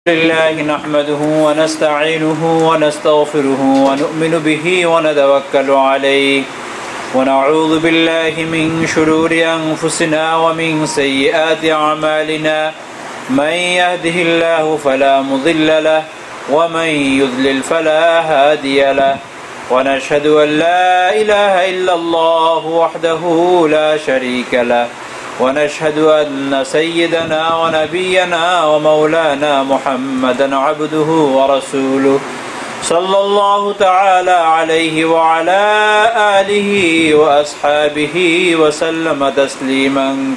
لله نحمده ونستعينه ونستغفره ونؤمن به ونتوكل عليه ونعوذ بالله من شرور أنفسنا ومن سيئات أعمالنا من يهده الله فلا مضل له ومن يضلل فلا هادي له ونشهد أن لا إله إلا الله وحده لا شريك له ونشهد أن سيدنا ونبينا ومولانا محمدا عبده ورسوله صلى الله تعالى عليه وعلى آله وأصحابه وسلم تسليما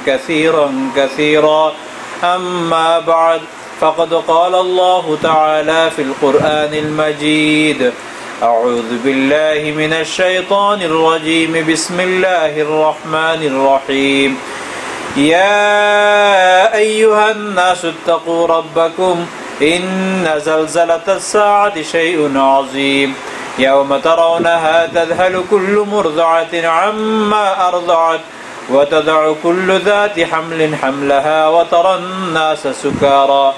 كثيرا أما بعد فقد قال الله تعالى في القرآن المجيد أعوذ بالله من الشيطان الرجيم بسم الله الرحمن الرحيم يا أيها الناس اتقوا ربكم إن زلزلة الساعة شيء عظيم يوم ترونها تذهل كل مرضعة عما أرضعت وتضع كل ذات حمل حملها وترى الناس سكارى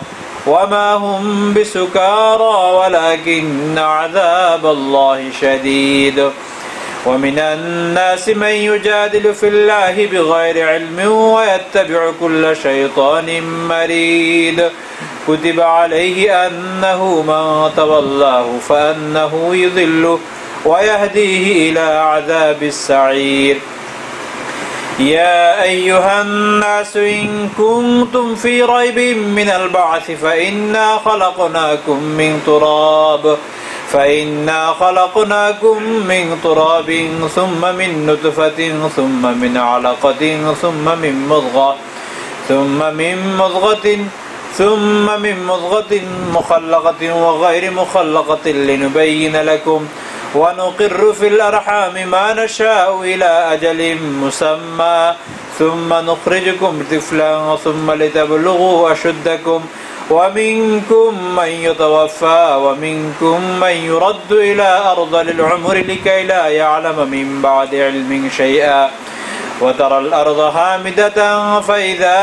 وما هم بسكارى ولكن عذاب الله شديد ومن الناس من يجادل في الله بغير علم ويتبع كل شيطان مريد كتب عليه أنه من تولاه فأنه يضله ويهديه إلى عذاب السعير يا أيها الناس إن كنتم في ريب من البعث فإنا خلقناكم من تراب ثم من نطفة ثم من علقة ثم من مضغة مخلقة وغير مخلقة لنبين لكم ونقر في الأرحام ما نشاء إلى أجل مسمى ثم نخرجكم طفلا ثم لتبلغوا أشدكم ومنكم من يتوفى ومنكم من يرد إلى أرذل العمر لكي لا يعلم من بعد علم شيئا وترى الأرض هامدة فإذا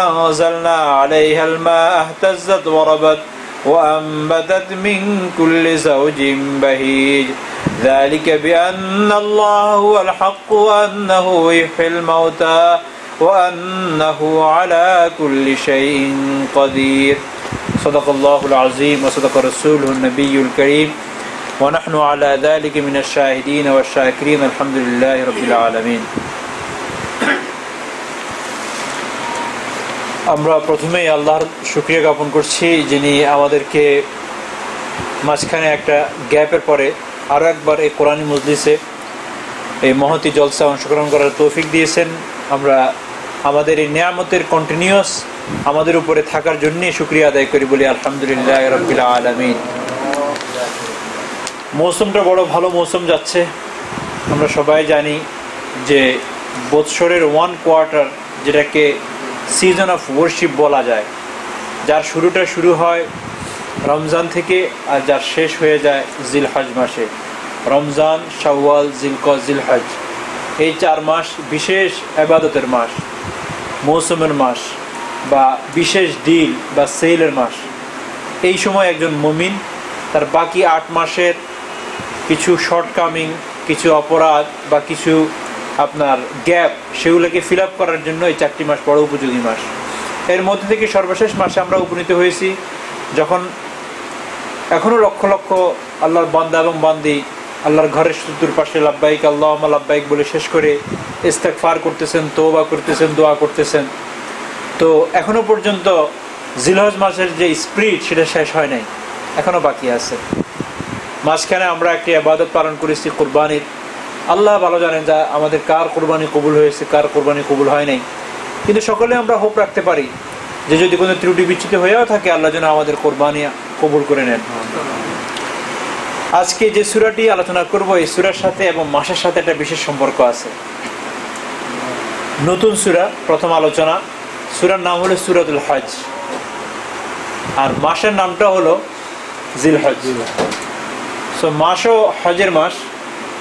أنزلنا عليها الماء اهتزت وربت وأنبتت من كل زوج بهيج ذلك بأن الله هو الحق وأنه يحيي الموتى وأنه على كل شيء قدير صدق الله العظيم وصدق رسوله النبي الكريم ونحن على ذلك من الشاهدين والشاكرين الحمد لله رب العالمين আমরা প্রথমেই আল্লাহর শুকরিয়া জ্ঞাপন করছি যিনি আমাদেরকে মাঝখানে একটা গ্যাপের পরে আরও একবার এই কোরআনী মজলিসে এই মহতি জলসা অংশগ্রহণ করার তৌফিক দিয়েছেন। আমরা আমাদের এই নিয়ামতের কন্টিনিউয়াস আমাদের উপরে থাকার জন্যই শুকরিয়া আদায় করি, বলি আলহামদুলিল্লাহ রাব্বিল আলামিন। মৌসুমটা বড় ভালো মৌসুম যাচ্ছে। আমরা সবাই জানি যে বৎসরের ওয়ান কোয়ার্টার যেটাকে সিজন অফ ওয়ারশিপ বলা যায়, যার শুরুটা শুরু হয় রমজান থেকে আর যার শেষ হয়ে যায় জিলহজ মাসে। রমজান, শাওয়াল, জিলকদ, জিলহজ, এই 4 মাস বিশেষ ইবাদতের মাস, মৌসুমের মাস বা বিশেষ ডিল বা সেলের মাস। এই সময় একজন মুমিন তার বাকি 8 মাসের কিছু শর্টকামিং, কিছু অপরাধ বা কিছু আপনার গ্যাপ, সেগুলোকে ফিল আপ করার জন্য এই 4টি মাস বড় উপযোগী মাস। এর মধ্যে থেকে সর্বশেষ মাসে আমরা উপনীত হয়েছি যখন এখনও লক্ষ লক্ষ আল্লাহর বান্দা এবং বান্দি আল্লাহর ঘরের চতুর্পাশে লাব্বাইক আল্লাহুম্মা লাব্বাইক বলে শেষ করে ইস্তেগফার করতেছেন, তওবা করতেছেন, দোয়া করতেছেন। তো এখনো পর্যন্ত জিলহজ মাসের যে স্পিরিট সেটা শেষ হয় নাই, এখনো বাকি আছে। মাঝখানে আমরা একটি ইবাদত পালন করেছি কুরবানির। আল্লাহ ভালো জানেন যা আমাদের কার কোরবানি কবুল হয়েছে, কার কোরবানি কবুল হয় নাই, কিন্তু সকলে আমরা হোপ রাখতে পারি যে যদি কোনো ত্রুটি বিচ্যুতি হয়েও থাকে আল্লাহ যেন আমাদের কোরবানি কবুল করে নেন। আজকে যে সূরাটি আলোচনা করব এই সূরার সাথে এবং মাসের সাথে একটা বিশেষ সম্পর্ক আছে। নতুন সূরা, প্রথম আলোচনা। সূরার নাম হলো সূরাতুল হজ আর মাসের নামটা হলো জিলহজ। সো মাসও হজের মাস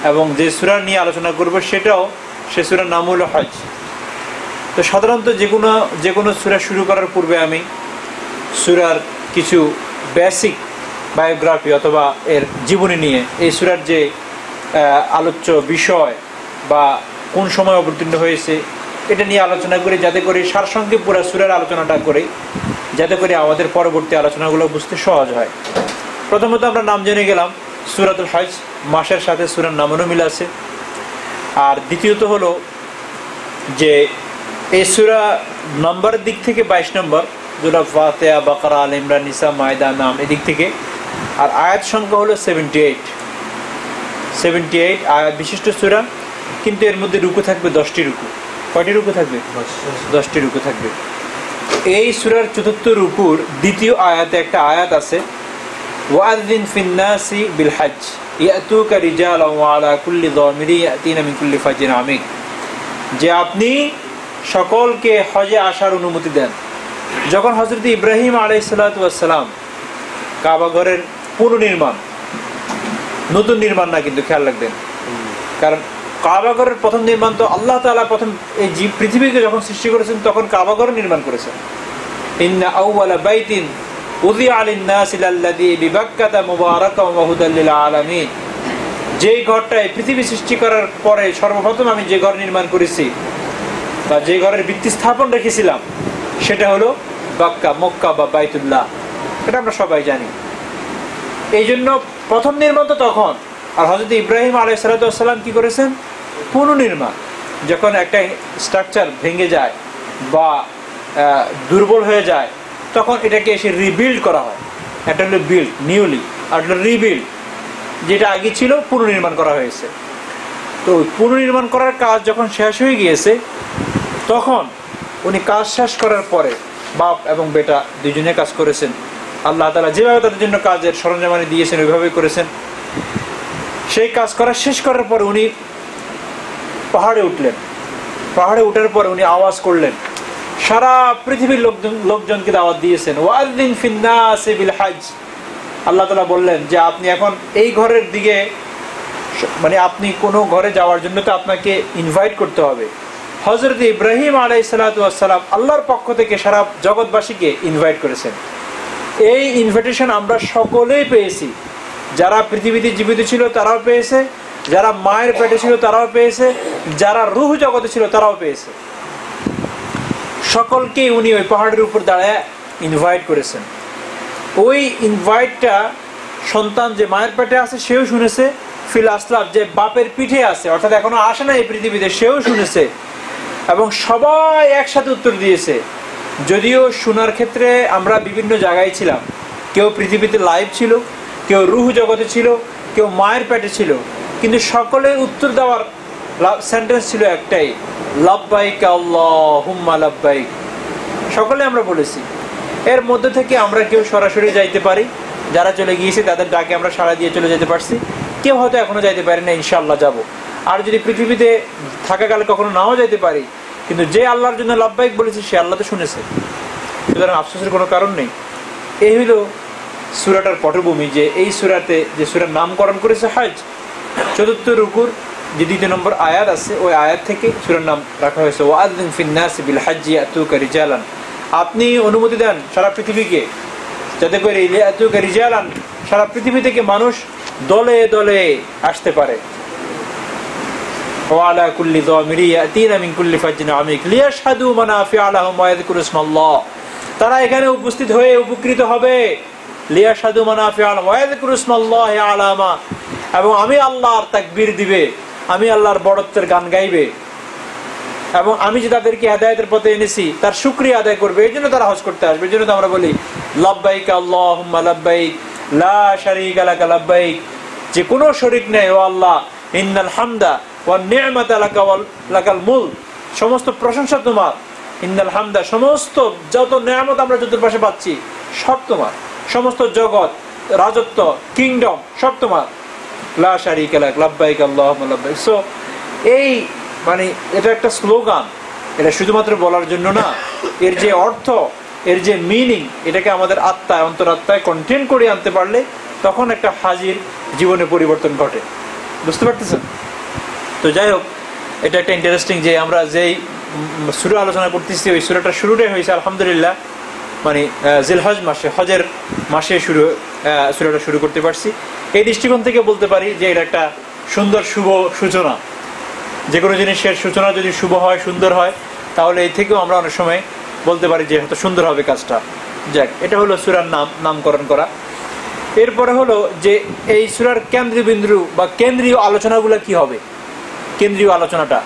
এবং যে সূরা নিয়ে আলোচনা করব সেটাও সে সূরার নাম হলো হজ। তো সাধারণত যে কোনো সূরা শুরু করার পূর্বে আমি সূরার কিছু বেসিক বায়োগ্রাফি অথবা এর জীবনী নিয়ে এই সূরার যে আলোচ্য বিষয় বা কোন সময় অবতীর্ণ হয়েছে এটা নিয়ে আলোচনা করি, যাতে করে সারসংক্ষেপ পুরো সূরার আলোচনাটা করি, যাতে করে আমাদের পরবর্তী আলোচনাগুলো বুঝতে সহজ হয়। প্রথমত আমরা নাম জেনে গেলাম, সূরাতুল হজ, মাসের সাথে সূরার নামেরও মিল আছে। আর দ্বিতীয়ত হলো যে এই সূরা নম্বরের দিক থেকে 22 নম্বর, সূরা ফাতিহা, বাকারা, আল ইমরান, নিসা, মায়দা, নাম এদিক থেকে। আর আয়াত সংখ্যা হলো 78 আয়াত বিশিষ্ট সূরা, কিন্তু এর মধ্যে রুকু থাকবে 10টি রুকু। কয়টি রুকু থাকবে? 10টি রুকু থাকবে। এই সূরার চতুর্থ রুকুর দ্বিতীয় আয়াতে একটা আয়াত আছে, ওয়াযিন ফিন-নাসি বিল হজ ইয়াতুকা রিজালান ওয়া আলা কুল্লি যামিরি ইয়াতিনা মিন কুল্লি ফাজিন আমিক, যে আপনি সকলকে হজে আসার অনুমতি দেন। যখন হযরত ইব্রাহিম আলাইহিস সালাতু ওয়াস সালাম কাবা ঘরের পুনর্নির্মাণ, নতুন নির্মাণ না কিন্তু, খেয়াল রাখবেন, কারণ কাবা ঘরের প্রথম নির্মাণ তো আল্লাহ তাআলা প্রথম এই পৃথিবীকে যখন সৃষ্টি করেছেন তখন কাবা ঘর নির্মাণ করেছেন। ইন্না আউওয়ালা বাইতিন উযিআ লিন-নাসি লাল্লাযী বিবাক্কাতা মুবারাকান ওয়া হুদাল লিল আলামিন, যেই ঘরটায় পৃথিবী সৃষ্টি করার পরে সর্বপ্রথম আমি যে ঘর নির্মাণ করেছি বা যে ঘরের ভিত্তি স্থাপন রেখেছিলাম সেটা হলো বাক্কা, মক্কা বা বাইতুল্লাহ। এটা আমরা সবাই জানি। এই জন্য প্রথম নির্মাণ তো তখন। আর হযরত ইব্রাহিম আলাইহিস সালাতু ওয়াস সালাম কি করেছেন? পুনর্নির্মাণ। যখন একটা স্ট্রাকচার ভেঙে যায় বা দুর্বল হয়ে যায় তখন এটাকে এসে রিবিল্ড করা হয়। এটা হলো বিল্ড নিউলি, আর হলো রিবিল্ড, যেটা আগে ছিল পুনর্নির্মাণ করা হয়েছে। তো পুনর্নির্মাণ করার কাজ যখন শেষ হয়ে গিয়েছে তখন উনি কাজ শেষ করার পরে বাপ এবং বেটা দুজনে কাজ করেছেন। আল্লাহ তাআলা যেভাবে তাদের জন্য কাজের সরঞ্জামানি দিয়েছেন ওইভাবেই করেছেন। সেই কাজ করা শেষ করার পরে উনি পাহাড়ে উঠলেন। পাহাড়ে উঠার পরে উনি আওয়াজ করলেন, সারা পৃথিবীর লোকজনকে দাওয়াত দিয়েছেন, ওয়াযিন ফিন-নাসি বিল হজ। আল্লাহ তাআলা বললেন যে আপনি এখন এই ঘরের দিকে, মানে আপনি কোনো ঘরে যাওয়ার জন্য তো আপনাকে ইনভাইট করতে হবে। হযরত ইব্রাহিম আলাইহিস সালাতু ওয়াস সালাম আল্লাহর পক্ষ থেকে সারা জগৎবাসীকে ইনভাইট করেছেন। এই ইনভিটেশন আমরা সকলেই পেয়েছি। যারা পৃথিবীতে জীবিত ছিল তারাও পেয়েছে, যারা মায়ের পেটে ছিল তারাও পেয়েছে, যারা রূহ জগতে ছিল তারাও পেয়েছে। সকলকে উনি ওই পাহাড়ের উপর দাঁড়ায় ইনভাইট করেছেন। ওই ইনভাইটটা সন্তান যে মায়ের পেটে আছে সেও শুনেছে, ফিল আসলাম যে বাপের পিঠে আছে অর্থাৎ এখনো আসে না এই পৃথিবীতে সেও শুনেছে, এবং সবাই একসাথে উত্তর দিয়েছে। যদিও শোনার ক্ষেত্রে আমরা বিভিন্ন জায়গায় ছিলাম, কেউ পৃথিবীতে লাইভ ছিল, কেউ রূহ জগতে ছিল, কেউ মায়ের পেটে ছিল, কিন্তু সকলের উত্তর দেওয়ার সেন্টেন্স ছিল একটাই, লাব্বাইক আল্লাহুম্মা লাব্বাইক। সকলে আমরা বলেছি। এর মধ্যে থেকে আমরা কেউ সরাসরি যাইতে পারি, যারা চলে গিয়েছে তাদের ডাকে আমরা সাড়া দিয়ে চলে যেতে পারছি, কেউ হয়তো এখনো যাইতে পারি না, ইনশাআল্লাহ যাব। আর যদি পৃথিবীতে থাকাকালে কখনো নাও যাইতে পারি, কিন্তু যে আল্লাহর জন্য লাব্বাইক বলেছে সে আল্লাহ তো শুনেছে, সুতরাং আফসোসের কোনো কারণ নেই। এই হইল সূরাটার পটভূমি, যে এই সূরাতে যে সূরার নামকরণ করেছে হজ, চতুর্থ রুকুর যে 2 নম্বর আয়াত আছে ওই আয়াত থেকে সূরার নাম রাখা হয়েছে, ওয়াযিন ফিন-নাসি বিল হজ ইয়াতুকা রিজালান, আপনি অনুমতি দেন সারা পৃথিবীকে, যাতে করে ইয়াতুকা রিজালান সারা পৃথিবী থেকে মানুষ দলে দলে আসতে পারে, ওয়া আলা কুল্লি যামিরি ইয়াতিনা মিন কুল্লি ফাজিন আমিক লিয়াশহাদু মানাফিআ লাহুম ওয়া ইয়াযকুরু ইসমাল্লাহ, তারা এখানে উপস্থিত হয়ে উপকৃত হবে, লিয়াশহাদু মানাফিআ লাহুম ওয়া ইয়াযকুরু ইসমাল্লাহি আলা মা, এবং আমি আল্লাহর তাকবীর দিবে, আমি আল্লাহর বড়ত্বের গান গাইবে, এবং আমি যে তাদেরকে হেদায়েতের পথে এনেছি তার শুকরিয়া আদায় করবে। এই জন্য তারা হজ করতে আসবে। এই জন্য তো আমরা বলি লাব্বাইক আল্লাহুম্মা লাব্বাইক লা শারীকা লাকা লাব্বাইক, যে কোনো শরীক নেই ও আল্লাহ, ইন্নাল হামদা ওয়ান নি'মাতা লাকাল মুলক, সমস্ত প্রশংসা তোমার, ইন্নাল হামদা সমস্ত যত নিয়ামত আমরা চতুর্পাশে পাচ্ছি সব তোমার, সমস্ত জগৎ, রাজত্ব, কিংডম সব তোমার, লা শারীকা লাক লাব্বাইক আল্লাহুম্মা লাব্বাইক। সো এই মানে এটা একটা স্লোগান, এটা শুধুমাত্র বলার জন্য না, এর যে অর্থ, এর যে মিনিং, এটাকে আমাদের আত্মায়, অন্তরাত্মায় কন্টেন করে আনতে পারলে তখন একটা হাজির জীবনে পরিবর্তন ঘটে। বুঝতে পারতেছেন? তো যাই হোক, এটা একটা ইন্টারেস্টিং যে আমরা যেই সূরা আলোচনা করতেছি, ওই সূরাটা শুরুটাই হয়েছে আলহামদুলিল্লাহ মানে জিলহজ মাসে, হজের মাসে সূরাটা শুরু করতে পারছি। এই দৃষ্টিকোণ থেকে বলতে পারি যে এটা একটা সুন্দর শুভ সূচনা। যে কোনো জিনিসের সূচনা যদি শুভ হয়, সুন্দর হয়, তাহলে এই থেকেও আমরা অনেক সময় বলতে পারি যে হয়তো সুন্দর হবে কাজটা। যাক, এটা হলো সূরার নামকরণ করা। এরপরে হলো যে এই সূরার কেন্দ্রীয় বিন্দু বা কেন্দ্রীয় আলোচনাগুলো কি হবে। কেন্দ্রীয় আলোচনাটা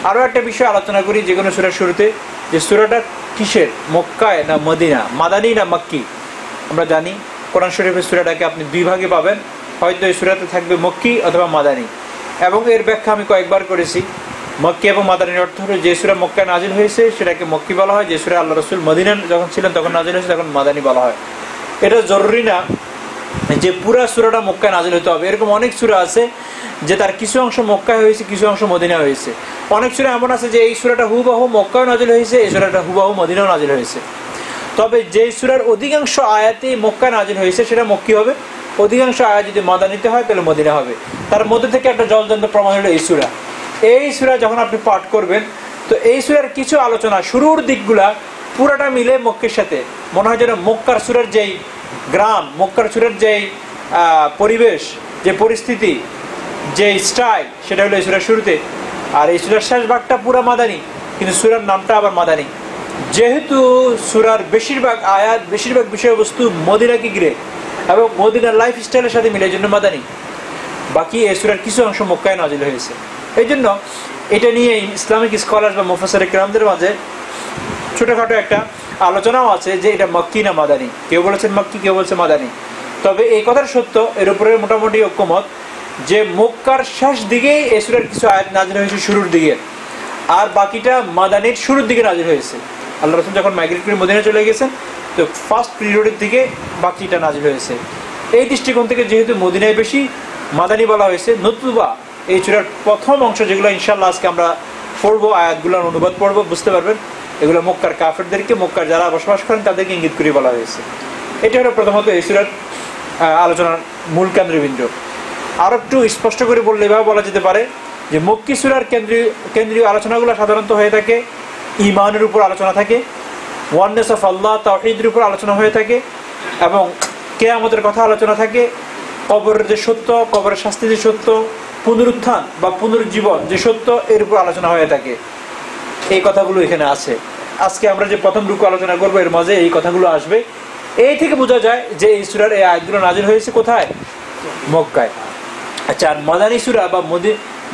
আরও একটা বিষয় আলোচনা করি যে কোনো সূরার শুরুতে, যে সূরাটা কিসের, মক্কায় না মদিনা, মাদানী না মাক্কি। আমরা জানি কোরআন শরীফের সূরাটাকে আপনি দুই ভাগে পাবেন, হয়তো এই সূরাতে থাকবে মক্কি অথবা মাদানী। এবং এর ব্যাখ্যা আমি কয়েকবার করেছি। মক্কি এবং মাদানীর অর্থ হলো যে সূরা মক্কায় নাজিল হয়েছে সেটাকে মক্কি বলা হয়, যে সূরা আল্লাহ রাসূল মদিনা যখন ছিলেন তখন নাজিল হয়েছে তখন মাদানী বলা হয়। এটা জরুরি না যে পুরা সূরাটা মক্কায় নাজিল হতে হবে। এরকম অনেক সূরা আছে যে তার কিছু অংশ মক্কায় হয়েছে, কিছু অংশ মদিনায় হয়েছে। অনেক সূরা এমন আছে যে এই সূরাটা হুবহু মক্কায় নাজিল হয়েছে, এই সূরাটা হুবহু মদিনায় নাজিল হয়েছে। তবে যে সূরার অধিকাংশ আয়াতে মক্কায় নাজিল হয়েছে সেটা মক্কি হবে, অধিকাংশ আয়াত যদি মাদানীতে হয় তাহলে মদিনা হবে। তার মধ্যে থেকে একটা জলজন্ত প্রমাণ হলো এই সূরা। এই সূরা যখন আপনি পাঠ করবেন তো এই সূরার কিছু আলোচনা শুরুর দিকগুলা পুরাটা মিলে মক্কির সাথে, মনে হয় যেন মক্কার সূরার যেই গ্রাম, মক্কার সূরার যেই পরিবেশ, যে পরিস্থিতি, যে স্টাইল, সেটা হলো এই সূরার শুরুতে। আর এই সূরার শেষ ভাগটা পুরা মাদানী, কিন্তু সূরার নামটা আবার মাদানী। যেহেতু সূরার বেশিরভাগ আয়াত, বেশিরভাগ বিষয়বস্তু মদিনাকে ঘিরে এবং মদিনার লাইফ স্টাইলের সাথে মিলে, এই জন্য মাদানী। বাকি এই সূরার কিছু অংশ মক্কায় নাজিল হয়েছে। এই জন্য এটা নিয়ে ইসলামিক স্কলার বা মুফাসসির কিরামদের মাঝে ছোটখাটো একটা আলোচনাও আছে যে এটা মক্কি না মাদানী। কেউ বলেছেন মক্কি, কেউ বলছে মাদানী। তবে এই কথার সত্য, এর উপরে মোটামুটি ঐক্যমত যে মক্কার শেষ দিকেই এই সূরার কিছু আয়াত নাজিল হয়েছে শুরুর দিকে, আর বাকিটা মাদানীর শুরুর দিকে নাজিল হয়েছে। আল্লাহ রাসূল যখন মাইগ্রেট করে মদিনা চলে গেছেন তো ফার্স্ট পিরিয়ডের দিকে বাকিটা নাজিল হয়েছে। এই দৃষ্টিকোণ থেকে যেহেতু মদিনায় বেশি, মাদানী বলা হয়েছে। নতুবা এই সূরার প্রথম অংশ যেগুলো ইনশাআল্লাহ আজকে আমরা পড়বো, আয়াতগুলোর অনুবাদ পড়বো, বুঝতে পারবেন এগুলো মক্কার কাফেরদেরকে, মক্কার যারা বসবাস করেন তাদেরকে ইঙ্গিত করে বলা হয়েছে। এটা হলো প্রথমত এই সূরার আলোচনার মূল কেন্দ্রবিন্দু। আর একটু স্পষ্ট করে বললে এভাবে বলা যেতে পারে যে মক্কি সূরার কেন্দ্রীয় আলোচনাগুলো সাধারণত হয়ে থাকে ঈমানের উপর আলোচনা থাকে, ওয়াননেস অফ আল্লাহ, তাওহীদের উপর আলোচনা হয়ে থাকে, এবং কিয়ামতের কথা আলোচনা থাকে, কবরের যে সত্য, কবরের শাস্তি যে সত্য, পুনরুত্থান বা পুনরুজ্জীবন যে সত্য, এর উপর আলোচনা হয়ে থাকে। এই কথাগুলো এখানে আছে। আজকে আমরা যে প্রথম রুকু আলোচনা করবো এর মাঝে এই কথাগুলো আসবে। এই থেকে বোঝা যায় যে এই সূরার এই আয়াতগুলো নাজিল হয়েছে কোথায়, মক্কায়। আচ্ছা, আর মাদানী সূরা বা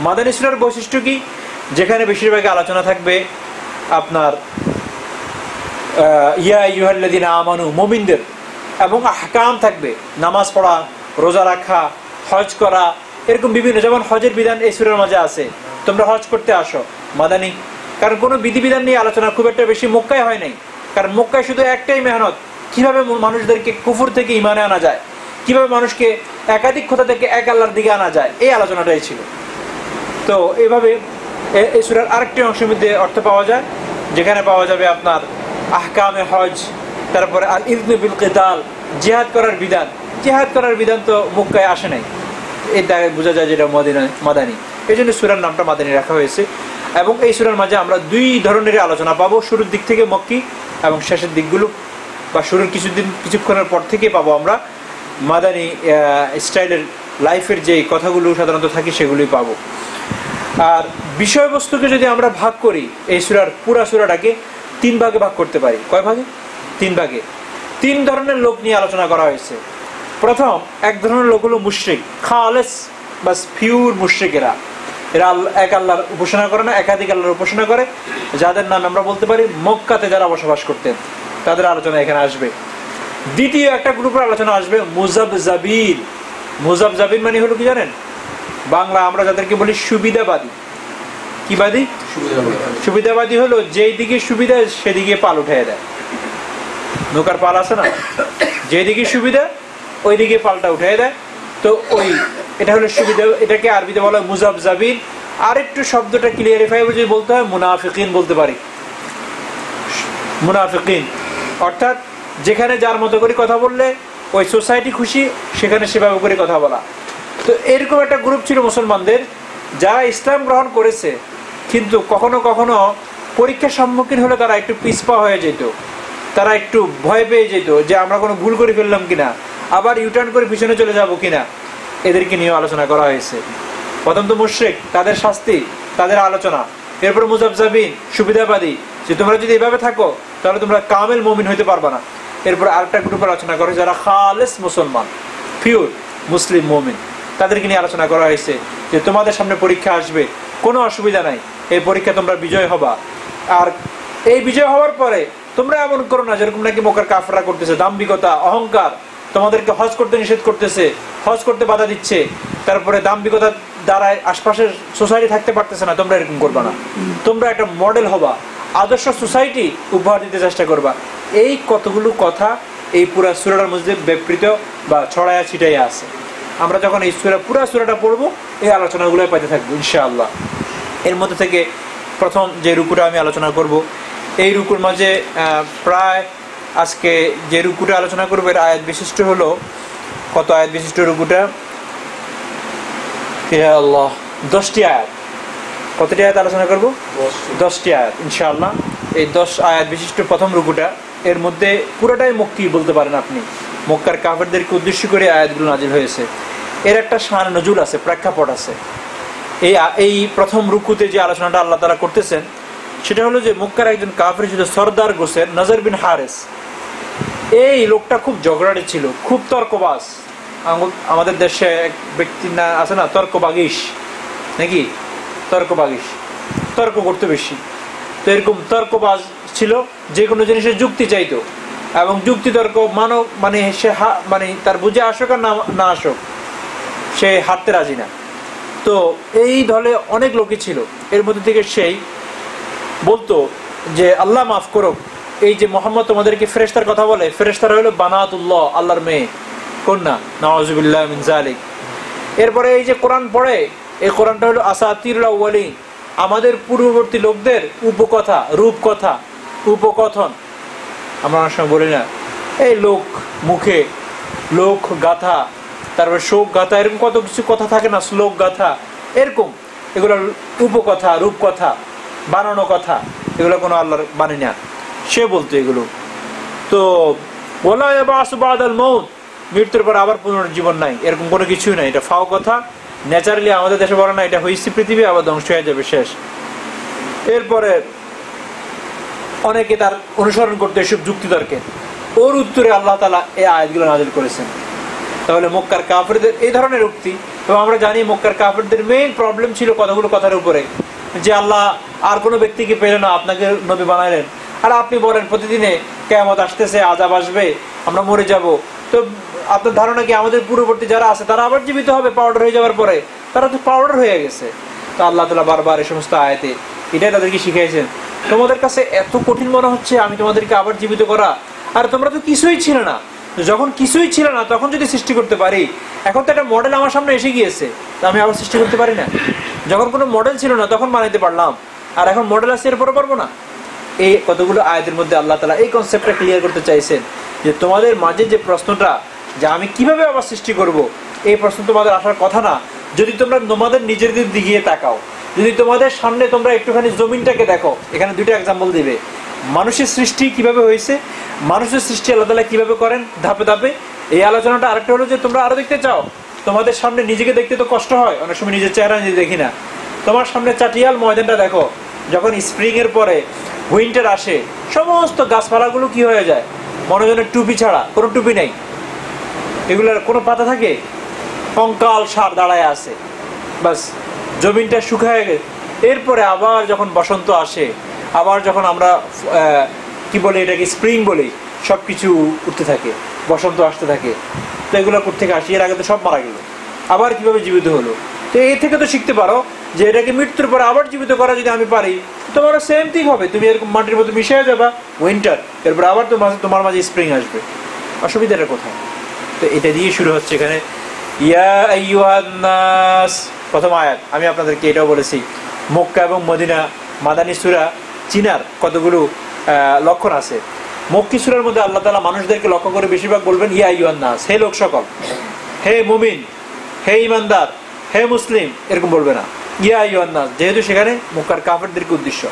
মাদানী সূরার বৈশিষ্ট্য কি? যেখানে বেশিরভাগ আলোচনা থাকবে আপনার ইয়া আইয়ুহাল্লাযীনা আমানু, মুমিনদের, এবং আহকাম থাকবে, নামাজ পড়া, রোজা রাখা, হজ করা, এরকম বিভিন্ন। যেমন হজের বিধান এই সূরার মাঝে আছে, তোমরা হজ করতে আসো, মাদানী। কারণ কোনো বিধিবিধান নিয়ে আলোচনা খুব একটা বেশি মক্কায় হয় নাই। কারণ মক্কায় শুধু একটাই মেহনত, কিভাবে মানুষদেরকে কুফর থেকে ইমানে আনা যায়, কিভাবে মানুষকে একাধিক খোদা থেকে এক আল্লাহর দিকে আনা যায়, এই আলোচনাটাই ছিল। তো এইভাবে এই সূরার আরেকটি অংশের মধ্যে অর্থ পাওয়া যায়, যেখানে পাওয়া যাবে আপনার আহকামে হজ, তারপরে আল ইযনু বিল কিতাল, জিহাদ করার বিধান। জিহাদ করার বিধান তো মক্কায় আসে নাই, এই দ্বারা বোঝা যায় যেটা মাদানী। এই জন্য সূরার নামটা মাদানী রাখা হয়েছে। এবং এই সূরার মাঝে আমরা দুই ধরনের আলোচনা পাবো, শুরুর দিক থেকে মক্কি এবং শেষের দিকগুলো বা শুরুর কিছুক্ষণের পর থেকে পাবো আমরা মাদানী স্টাইলের লাইফের যে কথাগুলো সাধারণত থাকে সেগুলোই পাবো। আর বিষয়বস্তুকে যদি আমরা ভাগ করি, এই সূরার পুরা সূরাটাকে 3 ভাগে ভাগ করতে পারি। কয় ভাগে? 3 ভাগে। 3 ধরনের লোক নিয়ে আলোচনা করা হয়েছে। প্রথম এক ধরনের লোক হলো মুশরিক, খালেস বা পিওর মুশরিকেরা। এরা এক আল্লাহর উপাসনা করে না, একাধিক আল্লাহর উপাসনা করে, যাদের নাম আমরা বলতে পারি মক্কাতে যারা বসবাস করতেন, তাদের আলোচনা এখানে আসবে। দ্বিতীয় একটা গ্রুপের আলোচনা আসবে মুযাবযাবিন। মুযাবযাবিন মানে হলো কি জানেন? বাংলা আমরা যাদেরকে বলি সুবিধাবাদী। কি বাদী? সুবিধাবাদী হলো যেই দিকে সুবিধা সেদিকে পাল উঠিয়ে দেয়। নৌকার পাল আছে না, যেদিকে সুবিধা ওই দিকে পালটা উঠিয়ে দেয়। তো এটা হলো সুবিধা, এটাকে আরবিতে বলা হয় মুযাবযাবিন। আর একটু শব্দটা ক্লিয়ারিফাই যদি বলতে হয়, মুনাফিকিন বলতে পারি। মুনাফিকিন অর্থাৎ যেখানে যার মতো করে কথা বললে ওই সোসাইটি খুশি, সেখানে সেভাবে করে কথা বলা। তো এরকম একটা গ্রুপ ছিল মুসলমানদের, যারা ইসলাম গ্রহণ করেছে, কিন্তু কখনো কখনো পরীক্ষার সম্মুখীন হলে তারা একটু পিছপা হয়ে যেত, তারা একটু ভয় পেয়ে যেত যে আমরা কোনো ভুল করে ফেললাম কিনা, আবার ইউটার্ন করে পিছনে চলে যাব কিনা। এদেরকে নিয়ে আলোচনা করা হয়েছে। প্রথম তো মুশরিক, তাদের শাস্তি, তাদের আলোচনা। এরপর মুজাবজাবিন, সুবিধাবাদী, যে তোমরা যদি এভাবে থাকো তাহলে তোমরা কামেল মুমিন হইতে পারবে না। এরপর আরেকটা গ্রুপের আলোচনা করা হয়েছে যারা খালেস মুসলমান, পিওর মুসলিম মুমিন, তাদেরকে নিয়ে আলোচনা করা হয়েছে যে তোমাদের সামনে পরীক্ষা আসবে, কোনো অসুবিধা নাই, এই পরীক্ষা তোমরা বিজয় হবা। আর এই বিজয় হওয়ার পরে তোমরা এমন করো না যেরকম নাকি মক্কার কাফেররা করতেছে, দাম্ভিকতা, অহংকার, তোমাদেরকে হজ করতে নিষেধ করতেছে, হজ করতে বাধা দিচ্ছে, তারপরে দাম্ভিকতা দ্বারায় আশপাশের সোসাইটি থাকতে পারতেছে না, তোমরা এরকম করবা না। তোমরা একটা মডেল হবা, আদর্শ সোসাইটি উপহার দিতে চেষ্টা করবা। এই কতগুলো কথা এই পুরা সূরাটার মধ্যে বিবৃত বা ছড়ায়া ছিটাইয়া আছে। আমরা যখন এই পুরা সূরাটা পড়বো এই আলোচনাগুলো পাইতে থাকবো ইনশাআল্লাহ। এর মধ্যে থেকে প্রথম যে রুকুটা আমি আলোচনা করব, এই রুকুর মাঝে প্রায় আজকে যে রুকুটা আলোচনা করবো এর আয়াত বিশিষ্ট হলো, কত আয়াত বিশিষ্ট রুকুটা? ইয়া আল্লাহ, 10টি আয়াত। কতটি আয়াত আলোচনা করব? 10টি আয়াত ইনশাআল্লাহ। এই 10 আয়াত বিশিষ্ট প্রথম রুকুটা, এর মধ্যে পুরোটাই মক্কি বলতে পারেন আপনি, মক্কার কাফেরদেরকে উদ্দেশ্য করে আয়াতগুলো নাজিল হয়েছে। এর একটা শান নজুল আছে, প্রেক্ষাপট আছে। এই প্রথম রুকুতে যে আলোচনাটা আল্লাহ তাআলা করতেছেন সেটা হলো যে মক্কার একজন কাফের ছিল সরদার গোসের নজর বিন হারেস। এই লোকটা খুব ঝগড়াটে ছিল, খুব তর্কবাজ। আমাদের দেশে এক ব্যক্তির না আছে না, তর্কবাগিস নাকি, তর্কবাগিস, তর্ক করতে বেশি। তো এরকম তর্কবাজ ছিল, যে কোনো জিনিসের যুক্তি চাইতো, এবং যুক্তি তর্ক মানে সে মানে তার বুঝে আসুক আর না আসুক সে হারতে রাজি না। তো এই দলে অনেক লোকই ছিল। এর মধ্যে থেকে সেই বলতো যে আল্লাহ মাফ করুক, এই যে মোহাম্মদ তোমাদেরকে ফেরেশতার কথা বলে, ফেরেশতারা হলো বানাতুল্লাহ, আল্লাহর মেয়ে, কন্যা, নাউযুবিল্লাহ মিন যালিক। এরপরে এই যে কোরআন পড়ে, এই কোরআনটা হলো আসাতিরুল আউয়ালিন, আমাদের পূর্ববর্তী লোকদের উপকথা, রূপকথা, উপকথন। আমরা অনেক সময় বলি না, এই লোক মুখে, লোক গাথা, তারপরে শোক গাথা, এরকম কত কিছু কথা থাকে না, শ্লোক গাথা, এরকম এগুলো উপকথা, রূপকথা, বানানো কথা, এগুলো কোনো আল্লাহর বাণী না। সে বলতো এগুলো। তো ওয়ালা ইয়াবাসু বাদাল মাউত, মৃত্যুর পর আবার পুনর্জীবন নাই, এরকম কোনো কিছুই নাই, এটা ফাও কথা। ন্যাচারালি আমাদের দেশে বলে না, এটা হয়েছে পৃথিবী আবার ধ্বংস হয়ে যাবে, শেষ। এরপরে অনেকে তার অনুসরণ করতে এসব যুক্তিতর্কে, ওর উত্তরে আল্লাহ তাআলা এই আয়াতগুলো নাযিল করেছেন। তাহলে মক্কার কাফেরদের এই ধরনের উক্তি, এবং আমরা জানি মক্কার কাফেরদের মেইন প্রবলেম ছিল কতগুলো কথার উপরে, যে আল্লাহ আর কোনো ব্যক্তিকে পেলে না, আপনাকে নবী বানাইলেন, আর আপনি বলেন প্রতিদিনে কিয়ামত আসতেছে, আযাব আসবে, আমরা মরে যাব। তো আপনার ধারণা কি আমাদের পূর্ববর্তী যারা আছে তারা আবার জীবিত হবে পাউডার হয়ে যাওয়ার পরে? তারা তো পাউডার হয়ে গেছে। তো আল্লাহ তাআলা বারবার এই সমস্ত আয়াতে এটাই তাদেরকে শিখিয়েছেন, তোমাদের কাছে এত কঠিন মনে হচ্ছে আমি তোমাদেরকে আবার জীবিত করা, আর তোমরা তো কিছুই ছিল না। যখন কিছুই ছিল না তখন যদি সৃষ্টি করতে পারি, এখন তো একটা মডেল আমার সামনে এসে গিয়েছে, তা আমি আবার সৃষ্টি করতে পারি না? যখন কোনো মডেল ছিল না তখন বানাইতে পারলাম, আর এখন মডেল আছে এরপরে পারবো না? এই কতগুলো আয়াতের মধ্যে আল্লাহ তাআলা এই কনসেপ্টটা ক্লিয়ার করতে চাইছেন যে তোমাদের মাঝে যে প্রশ্নটা যে আমি কিভাবে আবার সৃষ্টি করব, এই প্রশ্ন তোমাদের আসার কথা না, যদি তোমরা তোমাদের নিজেদের দিকে তাকাও, যদি তোমাদের সামনে তোমরা একটুখানি জমিনটাকে দেখো। এখানে দুইটা এক্সাম্পল দিবে, মানুষের সৃষ্টি কিভাবে হয়েছে, মানুষের সৃষ্টি আল্লাহ তাআলা কিভাবে করেন ধাপে ধাপে, এই আলোচনাটা। আরেকটা হলো যে তোমরা আরো দেখতে চাও, তোমাদের সামনে নিজেকে দেখতে তো কষ্ট হয়, অনেক সময় নিজের চেহারা নিজে দেখি না। তোমার সামনে চাটিয়াল ময়দানটা দেখো, যখন স্প্রিং এর পরে উইন্টার আসে, সমস্ত গাছপালাগুলো কি হয়ে যায়, মনোজনের টুপি ছাড়া কোনো টুপি নেই, এগুলোর কোনো পাতা থাকে, কঙ্কাল সার দাঁড়ায় আছে, বাস জমিনটা শুকায় গেছে। এরপরে আবার যখন বসন্ত আসে, আবার যখন আমরা কি বলি এটাকে স্প্রিং বলি, সব কিছু উঠতে থাকে, বসন্ত আসতে থাকে। তো এগুলো কোথেকে আসি? এর আগে তো সব মারা গেল, আবার কিভাবে জীবিত হলো? তো এই থেকে তো শিখতে পারো যে এটাকে মৃত্যুর পরে আবার জীবিত করা যদি আমি পারি, তোমারও সেম থিং হবে, তুমি এরকম মাটির মধ্যে মিশে যাবা উইন্টার, এরপর আবার তোমার মাঝে স্প্রিং আসবে, অসুবিধাটা কোথায়? তো এটা দিয়ে শুরু হচ্ছে এখানে ইয়া আইয়ুহান নাস, প্রথম আয়াত। আমি আপনাদেরকে এটাও বলেছি, মক্কা এবং মদিনা মাদানী সূরা চিনার কতগুলো লক্ষণ আছে। মক্কি সূরার মধ্যে আল্লাহ তাআলা মানুষদেরকে লক্ষ্য করে বেশিরভাগ বলবেন ইয়া আইয়ুহান নাস, হে লোক সকল, হে মুমিন, হে ইমানদার, হে মুসলিম, এরকম বলবে না, ইয়া আইয়ুহান নাস, যেহেতু সেখানে মক্কার কাফেরদেরকে উদ্দেশ্য।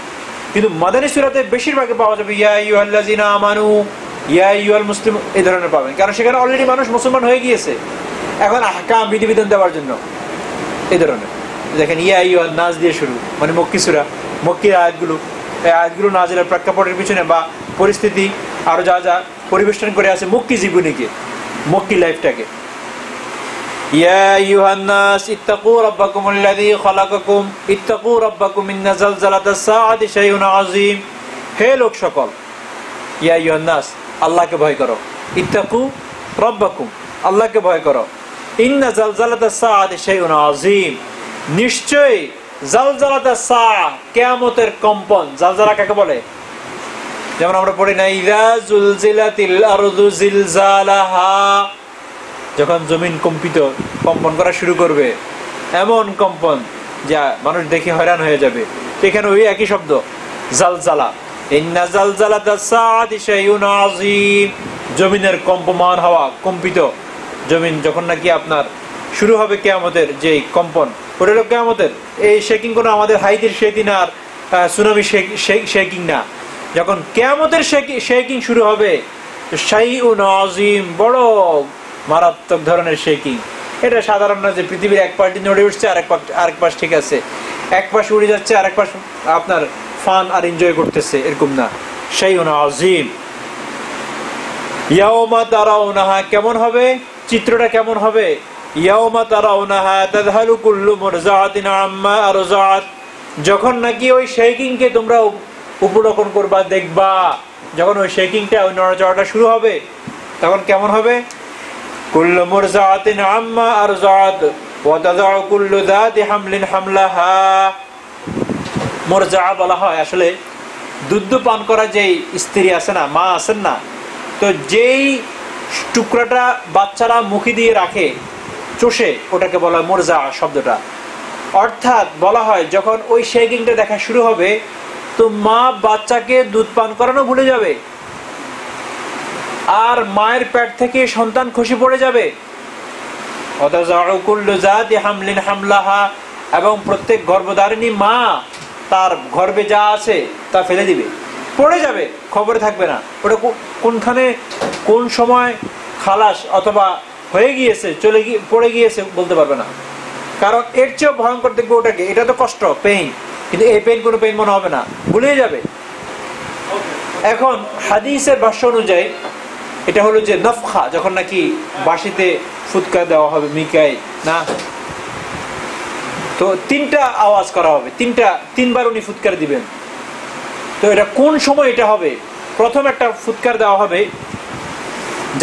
কিন্তু মাদানী সূরাতে বেশিরভাগে পাওয়া যাবে ইয়া আইয়ুহাল্লাযিনা আমানু, ইয়া আইয়ুহাল মুসলিমুন, এই ধরনের পাবেন, কারণ সেখানে অলরেডি মানুষ মুসলমান হয়ে গিয়েছে, এখন আহকাম বিধিবিধান দেওয়ার জন্য এই ধরনের। দেখেন ইয়া আইয়ুহান নাস দিয়ে শুরু, মানে মক্কি সূরা, মক্কির আয়াতগুলো, এই আয়াতগুলো নাজিলের প্রেক্ষাপটের পিছনে বা পরিস্থিতি আরো যা যা পরিবেষ্টন করে আছে মক্কি জীবনীকে, মক্কি লাইফটাকে। ইয়া আইয়ুহান নাস ইত্তাকু রাব্বাকুমুল্লাযী খালাকাকুম ইত্তাকু রাব্বাকুম ইন্না যালযালাতাস সাআতি শাইউন আযীম। হে লোক সকল, ইয়া আইয়ুহান নাস, আল্লাহকে ভয় করো, ইত্তাকু রাব্বাকুম, আল্লাহকে ভয় করো, ইন্না যালযালাতাস সাআতি শাইউন আযীম, নিশ্চয়ই জালজালাতাস সাআ, কিয়ামতের কম্পন। জালজালা কাকে বলে? যেমন আমরা পড়ি না ইযা জুলজিলাতিল আরদু জিলজালাহা, যখন জমিন কম্পন করা শুরু করবে, এমন কম্পন যা মানুষ দেখে হয়রান হয়ে যাবে। এখানে ওই একই শব্দ জালজালা, ইন্না জালজালাতাস সাআতি শাইউন আযীম, জমিনের কম্পমান হওয়া, কম্পিত জমিন যখন নাকি আপনার শুরু হবে কিয়ামতের যে কম্পন, ওটা হলো কিয়ামতের। এই শেকিং কোনো আমাদের হাইদের শেকিং আর সুনামি শেকিং না, যখন কিয়ামতের শেকিং শুরু হবে, শাইউন আযীম, বড় মারাত্মক ধরনের শেকিং। এটা সাধারণ না যে পৃথিবীর এক পাশ নড়ে উঠছে আরেক পাশ ঠিক আছে, এক পাশ উড়ে যাচ্ছে আরেক পাশ আপনার ফান আর এনজয় করতেছে, এরকম না, শাইউন আযীম। ইয়াউমা তারাউনাহা, কেমন হবে চিত্রটা, কেমন হবে? ইয়াউমা তারাউনাহা তাযহালু কুল্লু মুরযাআতিন আম্মা আরযাআত, যখন নাকি ওই শেকিংকে তোমরা উপলক্ষণ করবা, দেখবা, যখন ওই শেকিংটা, ওই নড়াচড়াটা শুরু হবে, তখন কেমন হবে? কুল্লু মুরযাআতিন আম্মা আরযাআত ওয়া তাযআউ কুল্লু যাতি হামলিন হামলাহা। মুরযাআ বলা হয় আসলে দুধ পান করা যেই স্ত্রী আছে না, মা আছেন না, তো যেই টুকরাটা বাচ্চারা মুখে দিয়ে রাখে চষে, ওটাকে বলা হয় মুরযাআ শব্দটা। অর্থাৎ বলা হয় যখন ওই শেকিংটা দেখা শুরু হবে, তো মা বাচ্চাকে দুধ পান করানো ভুলে যাবে, আর মায়ের পেট থেকে সন্তান খসে পড়ে যাবে। এবং প্রত্যেক গর্ভধারিণী মা তার গর্ভে যা আছে তা ফেলে দিবে, পড়ে যাবে, খবরে থাকবে না ওটা কোনখানে কোন সময় খালাস অথবা হয়ে গিয়েছে, চলে গিয়ে পড়ে গিয়েছে বলতে পারবে না। কারণ এর চেয়েও ভয়ঙ্কর দেখবে ওটাকে, এটা তো কষ্ট, পেইন, কিন্তু এই পেইন কোনো পেইন মনে হবে না, ভুলে যাবে। এখন হাদিসের ভাষ্য অনুযায়ী এটা হলো যে নফখা, যখন নাকি বাঁশিতে ফুৎকার দেওয়া হবে, মিকাই না, তো তিনটা আওয়াজ করা হবে, তিনবার উনি ফুৎকার দিবেন। তো এটা কোন সময় এটা হবে? প্রথম একটা ফুৎকার দেওয়া হবে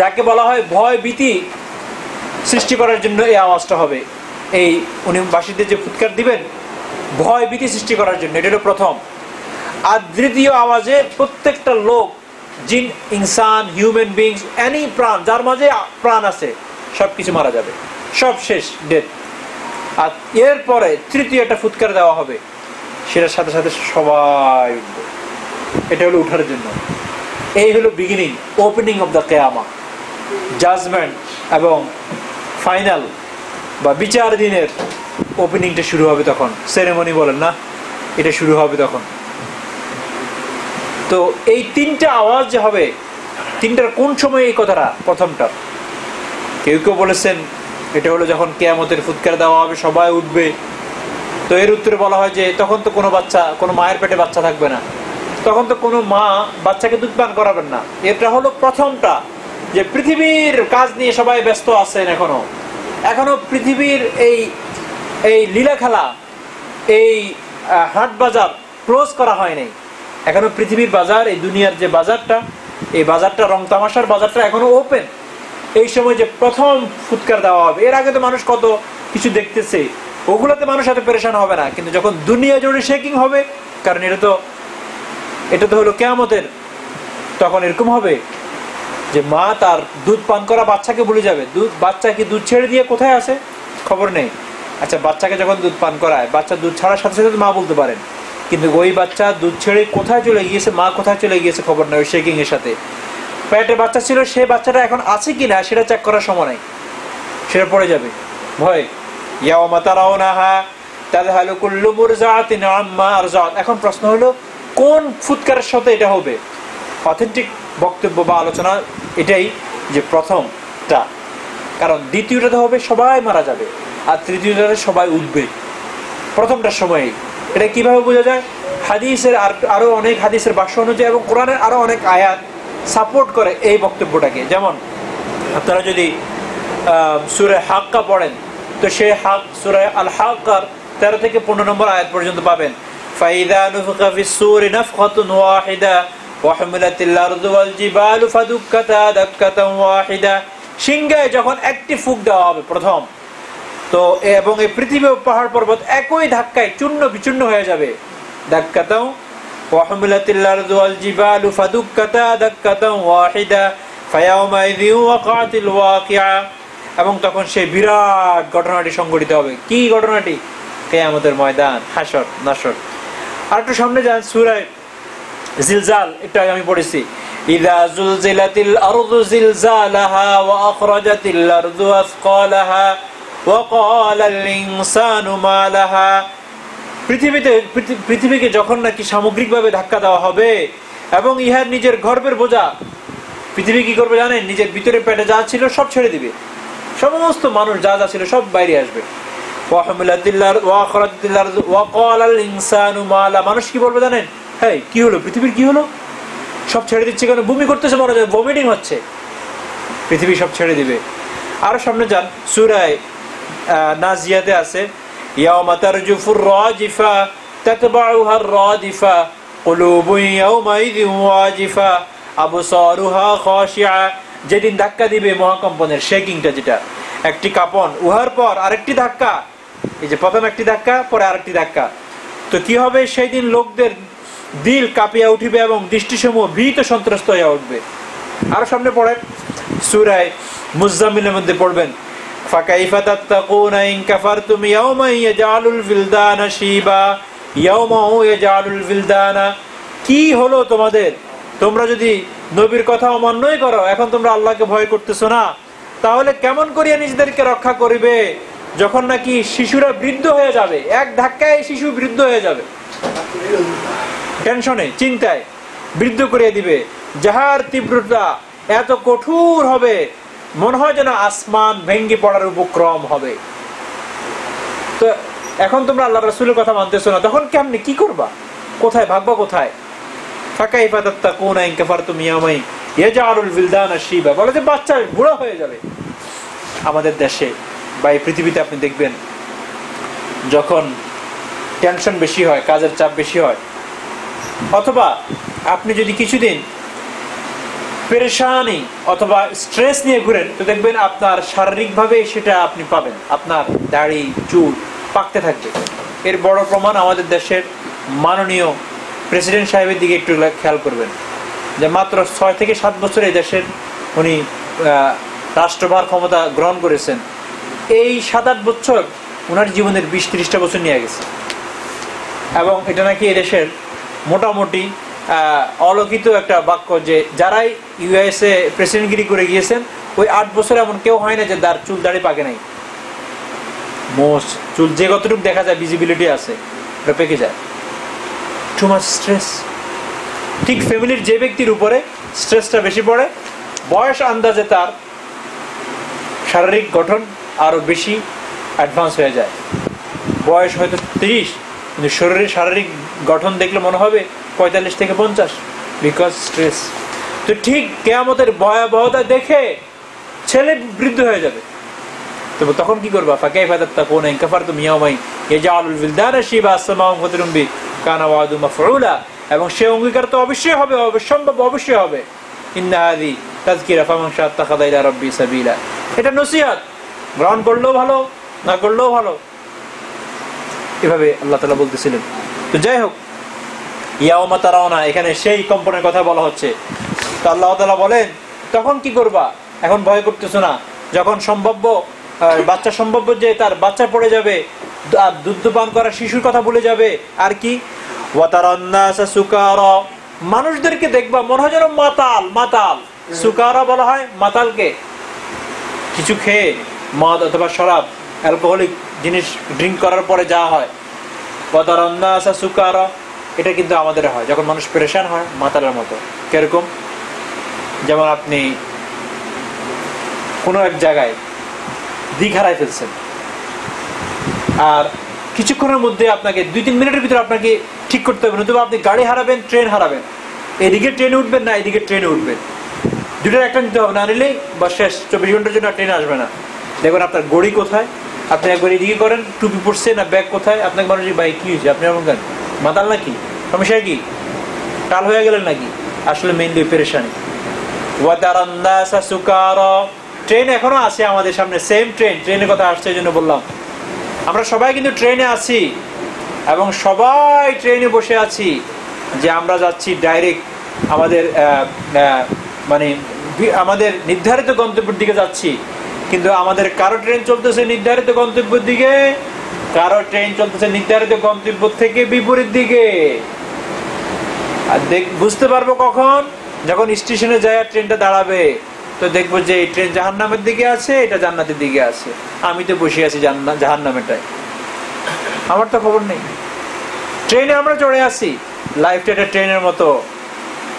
যাকে বলা হয় ভয় ভীতি সৃষ্টি করার জন্য এই আওয়াজটা হবে। এই উনি বাঁশিতে যে ফুৎকার দিবেন ভয় ভীতি সৃষ্টি করার জন্য, এটা হলো প্রথম। আর দ্বিতীয় আওয়াজে প্রত্যেকটা লোক, জিন, ইনসান, হিউম্যান বিংস, এনি প্রাণ, যার মাঝে প্রাণ আছে, সবকিছু মারা যাবে, সব শেষ, ডেথ। আর এরপরে তৃতীয় একটা ফুৎকার দেওয়া হবে, সেটার সাথে সাথে সবাই উঠবে, এটা হলো উঠার জন্য। এই হলো বিগিনিং, ওপেনিং অফ দ্য কিয়ামা, জাজমেন্ট এবং ফাইনাল বা বিচার দিনের ওপেনিংটা শুরু হবে তখন, সেরেমনি বলেন না, এটা শুরু হবে তখন। তো এই তিনটা আওয়াজ যে হবে, তিনটার কোন সময় এই কথাটা? প্রথমটা কেউ কেউ বলেছেন এটা হলো যখন কিয়ামতের ফুৎকার দেওয়া হবে, সবাই উঠবে। তো এর উত্তরে বলা হয় যে তখন তো কোনো বাচ্চা, কোনো মায়ের পেটে বাচ্চা থাকবে না, তখন তো কোনো মা বাচ্চাকে দুধ পান করাবেন না। এটা হলো প্রথমটা, যে পৃথিবীর কাজ নিয়ে সবাই ব্যস্ত আছেন, এখনো পৃথিবীর এই লীলা খেলা, এই হাট বাজার ক্লোজ করা হয়নি এখনো। পৃথিবীর বাজার, এই দুনিয়ার যে বাজারটা, এই বাজারটা, রং তামাশার বাজারটা এখনো ওপেন। এই সময় যে প্রথম ফুৎকার দেওয়া হবে, এর আগে তো মানুষ কত কিছু দেখতেছে, ওগুলোতে মানুষ এত পেরেশান হবে না, কিন্তু যখন দুনিয়া জুড়ে শেকিং হবে, কারণ এটা তো হলো কিয়ামতের, তখন এরকম হবে যে মা তার দুধ পান করা বাচ্চাকে ভুলে যাবে। বাচ্চা কি দুধ ছেড়ে দিয়ে কোথায় আছে খবর নেই। আচ্ছা, বাচ্চাকে যখন দুধ পান করায়, বাচ্চা দুধ ছাড়ার সাথে সাথে মা বলতে পারেন, কিন্তু ওই বাচ্চা দুধ ছেড়ে কোথায় চলে গিয়েছে, মা কোথায় চলে গিয়েছে খবর নেই। ওই শেকিং এর সাথে পেটে বাচ্চা ছিল, সে বাচ্চাটা এখন আছে কিনা সেটা চেক করার সময় নাই, সেটা পড়ে যাবে ভয়। ইয়াউমা তারাউনাহা তাযহালু কুল্লু মুরযাআতিন আম্মা আরযাআত। এখন প্রশ্ন হলো কোন ফুৎকারের সাথে এটা হবে? অথেন্টিক বক্তব্য বা আলোচনা এটাই যে প্রথমটা, কারণ দ্বিতীয়টা হবে সবাই মারা যাবে, আর তৃতীয়টা সবাই উঠবে। প্রথমটার সময় এটা কিভাবে বোঝা যায়? হাদিসের আরো অনেক হাদিসের ভাষ্য অনুযায়ী এবং কোরআনের আরো অনেক আয়াত সাপোর্ট করে এই বক্তব্যটাকে। যেমন আপনারা যদি সূরা হাক্কা পড়েন, তো সেই সূরা আল হাক্কার 13 থেকে 15 নম্বর আয়াত পর্যন্ত পাবেন। ফাইদা নুফিখা ফিস সূরি নাফখাতুন ওয়াহিদা ওয়া হুমিলাতিল আরদু ওয়াল জিবালু ফাদুক্কাতা দাক্কাতান ওয়াহিদা। সিংহায় যখন একটি ফুঁক দেওয়া হবে প্রথম, তো এবং এই পৃথিবী ও পাহাড় পর্বত একই ধাক্কায় চূর্ণ বিচূর্ণ হয়ে যাবে। দাক্কাতান ওয়া হুমিলাতিল আরদু ওয়াল জিবালু ফাদুক্কাতা দাক্কাতান ওয়াহিদা ফায়াউমাইযিন ওয়াকাতিল ওয়াকিআ। এবং তখন সেই বিরাট ঘটনাটি সংঘটিত হবে। কি ঘটনাটি? কিয়ামতের ময়দান, হাসর নাসর। আর একটু সামনে যান, সূরা জিলজাল, একটু আগে আমি পড়েছি, ইযা জুলজিলাতিল আরদু জিলজালাহা ওয়া আখরাজাতিল আরদু আসকালাহা ওয়া ক্বালাল ইনসানু মা লাহা। পৃথিবীকে যখন নাকি সামগ্রিকভাবে ধাক্কা দেওয়া হবে এবং ইহার নিজের গর্বের বোঝা, পৃথিবী কি করবে জানেন? নিজের ভিতরে পেটে যা ছিল সব ছেড়ে দিবে, সমস্ত মানুষ যা যা ছিল সব বাইরে আসবে। মানুষ কি বলবে জানেন? হ্যাঁ, কি হলো? পৃথিবীর কি হলো? সব ছেড়ে দিচ্ছে কেন? বমি করতেছে, মনে হয় ভমিটিং হচ্ছে। পৃথিবী সব ছেড়ে দিবে। আরো সামনে যান, সূরা নাজিয়াতে আছে, ইয়াওমা তারজুফুর রাজিফা তাতবাউহা রাদিফা কুলুবুন ইয়াওমাইযিন ওয়াজিফা আবসারুহা খাশিআ। যেদিন ধাক্কা দিবে মহাকম্পনের শেকিংটা, যেটা একটি কাঁপন, উহার পর আরেকটি ধাক্কা, এই যে প্রথম একটি ধাক্কা পরে আরেকটি ধাক্কা, তো কি হবে? সেই দিন লোকদের দিল কাঁপিয়া উঠিবে এবং দৃষ্টিসমূহ ভীত সন্ত্রস্ত হয়ে উঠবে। আরো সামনে পড়ে সূরা মুজাম্মিলের মধ্যে পড়বেন, ফাকাইফা তাত্তাকুনা ইন কাফারতুম ইয়াওমা ইয়াজআলুল বিলদানা শিবা ইয়াওমা ইয়াজআলুল বিলদানা। কি হলো তোমাদের? তোমরা যদি নবীর কথা অমান্যই করো, এখন তোমরা আল্লাহকে ভয় করতেছো না, তাহলে কেমন করিয়া নিজেদেরকে রক্ষা করিবে যখন নাকি শিশুরা বৃদ্ধ হয়ে যাবে? এক ধাক্কায় শিশু বৃদ্ধ হয়ে যাবে, টেনশনে চিন্তায় বৃদ্ধ করিয়া দিবে, যাহার তীব্রতা এত কঠোর হবে মনে হয় যেন আসমান ভেঙ্গে পড়ার উপক্রম হবে। তো এখন তোমরা আল্লাহ রাসূলের কথা মানতেছো না, তখন কেমনে কি করবা? কোথায় ভাগবা? কোথায়? ফাকাইফা তাত্তাকুনা ইন কাফারতুম ইয়াওমা ইয়াজআলুল বিলদানা শিবা। বলে যে বাচ্চা বুড়া হয়ে যাবে। আমাদের দেশে বা এই পৃথিবীতে আপনি দেখবেন, যখন টেনশন বেশি হয়, কাজের চাপ বেশি হয়, অথবা আপনি যদি কিছুদিন পেরেশানি অথবা স্ট্রেস নিয়ে ঘুরেন, তো দেখবেন আপনার শারীরিকভাবে সেটা আপনি পাবেন, আপনার দাড়ি চুল পাকতে থাকবে। এর বড় প্রমাণ আমাদের দেশের মাননীয় প্রেসিডেন্ট সাহেবের দিকে একটু খেয়াল করবেন, যে মাত্র 6 থেকে 7 বছর এই দেশের উনি রাষ্ট্রভার ক্ষমতা গ্রহণ করেছেন। এই 7-8 বছর ওনার জীবনের 20-30টা বছর নিয়ে গেছে। এবং এটা নাকি এদেশের মোটামুটি অলৌকিত একটা বাক্য, যে যারাই ইউএসএ প্রেসিডেন্টগিরি করে গিয়েছেন ওই 8 বছর এমন কেউ হয় না যে তার চুল দাড়ি পাকে নাই। মোস্ট চুল যে কতটুকু দেখা যায় ভিজিবিলিটি আছে, এটা পেকে যায়। Too much stress. ঠিক ফ্যামিলির যে ব্যক্তির উপরে স্ট্রেসটা বেশি পড়ে, বয়স আন্দাজে তার শারীরিক গঠন আরো বেশি অ্যাডভান্স হয়ে যায়। বয়স হয়তো 30, কিন্তু শরীরের শারীরিক গঠন দেখলে মনে হবে 45 থেকে 50, বিকজ স্ট্রেস। তো ঠিক কিয়ামতের ভয়াবহতা দেখে ছেলে বৃদ্ধ হয়ে যাবে। তো তখন কি করবা? ফাকাইফা তাত্তাকুনা ইন কাফারতুম ইয়াওমা ইয়াজআলুল বিলদানা শিবা আসমাউ ফাতরুমবি কানা ওয়াদু মাফউলা। এবং সে অঙ্গীকার তো অবশ্যই হবে, অবশ্যম্ভব অবশ্যই হবে। ইন্না হাযি তাযকিরা ফামান শাআ আত্তাখাযা ইলা রাব্বি সাবিলা। এটা নসিহত, গ্রহণ করলেও ভালো, না করলেও ভালো, এভাবে আল্লাহ তাআলা বলতেছিলেন। তো যাই হোক, ইয়াওমা তারাউনা, এখানে সেই কম্পনের কথা বলা হচ্ছে। তো আল্লাহ তাআলা বলেন তখন কি করবা? এখন ভয় করতেছো না, যখন সম্ভাব্য বাচ্চা সম্ভাব্য যে তার বাচ্চা পড়ে যাবে, আর দুধ পান করা শিশুর কথা ভুলে যাবে। আর কি? ওয়াতারান্নাসা সুকারা, মানুষদেরকে দেখবা মনে হয় যেন মাতাল। মাতাল সুকারা বলা হয় মাতালকে, কিছু খেয়ে মদ অথবা শরাব, অ্যালকোহলিক জিনিস ড্রিঙ্ক করার পরে যা হয়। ওয়াতারান্নাসা সুকারা, এটা কিন্তু আমাদের হয় যখন মানুষ পেরেশান হয় মাতালের মতো। কিরকম? যেমন আপনি কোনো এক জায়গায় দিক হারাই ফেলছেন, আর কিছুক্ষণের মধ্যে আপনাকে 2-3 মিনিটের ভিতরে আপনাকে ঠিক করতে হবে, নতুবা আপনি গাড়ি হারাবেন, ট্রেন হারাবেন। এদিকে ট্রেনে উঠবেন না এদিকে ট্রেনে উঠবেন, দুটোর একটা নিতে হবে, না নিলেই বা শেষ 24 ঘন্টার জন্য ট্রেন আসবে না। দেখবেন আপনার গড়ি কোথায়, আপনি একবার এদিকে করেন, টুপি পড়ছে না ব্যাগ কোথায়, আপনাকে মানুষ ভাই কি হয়েছে, আপনি এমন কেন, মাতাল নাকি, সমস্যা কি, টাল হয়ে গেলেন নাকি? আসলে মেইনলি পেরেশানি। ট্রেন এখনো আছে আমাদের সামনে, সেম ট্রেনের কথা আসছে এই জন্য বললাম। আমরা সবাই কিন্তু ট্রেনে আছি এবং সবাই ট্রেনে বসে আছি যে আমরা যাচ্ছি ডাইরেক্ট আমাদের মানে আমাদের নির্ধারিত গন্তব্যের দিকে যাচ্ছি। কিন্তু আমাদের কারো ট্রেন চলতেছে নির্ধারিত গন্তব্যের দিকে, কারো ট্রেন চলতেছে নির্ধারিত গন্তব্য থেকে বিপরীত দিকে। আর বুঝতে পারবো কখন, যখন স্টেশনে যায় ট্রেনটা দাঁড়াবে, তো দেখবো যে এই ট্রেন জাহান্নামের দিকে আছে, এটা জান্নাতের দিকে আছে, আমি তো বসে আছি জাহান্নামেরটায়, আমার তো খবর নেই। ট্রেনে আমরা চড়ে আসি, লাইফটা একটা ট্রেনের মতো,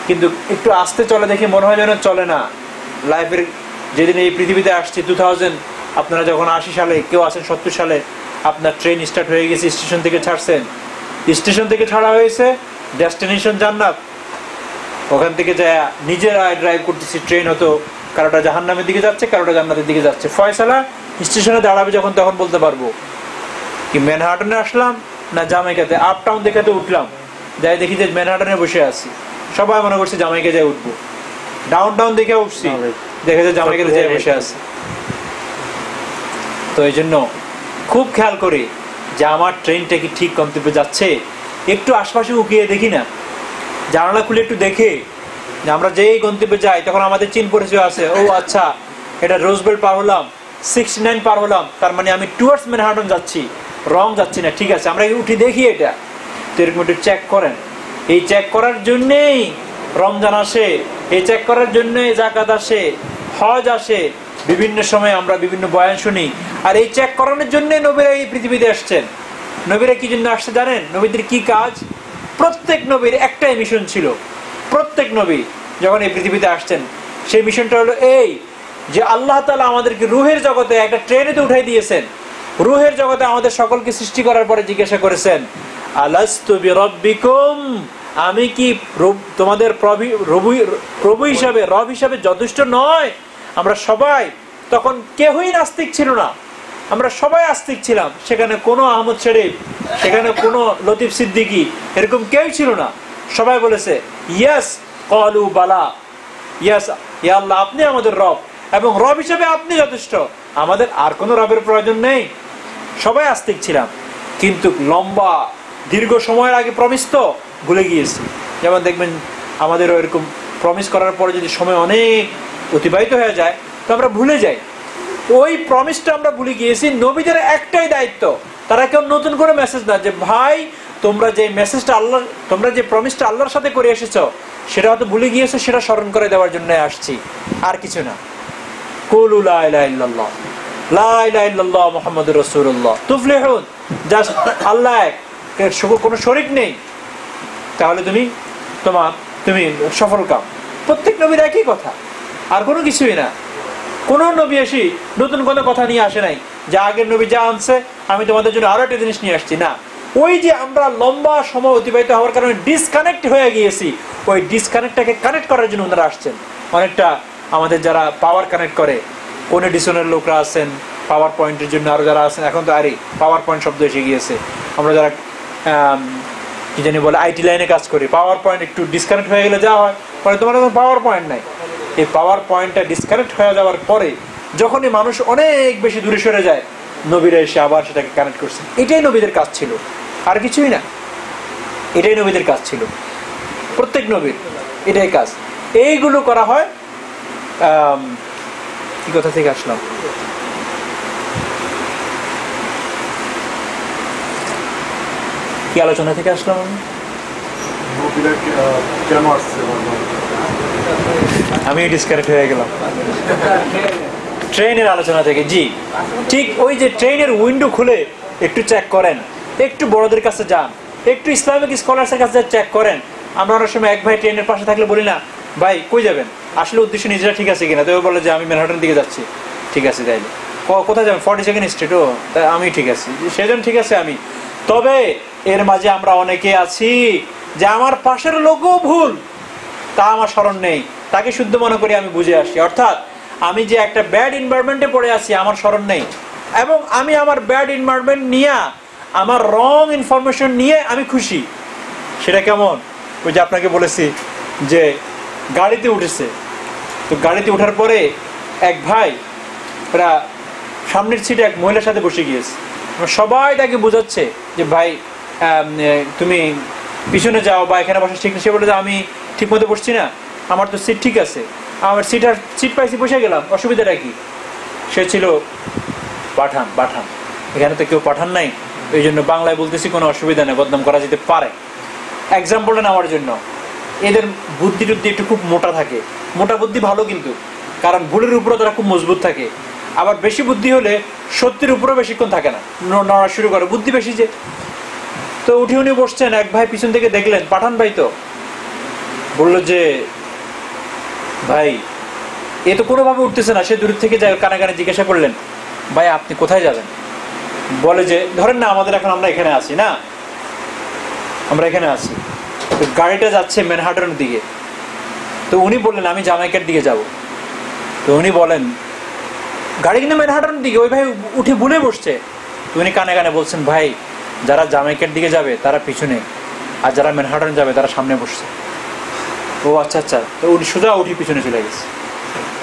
কিন্তু একটু আস্তে চলে দেখি মনে হয় যেন চলে না। লাইফের যেদিন এই পৃথিবীতে আসছি 2000, আপনারা যখন 80 সালে, কেউ আছেন 70 সালে, আপনার ট্রেন স্টার্ট হয়ে গেছে, স্টেশন থেকে ছাড়ছেন, স্টেশন থেকে ছাড়া হয়েছে ডেস্টিনেশন জান্নাত, ওখান থেকে যায় নিজেরা ড্রাইভ করতেছি, ট্রেন হতো কারোটা জাহান্নামের দিকে যাচ্ছে, কারোটা জান্নাতের দিকে যাচ্ছে। ফয়সালা স্টেশনে দাঁড়াবে যখন, তখন বলতে পারবো কি ম্যানহাটনে আসলাম না জামাইকাতে। আপ টাউন দেখাতে উঠলাম, যাই দেখি যে ম্যানহাটনে বসে আছি, সবাই মনে করছে জামাইকা যাই উঠবো। ডাউন টাউন দেখে উঠছি, দেখে যে জামাইকাতে যাই বসে আছি। তো এই জন্য খুব খেয়াল করি যে আমার ট্রেনটা কি ঠিক গন্তব্যে যাচ্ছে। একটু আশপাশে উকিয়ে দেখি না, জানালা খুলে একটু দেখে যে আমরা যেই গন্তব্যে যাই তখন আমাদের চিন পরিচয় আছে। ও আচ্ছা, এটা রোজবেল্ট পার হলাম, 69 পার হলাম, তার মানে আমি টুয়ার্ডস ম্যানহাটন যাচ্ছি, রং যাচ্ছি না, ঠিক আছে, আমরা উঠে দেখি এটা। তো এরকম একটু চেক করেন। এই চেক করার জন্যেই রমজান আসে, এই চেক করার জন্যই যাকাত আসে, হজ আসে, বিভিন্ন সময় আমরা বিভিন্ন বয়ান শুনি। আর এই চেক করানোর জন্য নবীরা এই পৃথিবীতে আসছেন। নবীরা কি জন্য আসছে জানেন? নবীদের কি কাজ? প্রত্যেক নবীর একটাই মিশন ছিল। প্রত্যেক নবী যখন এই পৃথিবীতে আসছেন, সেই মিশনটা হলো এই যে আল্লাহ তাআলা আমাদেরকে রুহের জগতে একটা ট্রেনেতে উঠাই দিয়েছেন। রুহের জগতে আমাদের সকলকে সৃষ্টি করার পরে জিজ্ঞাসা করেছেন, আলাস্তু বিরাব্বিকুম, আমি কি তোমাদের প্রভু হিসাবে, রব হিসাবে যথেষ্ট নয়? আমরা সবাই তখন কেউই নাস্তিক ছিল না, আমরা সবাই আস্তিক ছিলাম। সেখানে কোনো আহমদ শরীফ, সেখানে কোনো লতিফ সিদ্দিকী, এরকম কেউ ছিল না। সবাই বলেছে ইয়াস, ক্বালু বালা, ইয়াস ইয়া আল্লাহ, আপনি আমাদের রব এবং রব হিসেবে আপনি যথেষ্ট, আমাদের আর কোনো রবের প্রয়োজন নেই। সবাই আস্তিক ছিলাম, কিন্তু লম্বা দীর্ঘ সময়ের আগে প্রমিস তো ভুলে গিয়েছি। যেমন দেখবেন আমাদের এরকম প্রমিস করার পরে যদি সময় অনেক অতিবাহিত হয়ে যায় তো আমরা ভুলে যাই। ওই প্রমিসটা আমরা ভুলে গিয়েছি। নবীদের একটাই দায়িত্ব, তারা কেউ নতুন করে মেসেজ না যে ভাই তোমরা যে মেসেজটা আল্লাহ, তোমরা যে প্রমিসটা আল্লাহর সাথে করে এসেছো সেটা হয়তো ভুলে গিয়েছো, সেটা স্মরণ করে দেওয়ার জন্য আসছি, আর কিছু না। কুলু লা ইলাহা ইল্লাল্লাহ, লা ইলাহা ইল্লাল্লাহ মুহাম্মাদুর রাসূলুল্লাহ তুফলিহুন, জাস্ট আল্লাহ এক, কোনো শরীক নেই, তাহলে তুমি সফল কাম। প্রত্যেক নবীর একই কথা, আর কোনো কিছুই না। কোন নবী এসে নতুন কোনো কথা নিয়ে আসে নাই যে আগের নবী যা আনছে আমি তোমাদের জন্য আরো একটা জিনিস নিয়ে আসছি, না। ওই যে আমরা লম্বা সময় অতিবাহিত হওয়ার কারণে ডিসকানেক্ট হয়ে গিয়েছি, ওই ডিসকানেক্টটাকে কানেক্ট করার জন্য ওনারা আসছেন। অনেকটা আমাদের যারা পাওয়ার কানেক্ট করে, কোন এডিশনের লোকরা আছেন, পাওয়ার পয়েন্টের জন্য আরো যারা আছেন, এখন তো আরে পাওয়ার পয়েন্ট শব্দ এসে গিয়েছে। আমরা যারা কি জানি বলে আইটি লাইনে কাজ করি, পাওয়ার পয়েন্ট একটু ডিসকানেক্ট হয়ে গেলে যা হয়, পরে তোমার কোনো পাওয়ার পয়েন্ট নাই। এই পাওয়ার পয়েন্টটা ডিসকানেক্ট হয়ে যাওয়ার পরে যখনই মানুষ অনেক বেশি দূরে সরে যায়, নবীরা এসে আবার সেটাকে কানেক্ট করছে। এটাই নবীদের কাজ ছিল, আর কিছুই না। এটাই নবীদের কাজ ছিল, প্রত্যেক নবীর এটাই কাজ। এইগুলো করা হয়। কি কথা থেকে আসলাম? কি আলোচনা থেকে আসলাম? আমি ডিসকানেক্ট হয়ে গেলাম ট্রেনের আলোচনা থেকে। জি, ঠিক ওই যে ট্রেনের উইন্ডো খুলে একটু চেক করেন, একটু বড়দের কাছে যান, একটু ইসলামিক স্কলার্সের কাছে চেক করেন। আমরা অনেক সময় এক ভাই ট্রেনের পাশে থাকলে বলি না, ভাই কই যাবেন, আসলে উদ্দেশ্য নিজেরা ঠিক আছে কিনা, তো বলে যে আমি ম্যানহাটন দিকে যাচ্ছি। ঠিক আছে তাইলে কোথায় যাবেন, 42nd স্ট্রিট। ও তাই আমি ঠিক আছি, সেজন ঠিক আছে আমি। তবে এর মাঝে আমরা অনেকে আছি যে আমার পাশের লোকও ভুল, তা আমার স্মরণ নেই, তাকে শুদ্ধ মনে করি, আমি বুঝে আসি। অর্থাৎ আমি যে একটা ব্যাড এনভায়রনমেন্টে পড়ে আছি আমার স্মরণ নেই, এবং আমি আমার ব্যাড এনভায়রনমেন্ট নিয়ে, আমার রং ইনফরমেশন নিয়ে আমি খুশি। সেটা কেমন? ওই যে আপনাকে বলেছি যে গাড়িতে উঠেছে, তো গাড়িতে ওঠার পরে এক ভাই ওরা সামনের সিটে এক মহিলার সাথে বসে গিয়েছে, সবাই তাকে বোঝাচ্ছে যে ভাই তুমি পিছনে যাও বা এখানে বসা ঠিক না। সে বলে যে আমি ঠিক মতো বসছি না, আমার তো সিট ঠিক আছে, আমার সিট পাইছি, বসে গেলাম, অসুবিধাটা কি? সে ছিল পাঠান। এখানে তো কেউ পাঠান নাই, এই জন্য বাংলায় বলতেছি, কোনো অসুবিধা নেই, বদনাম করা যেতে পারে। এক্সাম্পলটা নেওয়ার জন্য, এদের বুদ্ধি টুদ্ধি একটু খুব মোটা থাকে। মোটা বুদ্ধি ভালো কিন্তু, কারণ ভুলের উপরে তারা খুব মজবুত থাকে। আবার বেশি বুদ্ধি হলে সত্যির উপরে বেশিক্ষণ থাকে না, নড়া শুরু করে, বুদ্ধি বেশি যে। তো উনি বসছেন, এক ভাই পিছন থেকে দেখলেন পাঠান ভাই, তো বললো যে ভাই এ তো কোনোভাবে উঠতেছে না। সে দূর থেকে যায়, কানে কানে জিজ্ঞাসা করলেন, ভাই আপনি কোথায় যাবেন? বলে যে ধরেন না আমাদের এখন, আমরা এখানে আছি না, আমরা এখানে আছি, তো গাড়িটা যাচ্ছে ম্যানহাটনের দিকে। তো উনি বললেন আমি জামাইকার দিকে যাব। তো উনি বলেন গাড়ি কিন্তু ম্যানহাটনের দিকে, ওই ভাই উঠে ভুলে বসছে। তো উনি কানে কানে বলছেন, ভাই যারা জামাইকার দিকে যাবে তারা পিছনে, আর যারা ম্যানহাটন যাবে তারা সামনে বসছে। ও আচ্ছা আচ্ছা। তো উনি সোজা উঠি পিছনে চলে গেছে।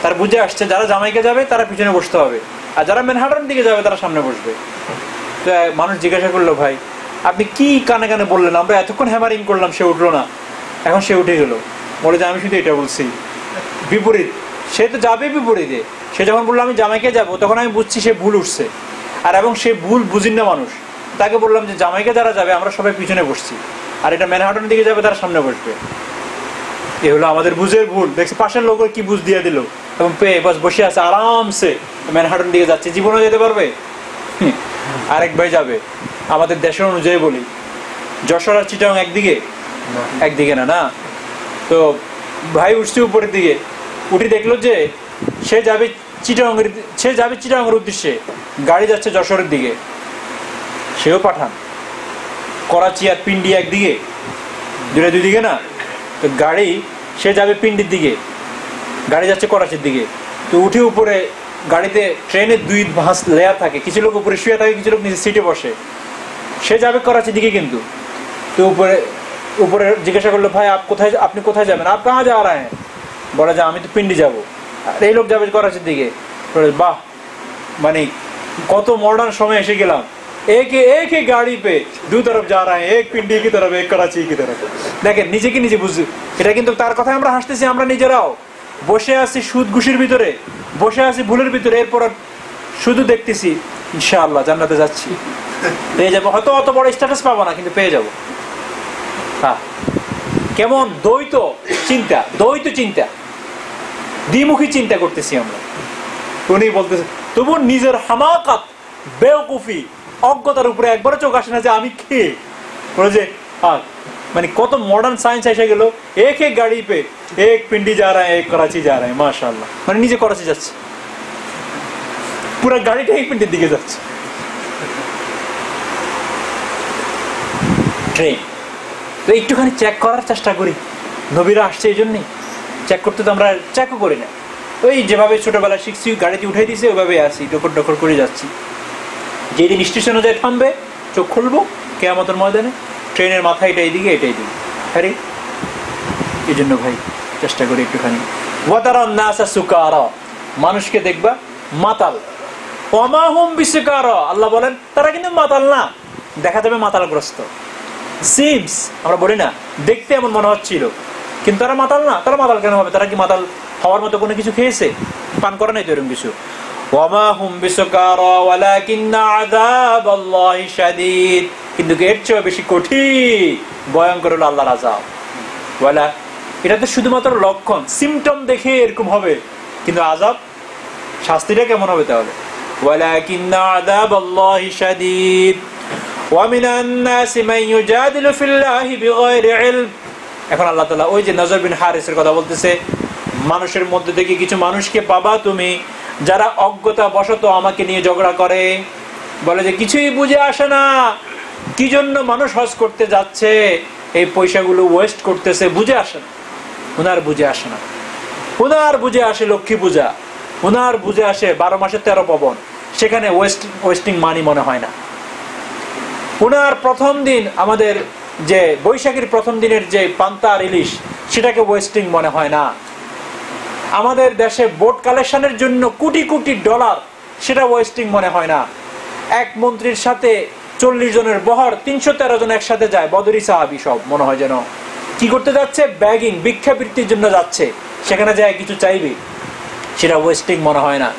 তার বুঝে আসছে যারা জামাইকা যাবে তারা পিছনে বসতে হবে, আর যারা ম্যানহাটনের দিকে যাবে তারা সামনে বসবে। তো মানুষ জিজ্ঞাসা করলো, ভাই আপনি কি কানে কানে বললেন, আমরা এতক্ষণ হ্যামারিং করলাম, সে উঠলো না, এখন সে উঠে গেল। বলে যে আমি শুধু এটা বলছি, বিপরীত, সে তো যাবে বিপরীতে। সে যখন বললো আমি জামাইকে যাব, তখন আমি বুঝছি সে ভুল উঠছে, আর এবং সে ভুল বুঝিন না মানুষ। তাকে বললাম যে জামাইকে যারা যাবে আমরা সবাই পিছনে বসছি, আর এটা ম্যানহাটনের দিকে যাবে তারা সামনে বসবে। এ হলো আমাদের বুঝের ভুল। দেখছি পাশের লোকের কি বুঝ দিয়ে দিল, এবং পেয়ে বাস বসে আছে আরামসে, ম্যানহাটন দিকে যাচ্ছে, জীবনে যেতে পারবে। আরেক ভাই যাবে, আমাদের দেশের অনুযায়ী বলি, যশোর আর চিটাগাং একদিকে না। তো ভাই উঠছে উপরের দিকে, উঠে দেখলো যে সে যাবে চিটাগাংয়ের উদ্দেশ্যে, গাড়ি যাচ্ছে যশোরের দিকে। সেও পাঠান, করাচি আর পিন্ডি একদিকে, দুই দিকে না। তো গাড়ি, সে যাবে পিন্ডির দিকে, গাড়ি যাচ্ছে করাচির দিকে। তো উঠে উপরে, গাড়িতে ট্রেনের দুই ভাঁজ লেয়ার থাকে, কিছু লোক উপরে শুয়ে থাকে, কিছু লোক নিচে সিটে বসে। সে যাবে করাচির দিকে কিন্তু। তো উপরে জিজ্ঞাসা করলো, ভাই আপনি কোথায় যাবেন, আপ কাহা যা রাহে? বলে যে আমি তো পিন্ডি যাবো। আর এই লোক যাবে করাচির দিকে। বাহ, মানে কত মডার্ন সময় এসে গেলাম। एक ही गाड़ी पे दो तरफ जा रहे हैं, एक पिंडी की तरफ एक कराची की तरफ। দেখেন নিজেকে নিজে বুঝি, এটা কিন্তু তার কথায় আমরা হাসতেছি, আমরা নিজেরাও বসে আছি সুদ ঘুষির ভিতরে, বসে আছি ভুলের ভিতরে, এরপর শুধু দেখতেছি ইনশাআল্লাহ জান্নাতে যাচ্ছি, পেয়ে যাবো। হয়তো অত বড় স্ট্যাটাস পাবো না, কিন্তু পেয়ে যাবো। হ্যাঁ, কেমন দ্বৈত চিন্তা, দ্বিমুখী চিন্তা করতেছি আমরা। উনি বলতেছে তবু নিজের হামাকাত, বেওকুফি, অজ্ঞতার উপরে একবারও চোখ আসে না যে আমি কে। বলে যে মানে কত মডার্ন সায়েন্স এসে গেল, এক গাড়ি পে এক পিন্ডি যা রা এক করাচি যা রা, মাশাআল্লাহ। মানে নিজে করাচি যাচ্ছে, পুরো গাড়িটা এক পিন্ডির দিকে যাচ্ছে। ট্রেন তো একটুখানি চেক করার চেষ্টা করি, নবীরা আসছে এই জন্যই। চেক করতে তো আমরা চেকও করি না, ওই যেভাবে ছোটবেলায় শিখছি গাড়িতে উঠাই দিয়েছে ওইভাবে আসি, ডকর করে যাচ্ছি। যেদিন স্টেশনে যায় থামবে, চোখ খুলবো কিয়ামতের ময়দানে, ট্রেনের মাথা এটা এইদিকে আরে এই জন্য ভাই চেষ্টা করি একটুখানি। ওয়াতারান নাসা সুকারা, মানুষকে দেখবা মাতাল, ওমা হুম বিসুকারা, আল্লাহ বলেন তারা কিন্তু মাতাল না, দেখা যাবে মাতালগ্রস্ত। সিমস, আমরা বলি না দেখতে এমন মনে হচ্ছিল, কিন্তু তারা মাতাল না। তারা মাতাল কেন হবে? তারা কি মাতাল হওয়ার মতো কোনো কিছু খেয়েছে? পান করে নাই তো এরকম কিছু। ওমা হুম বিসুকারা ওয়ালাকিন্না আযাবাল্লাহি শাদীদ, কিন্তু এর চেয়ে বেশি কঠিন ভয়ঙ্কর হলো আল্লাহর আযাব। ওয়ালা, এটা তো শুধুমাত্র লক্ষণ, সিমটম দেখে এরকম হবে, কিন্তু আযাব, শাস্তিটা কেমন হবে তাহলে? ওয়ালাকিন্না আযাবাল্লাহি শাদীদ ওয়া মিনান নাসি মান ইউজাদিলু ফিল্লাহি বিগাইরি ইলম। এখন আল্লাহ তাআলা ওই যে নজর বিন হারিসের কথা বলতেছে, মানুষের মধ্যে থেকে কিছু মানুষকে পাবা তুমি যারা অজ্ঞতা বশত আমাকে নিয়ে ঝগড়া করে, বলে যে কিছুই বুঝে আসে না কি জন্য মানুষ হজ করতে যাচ্ছে, এই পয়সাগুলো ওয়েস্ট করতেছে, বুঝে আসে না। ওনার বুঝে আসে না, ওনার বুঝে আসে লক্ষ্মী পূজা, ওনার বুঝে আসে 12 মাসে 13 পার্বণ, সেখানে ওয়েস্টিং মানি মনে হয় না। ওনার প্রথম দিন, আমাদের যে বৈশাখীর প্রথম দিনের যে পান্তা আর ইলিশ, সেটাকে ওয়েস্টিং মনে হয় না। আমাদের দেশে ভোট কালেকশনের জন্য কোটি কোটি ডলার, সেটা ওয়েস্টিং মনে হয় না। এক মন্ত্রীর সাথে 40 জনের বহর, 313 জন একসাথে যায়, বদরি সাহাবী সব, মনে হয় যেন কি করতে যাচ্ছে, ব্যাগিং, ভিক্ষাবৃত্তির জন্য যাচ্ছে, সেখানে যায় কিছু চাইবে, সেটা ওয়েস্টিং মনে হয় না।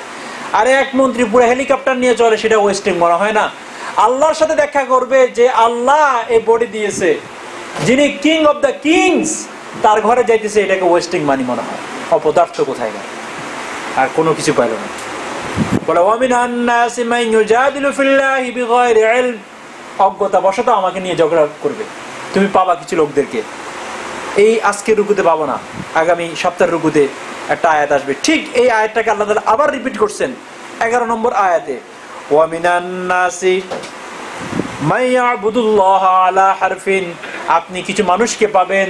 আরে এক মন্ত্রী পুরো হেলিকপ্টার নিয়ে চলে, সেটা ওয়েস্টিং মনে হয় না। আল্লাহর সাথে দেখা করবে যে আল্লাহ এই বডি দিয়েছে, যিনি কিং অফ দ্য কিংস, তার ঘরে যাইতেছে, এটাকে ওয়েস্টিং মানি মনে হয়। অপদার্থ কোথায় গেল, আর কোনো কিছু পাইল না। বলে ওয়া মিনান নাসি মান ইউজাদিলু ফিল্লাহি বিগাইরি ইলম, অজ্ঞতা বশত আমাকে নিয়ে ঝগড়া করবে। তুমি পাবা কিছু লোকদেরকে, এই আজকের রুকুতে পাবো না, আগামী সপ্তাহের রুকুতে একটা আয়াত আসবে, ঠিক এই আয়াতটাকে আল্লাহ তাআলা আবার রিপিট করছেন 11 নম্বর আয়াতে, ওয়া মিনান নাসি মান ইয়াবুদুল্লাহা আলা হারফিন। আপনি কিছু মানুষকে পাবেন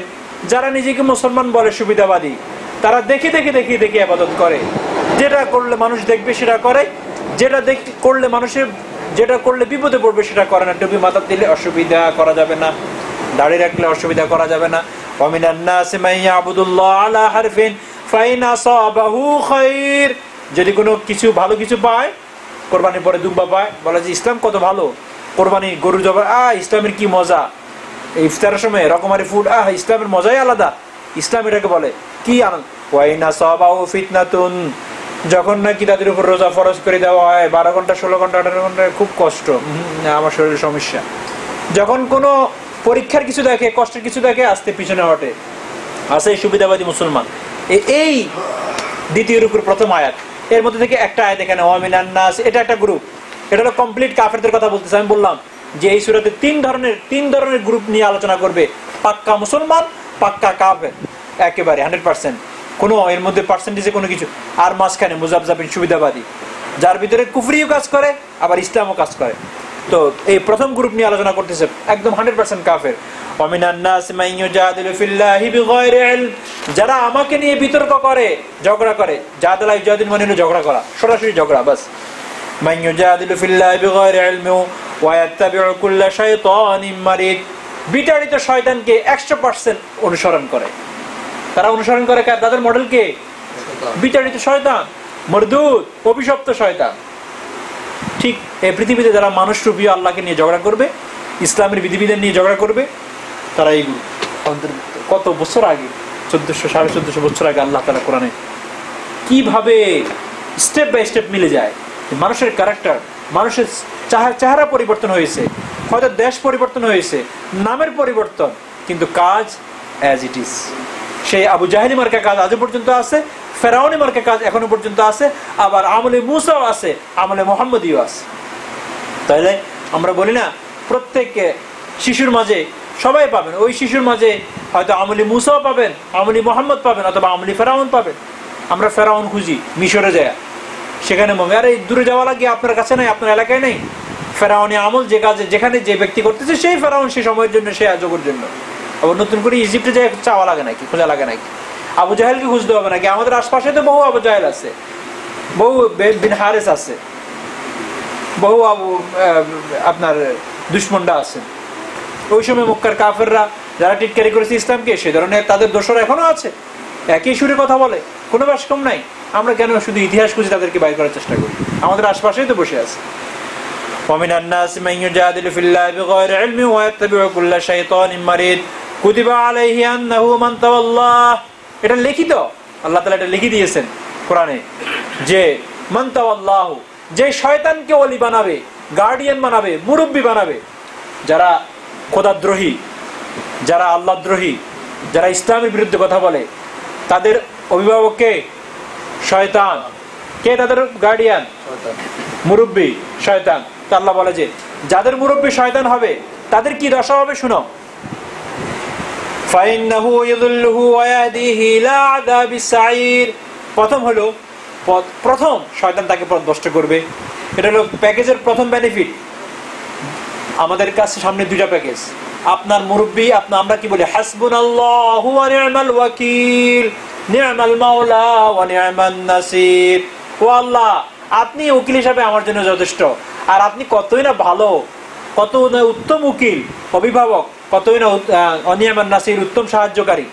যারা নিজেকে মুসলমান বলে, সুবিধাবাদী, তারা দেখে দেখে দেখে দেখে ইবাদত করে, যেটা করলে মানুষ দেখবে সেটা করে, যেটা করলে মানুষের, যেটা করলে বিপদে পড়বে সেটা করে না। টুপি মাথা দিলে অসুবিধা করা যাবে না, দাড়ি রাখলে অসুবিধা করা যাবে না। ওয়া মিনান নাসি মান ইয়াবুদুল্লাহা আলা হারফিন ফাইন আসাবাহু খায়র। যদি কোনো কিছু ভালো কিছু পায়, কোরবানি পরে দুম্বা পায়, বলে যে ইসলাম কত ভালো, কোরবানি গরু জবাই, ইসলামের কি মজা, ইফতারের সময় রকমারি ফুড, ইসলামের মজাই আলাদা, ইসলাম এটাকে বলে কি আনন্দ। ওয়াইন আসাবাহু ফিতনাতুন, যখন নাকি তাদের উপর রোজা ফরজ করে দেওয়া হয় 12 ঘন্টা 16 ঘন্টা 18 ঘন্টা, খুব কষ্ট, আমার শরীরের সমস্যা। যখন কোনো পরীক্ষার কিছু দেখে, কষ্টের কিছু দেখে, আস্তে পিছনে হটে, আছে সুবিধাবাদী মুসলমান। এই দ্বিতীয় রূপের প্রথম আয়াত, এর মধ্যে থেকে একটা আয়াত এখানে ওয়া মিনান নাস, এটা একটা গ্রুপ, এটা হলো কমপ্লিট কাফেরদের কথা বলতেছে। আমি বললাম যে এই সূরাতে তিন ধরনের গ্রুপ নিয়ে আলোচনা করবে, পাক্কা মুসলমান, পাক্কা কাফের, একেবারে 100%, কোনো এর মধ্যে পার্সেন্টেজে কোনো কিছু, আর মাঝখানে মুজাবজাবিন, সুবিধাবাদী, যার ভিতরে কুফরিও কাজ করে আবার ইসলামও কাজ করে। তো এই প্রথম গ্রুপ নিয়ে আলোচনা করতেছে, একদম 100% কাফের। ওয়া মিনান নাসি মান ইউজাদিলু ফিল্লাহি বিগাইরি ইলম, যারা আমাকে নিয়ে বিতর্ক করে, ঝগড়া করে, জাদালা ইউজাদিল মানে হলো ঝগড়া করা, সরাসরি ঝগড়া, বাস। মান ইউজাদিলু ফিল্লাহি বিগাইরি ইলম ওয়া ইয়াত্তাবিউ কুল্লা শাইতানিন মারিদ, বিতাড়িত শয়তানকে 100% অনুসরণ করে। তারা অনুসরণ করে তাদের মডেলকে, বিতাড়িত শয়তান, মরদুদ, অভিশপ্ত শয়তান। ঠিক এই পৃথিবীতে যারা মানুষ রূপী আল্লাহকে নিয়ে ঝগড়া করবে, ইসলামের বিধিবিধান নিয়ে ঝগড়া করবে, তারা এইগুলো কত বছর আগে, 1400-1450 বছর আগে আল্লাহ তাআলা কোরআনে কিভাবে স্টেপ বাই স্টেপ মিলে যায়। মানুষের ক্যারেক্টার, মানুষের চেহারা পরিবর্তন হয়েছে, হয়তো দেশ পরিবর্তন হয়েছে, নামের পরিবর্তন, কিন্তু কাজ অ্যাজ ইট ইজ। সেই আবু জাহেলি মার্কা কাজ আজও পর্যন্ত আছে, ফেরাউনি মার্কা কাজ এখনো পর্যন্ত আছে, আবার আমলে মুসাও আছে, আমলে মুহাম্মদীও আছে। তাহলে আমরা বলি না, প্রত্যেক শিশুর মাঝে সবাই পাবেন, ওই শিশুর মাঝে হয়তো আমলি মুসাও পাবেন, আমলি মুহাম্মদ পাবেন, অথবা আমলি ফেরাউন পাবেন। আমরা ফেরাউন খুঁজি মিশরে যায়, সেখানে আরে দূরে যাওয়া লাগে, আপনার কাছে নাই, আপনার এলাকায় নেই। ফেরাউনি আমল যে কাজে, যেখানে যে ব্যক্তি করতেছে সেই ফেরাউন, সেই সময়ের জন্য, সেই আজগের জন্য। আবার নতুন করে ইজিপ্টে যায় চাওয়া লাগে নাকি, খোঁজা লাগে নাকি? আবু জাহেলকে খুঁজতে হবে নাকি? আমাদের আশপাশে তো বহু আবু জাহেল আছে, বহু বিন হারিস আছে, বহু আপনার দুশ্মনরা আছে। ওই সময় মক্কার কাফেররা যারা টিটকারি করেছে ইসলামকে, সে ধরনের তাদের দোষর এখনো আছে, একই সুরে কথা বলে, কোনো বাস কম নাই। আমরা কেন শুধু ইতিহাস খুঁজে তাদেরকে বাইর করার চেষ্টা করি? আমাদের আশপাশেই তো বসে আছে। ومن الناس من يجادل في الله بغير علم ويتبع كل شيطان مريد كتب عليه انه من تولاه। এটা লিখিত, আল্লাহ তাআলা এটা লিখে দিয়েছেন কোরআনে, যে মান তাওয়াল্লাহু, যে শয়তানকে ওলি বানাবে, গার্ডিয়ান বানাবে, মুরব্বি বানাবে, যারা খোদাদ্রোহী, যারা আল্লাহদ্রোহী, যারা ইসলামের বিরুদ্ধে কথা বলে, তাদের অভিভাবককে শয়তান। কে তাদের গার্ডিয়ান? মুরব্বি শয়তান। তো আল্লাহ বলে যে যাদের মুরব্বী শয়তান হবে তাদের কি দশা হবে শুনো, ফাইন্নাহু ইয়াদুল্লুহু ওয়া ইয়াহদিহি ইলা আযাবিস সাঈর। প্রথম শয়তান তাকে পথভ্রষ্ট করবে। এটা হলো প্যাকেজের প্রথম বেনিফিট। আমাদের কাছে সামনে দুইটা প্যাকেজ, আপনার মুরব্বী, আমরা কি বলি, হাসবুনাল্লাহু ওয়া নি'মাল ওয়াকিল, নি'মাল মাওলা ওয়া নি'মান নাসির। ও আল্লাহ, আপনি উকিল হিসাবে আমার জন্য যথেষ্ট, আর আপনি কতই না ভালো, কত না উত্তম উকিল, অভিভাবক, কতই না নি'মান নাসির, উত্তম সাহায্যকারী।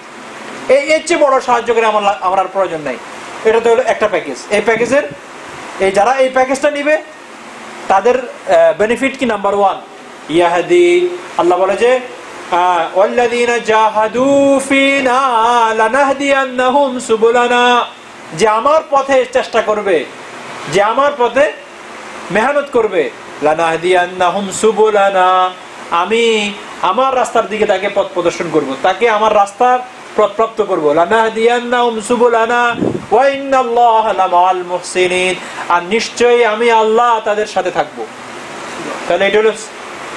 এর চেয়ে বড় সাহায্যকারী আমার আর প্রয়োজন নাই। এটা তো হলো একটা প্যাকেজ। এই প্যাকেজের যারা এই প্যাকেজটা নিবে তাদের বেনিফিট কি, নাম্বার 1 ইয়াহদি। আল্লাহ বলে যে ওয়াল্লাযীনা জাহাদু ফিনা লানাহদিয়ান্নাহুম সুবুলানা, যে আমার পথে চেষ্টা করবে, যে আমার পথে মেহনত করবে, লানাহদিয়ান্নাহুম সুবুলানা, আমি আমার রাস্তার দিকে তাকে পথ প্রদর্শন করব, তাকে আমার রাস্তার পথপ্রাপ্ত করব। লানাহদিয়ান্নাহুম সুবুলানা ওয়া ইন্নাল্লাহা লামাআল মুহসিনিন, আর নিশ্চয়ই আমি আল্লাহ তাদের সাথে থাকব। তাহলে এটা হলো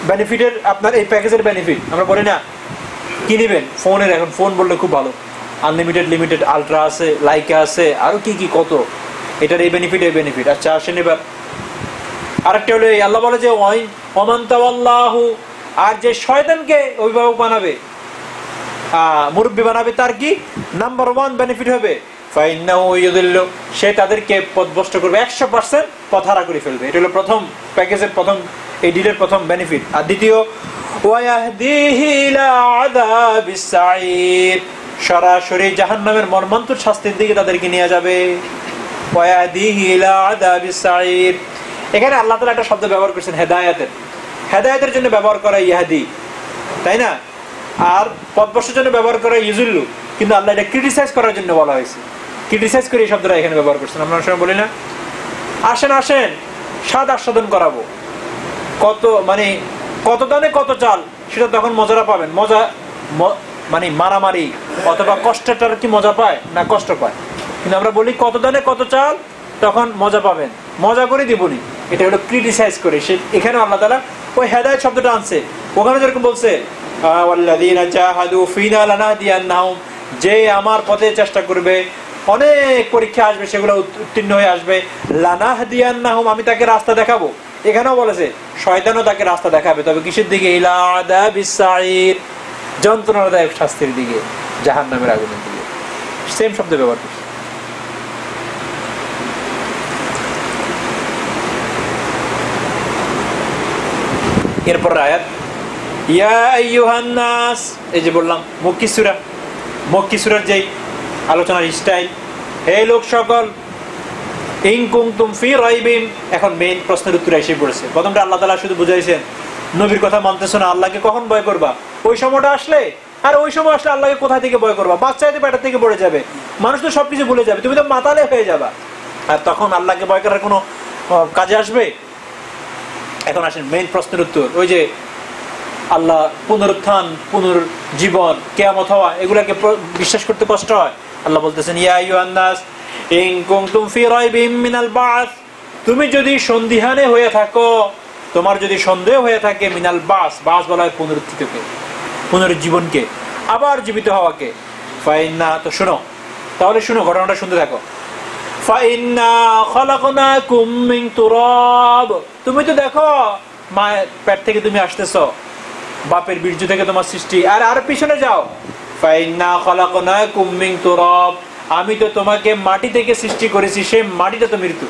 বেনিফিটের, আপনার এই প্যাকেজের বেনিফিট। আমরা বলি না কি নেবেন ফোনের, এখন ফোন বললে খুব ভালো, আনলিমিটেড, লিমিটেড, আলট্রা আছে, লাইকা আছে, আরো কি কি কত, এটার এই বেনিফিট, এই বেনিফিট। আচ্ছা আসেন এবার আরেকটা হলো এই, আল্লাহ বলে যে ওমান তাওয়াল্লাহু, আর যে শয়তানকে অভিভাবক বানাবে, মুরব্বী বানাবে, তার কি নাম্বার 1 বেনিফিট হবে, ফাইন্নাহু ইয়াদুল্লু, সে তাদেরকে পথভ্রষ্ট করবে, 100% পথহারা করে ফেলবে। এটা হলো প্রথম প্যাকেজের প্রথম, এই ডিলের প্রথম বেনিফিট। আর দ্বিতীয়, ওয়া ইয়াহদিহি ইলা আযাবিস সাঈর, সরাসরি জাহান্নামের মর্মান্তিক শাস্তির দিকে তাদেরকে নিয়ে যাবে। ওয়া ইয়াহদিহি ইলা আযাবিস সাঈর, এখানে আল্লাহ তাআলা একটা শব্দ ব্যবহার করেছেন হেদায়েতের জন্য ব্যবহার করা ইয়াহদি, তাই না? আর পথভ্রষ্টের জন্য ব্যবহার করা ইউজুল্লু, কিন্তু আল্লাহ এটা ক্রিটিসাইজ করার জন্য বলা হয়েছে। ক্রিটিসাইজ করে এই শব্দটা এখানে ব্যবহার করছেন। আমরা অনেক সময় বলি না, আসেন স্বাদ আস্বাদন করাবো, কত দানে কত চাল, সেটা তখন মজাটা পাবেন। মজা মানে মারামারি অথবা কষ্টটার কি মজা পায় না কষ্ট পায়, কিন্তু আমরা বলি কত দানে কত চাল, তখন মজা পাবেন, মজা করে দিবনি। এটা হলো ক্রিটিসাইজ করে। এখানে আল্লাহ তাআলা ওই হেদায়েত শব্দটা আনছে। ওখানে যেরকম বলছে ওয়াল্লাযীনা জাহাদু ফিনা লানাহদিয়ান্নাহুম, যে আমার পথে চেষ্টা করবে, অনেক পরীক্ষা আসবে, সেগুলো উত্তীর্ণ হয়ে আসবে, লানাহদিয়ান্নাহুম, আমি তাকে রাস্তা দেখাবো। এখানেও বলেছে শয়তানও তাকে রাস্তা দেখাবে, তবে কিসের দিকে, ইলা আযাবিস সাঈর, যন্ত্রণাদায়ক শাস্তির দিকে, জাহান্নামের আগুনের দিকে। সেম শব্দ ব্যবহার করছে। এরপর আয়াত, ইয়া আইয়ুহান নাস, এই যে বললাম মক্কি সূরার যেই আলোচনার স্টাইল, হে লোক সকল, ইন কুনতুম ফি রাইবিন, এখন মেইন প্রশ্নের উত্তর এসে পড়েছে। প্রথমটা আল্লাহ তাআলা শুধু বুঝাইছেন নবীর কথা মানতেছো না, আল্লাহকে কখন ভয় করবা, ওই সময়টা আসলে। আর ওই সময় আসলে আল্লাহকে কোথা থেকে ভয় করবা, বাচ্চাদের পেট থেকে পড়ে যাবে, মানুষ তো সবকিছু ভুলে যাবে, তুমি তো মাতালে হয়ে যাবা, আর তখন আল্লাহকে ভয় করার কোনো কাজে আসবে? এখন আসেন মেইন প্রশ্নের উত্তর। ওই যে আল্লাহ পুনরুত্থান, পুনর্জীবন, কিয়ামত হওয়া, এগুলাকে বিশ্বাস করতে কষ্ট হয়। আল্লাহ বলতেছেন, ইয়া আইয়ুহান নাস ইন কুনতুম ফি রাইবিন মিনাল বা'স, তুমি যদি সন্দিহানে হয়ে থাকো, তোমার যদি সন্দেহ হয়ে থাকে, মিনাল বা'স, বা'স বলা হয় পুনরুত্থিতকে, পুনর্জীবনকে, আবার জীবিত হওয়াকে। ফাইন্না, তো শুনো, তাহলে শুনো, ঘটনাটা শুনতে থাকো। ফাইন্না খালাকনাকুম মিন তুরাব, তুমি তো দেখো মায়ের পেট থেকে তুমি আসতেছো, বাপের বীর্য থেকে তোমার সৃষ্টি। আর পিছনে যাও, ফাইন্না খালাকনাকুম মিন তুরাব, আমি তো তোমাকে মাটি থেকে সৃষ্টি করেছি, সেই মাটিটা তো মৃত্যু,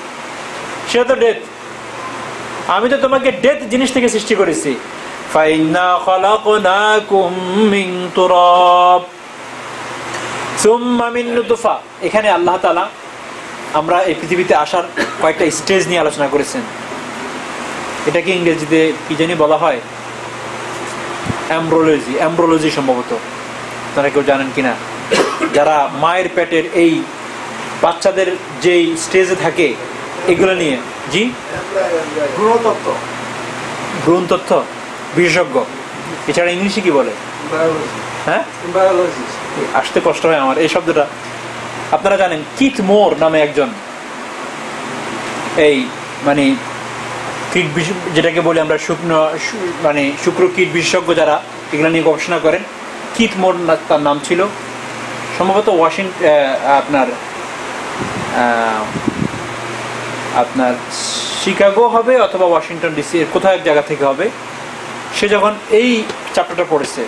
সেটা তো ডেথ, আমি তো তোমাকে ডেথ জিনিস থেকে সৃষ্টি করেছি। ফাইন্না খালাকনাকুম মিন তুরাব সুম্মা মিন নুতফা, এখানে আল্লাহ তাআলা আমরা এই পৃথিবীতে আসার কয়েকটা স্টেজ নিয়ে আলোচনা করেছেন। এটাকে ইংরেজিতে কি জানি বলা হয়, এমব্রোলজি সম্ভবত, আপনারা কেউ জানেন কিনা? যারা মায়ের পেটের এই বাচ্চাদের যেই স্টেজে থাকে এগুলো নিয়ে, জি, ভ্রূণতত্ত্ব বিশেষজ্ঞ, এছাড়া ইংলিশে কি বলে, হ্যাঁ, আসতে কষ্ট হয় আমার এই শব্দটা। আপনারা জানেন কিথ মোর নামে একজন এই কীট যেটাকে বলি আমরা মানে শুক্র কীট বিশেষজ্ঞ যারা এগুলো নিয়ে গবেষণা করেন, কিথ মোর তার নাম ছিল, সম্ভবত আপনার শিকাগো হবে অথবা ওয়াশিংটন ডিসি এর কোথাও এক জায়গা থেকে হবে। সে যখন এই চ্যাপ্টারটা পড়েছে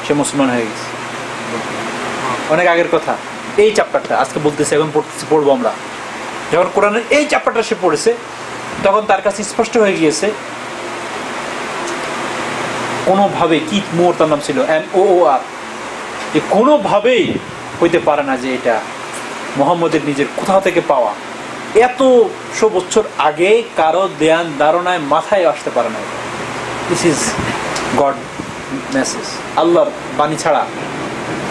সে মুসলমান হয়ে গেছে, অনেক আগের কথা। এই চ্যাপ্টারটা আজকে বলতেছে, এখন পড়বো আমরা। যখন কোরআনের এই চ্যাপ্টারটা সে পড়েছে তখন তার কাছে স্পষ্ট হয়ে গিয়েছে কোনোভাবে, কিথ মোর তার নাম ছিল, MOOR, যে কোনোভাবেই হইতে পারে না যে এটা মুহাম্মদের নিজের কোথাও থেকে পাওয়া। 100 বছর আগে কারো ধ্যান ধারণায় মাথায় আসতে পারে না। দিস ইজ গড মেসেজ, আল্লাহর বাণী ছাড়া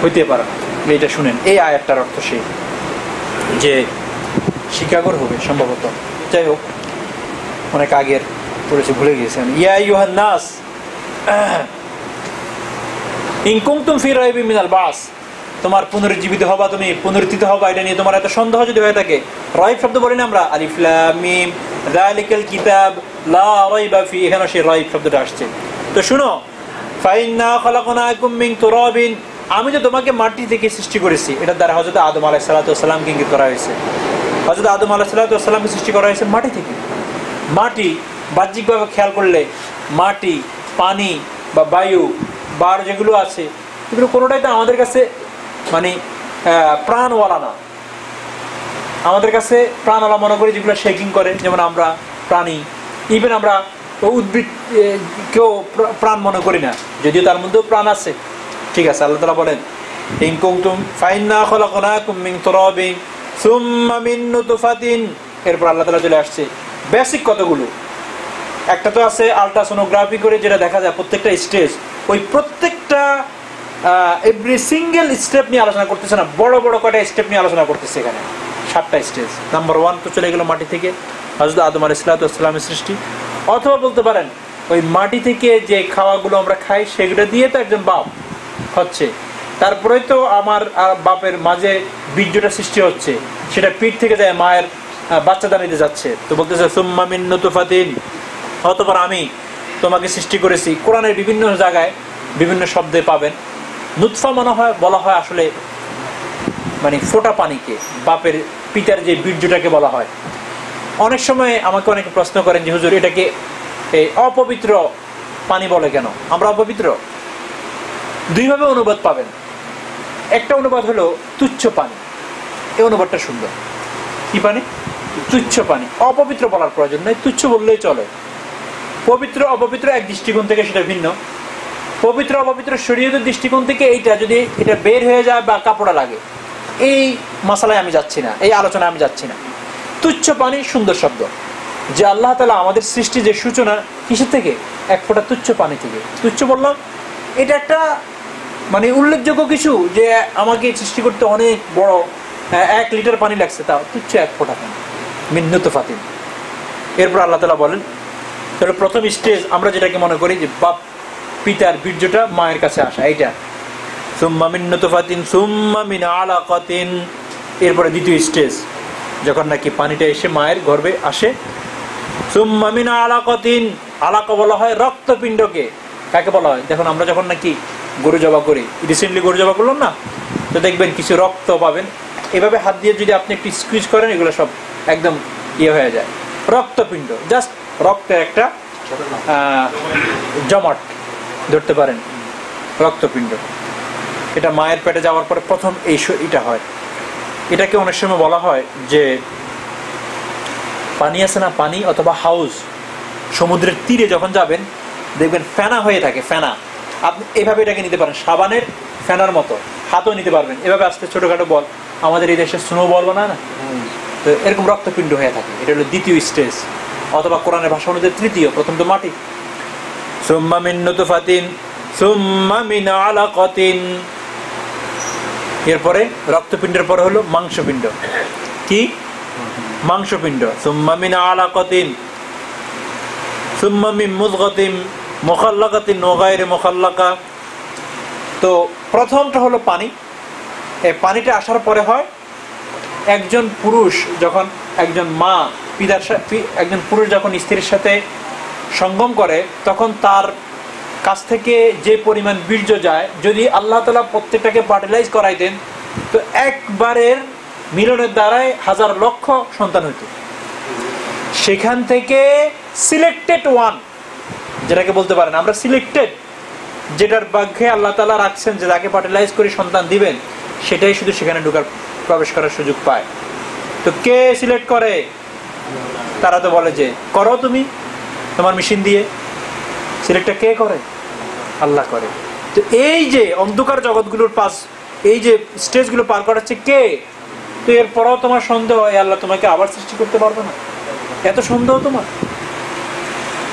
হইতে পারে না। এটা শুনেন, এই আয়াতটার অর্থ সেই যে শিকাগোর হবে সম্ভবত, যাই হোক অনেক আগের পড়েছে, ভুলে গিয়েছেন। ইয়া আইয়ুহান নাস ইন কুনতুম ফি রাইবিন মিনাল বাস, তোমার পুনরুজ্জীবিত হবা, তুমি পুনরুত্থিত হবা, এটা নিয়ে তোমার এত সন্দেহ যদি হয়ে থাকে। রাইব শব্দ বলি না আমরা, আলিফ লাম মিম যালিকাল কিতাব লা রাইবা ফি, এখানে সেই রাইব শব্দটা আসছে। তো শুনো, ফাইন্না খালাকনাকুম মিন তুরাবিন, আমি তো তোমাকে মাটি থেকে সৃষ্টি করেছি। এটা দ্বারা হযরত আদম আলাইহিস সালাতু ওয়াস সালামকে ইঙ্গিত করা হয়েছে। হযরত আদম আলাইহিস সালাতু ওয়াস সালামকে সৃষ্টি করা হয়েছে মাটি থেকে। মাটি বাহ্যিকভাবে খেয়াল করলে মাটি, পানি বা বায়ু, বার যেগুলো আছে এগুলো কোনোটাই তো আমাদের কাছে মানে প্রাণওয়ালা না। আমাদের কাছে প্রাণওয়ালা মনে করি যেগুলো শেকিং করে, যেমন আমরা প্রাণী, ইভেন আমরা উদ্ভিদ কেউ প্রাণ মনে করি না, যদিও তার মধ্যেও প্রাণ আছে। ঠিক আছে, আল্লাহ তাআলা বলেন ইন কুনতুম ফাইন্না খালাকনাকুম মিন তুরাবিন সুম্মা মিন নুতফাতিন, এরপর আল্লাহ তাআলা চলে আসছে বেসিক কতগুলো। একটা তো আছে আলট্রাসোনোগ্রাফি করে যেটা দেখা যায় প্রত্যেকটা স্টেজ, ওই প্রত্যেকটা এভরি সিঙ্গেল স্টেপ নিয়ে আলোচনা করতেছে না, বড় বড় কয়টা স্টেপ নিয়ে আলোচনা করতেছে এখানে। 7টা স্টেজ। নাম্বার 1 তো চলে গেল মাটি থেকে হযরত আদম আলাইহিস সালামের সৃষ্টি, অথবা বলতে পারেন ওই মাটি থেকে যে খাওয়াগুলো আমরা খাই সেগুলো দিয়ে তো একজন বাপ হচ্ছে, তারপরেই তো আমার বাপের মাঝে বীর্যটা সৃষ্টি হচ্ছে, সেটা পিঠ থেকে যায় মায়ের বাচ্চাদানিতে যাচ্ছে। তো বলতেছে সুম্মা মিন নুতফাতিন, অতঃপর আমি তোমাকে সৃষ্টি করেছি। কোরআনের বিভিন্ন জায়গায় বিভিন্ন শব্দে পাবেন। নুতফা মনে হয় বলা হয় আসলে মানে ফোটা পানিকে, বাপের পিতার যে বীর্যটাকে বলা হয়। অনেক সময় আমাকে অনেকে প্রশ্ন করেন যে হুজুর এটাকে এই অপবিত্র পানি বলে কেন, আমরা অপবিত্র? দুইভাবে অনুবাদ পাবেন। একটা অনুবাদ হলো তুচ্ছ পানি, এই অনুবাদটা সুন্দর। কি পানি? তুচ্ছ পানি। অপবিত্র বলার প্রয়োজন নেই, তুচ্ছ বললেই চলে। পবিত্র অপবিত্র এক দৃষ্টিকোণ থেকে সেটা ভিন্ন। পবিত্র অপবিত্র শরীয়তের দৃষ্টিকোণ থেকে এইটা যদি এটা বের হয়ে যায় বা কাপড়া লাগে, এই মশালায় আমি যাচ্ছি না, এই আলোচনায় আমি যাচ্ছি না। তুচ্ছ পানি সুন্দর শব্দ, যে আল্লাহ তাআলা আমাদের সৃষ্টি যে সূচনা কিসের থেকে? এক ফোঁটা তুচ্ছ পানি থেকে। তুচ্ছ বললাম এটা একটা মানে উল্লেখযোগ্য কিছু, যে আমাকে সৃষ্টি করতে অনেক বড় 1 লিটার পানি লাগছে, তাও তুচ্ছ 1 ফোঁটা পানি, মিন নুতফাতিন। এরপর আল্লাহ তাআলা বলেন, তাহলে প্রথম স্টেজ আমরা যেটাকে মনে করি যে বাপ পিতার বীর্যটা মায়ের কাছে আসা, এইটা সুম্মা মিন নুতফাতিন সুম্মা মিন আলাকাতিন। এরপরে দ্বিতীয় স্টেজ যখন নাকি পানিটা এসে মায়ের গর্ভে আসে, সুম্মা মিন আলাকাতিন, আলাকা বলা হয় রক্তপিণ্ডকে। কাকে বলা হয়? দেখুন আমরা যখন নাকি গরু জবাই করি, রিসেন্টলি গরু জবাই করলাম না, তো দেখবেন কিছু রক্ত পাবেন, এভাবে হাত দিয়ে যদি আপনি একটু স্কুইজ করেন এগুলো সব একদম ইয়ে হয়ে যায়, রক্তপিণ্ড, জাস্ট রক্তের একটা জমাট ধরতে পারেন, রক্তপিণ্ড। এটা মায়ের পেটে যাওয়ার পরে প্রথম এটা হয়। এটাকে অনেক সময় বলা হয় যে পানি আছে না, পানি অথবা হাউস, সমুদ্রের তীরে যখন যাবেন দেখবেন ফেনা হয়ে থাকে, ফেনা। আপনি এভাবে এটাকে নিতে পারেন, সাবানের ফেনার মতো, হাতও নিতে পারবেন। এভাবে আসতে ছোটখাটো বল, আমাদের এই দেশে স্নো বল না, তো এরকম রক্তপিণ্ড হয়ে থাকে। এটা হলো দ্বিতীয় স্টেজ, অথবা কোরআনের ভাষা অনুযায়ী তৃতীয়। প্রথম তো মাটি, সুম্মা মিন নুতফাতিন সুম্মা মিন আলাকাতিন। এরপরে রক্তপিণ্ডের পরে হলো মাংসপিণ্ড। কি? মাংসপিণ্ড। সুম্মা মিন আলাকাতিন সুম্মা মিন মুদগাতিন মুখাল্লাকাতিন ওয়া গায়রি মুখাল্লাকা। তো প্রথমটা হলো পানি। এই পানিটা আসার পরে হয় একজন পুরুষ, যখন একজন মা একজন পুরুষ যখন স্ত্রীর সাথে সঙ্গম করে তখন তার কাছ থেকে যে পরিমাণ বীর্য যায়, যদি আল্লাহ তাআলা প্রত্যেকটাকে ফার্টিলাইজ করাই দেন তো একবারের মিলনের দ্বারাই হাজার লক্ষ সন্তান হইত। সেখান থেকে সিলেক্টেড ওয়ান, যেটাকে বলতে পারেন আমরা সিলেক্টেড, যেটার ভাগ্যে আল্লাহ তাআলা রাখছেন যে তাকে ফার্টিলাইজ করে সন্তান দিবেন, সেটাই শুধু সেখানে প্রবেশ করার সুযোগ পায়। তো কে সিলেক্ট করে? তারা তো বলে যে করো তুমি তোমার মেশিন দিয়ে। সিলেক্টটা কে করে? আল্লাহ করে। তো এই যে অন্ধকার জগৎগুলোর পাশ, এই যে স্টেজগুলো পার করাচ্ছে কে? তো এরপরও তোমার সন্দেহ হয় আল্লাহ তোমাকে আবার সৃষ্টি করতে পারবে না? এত সন্দেহ তোমার?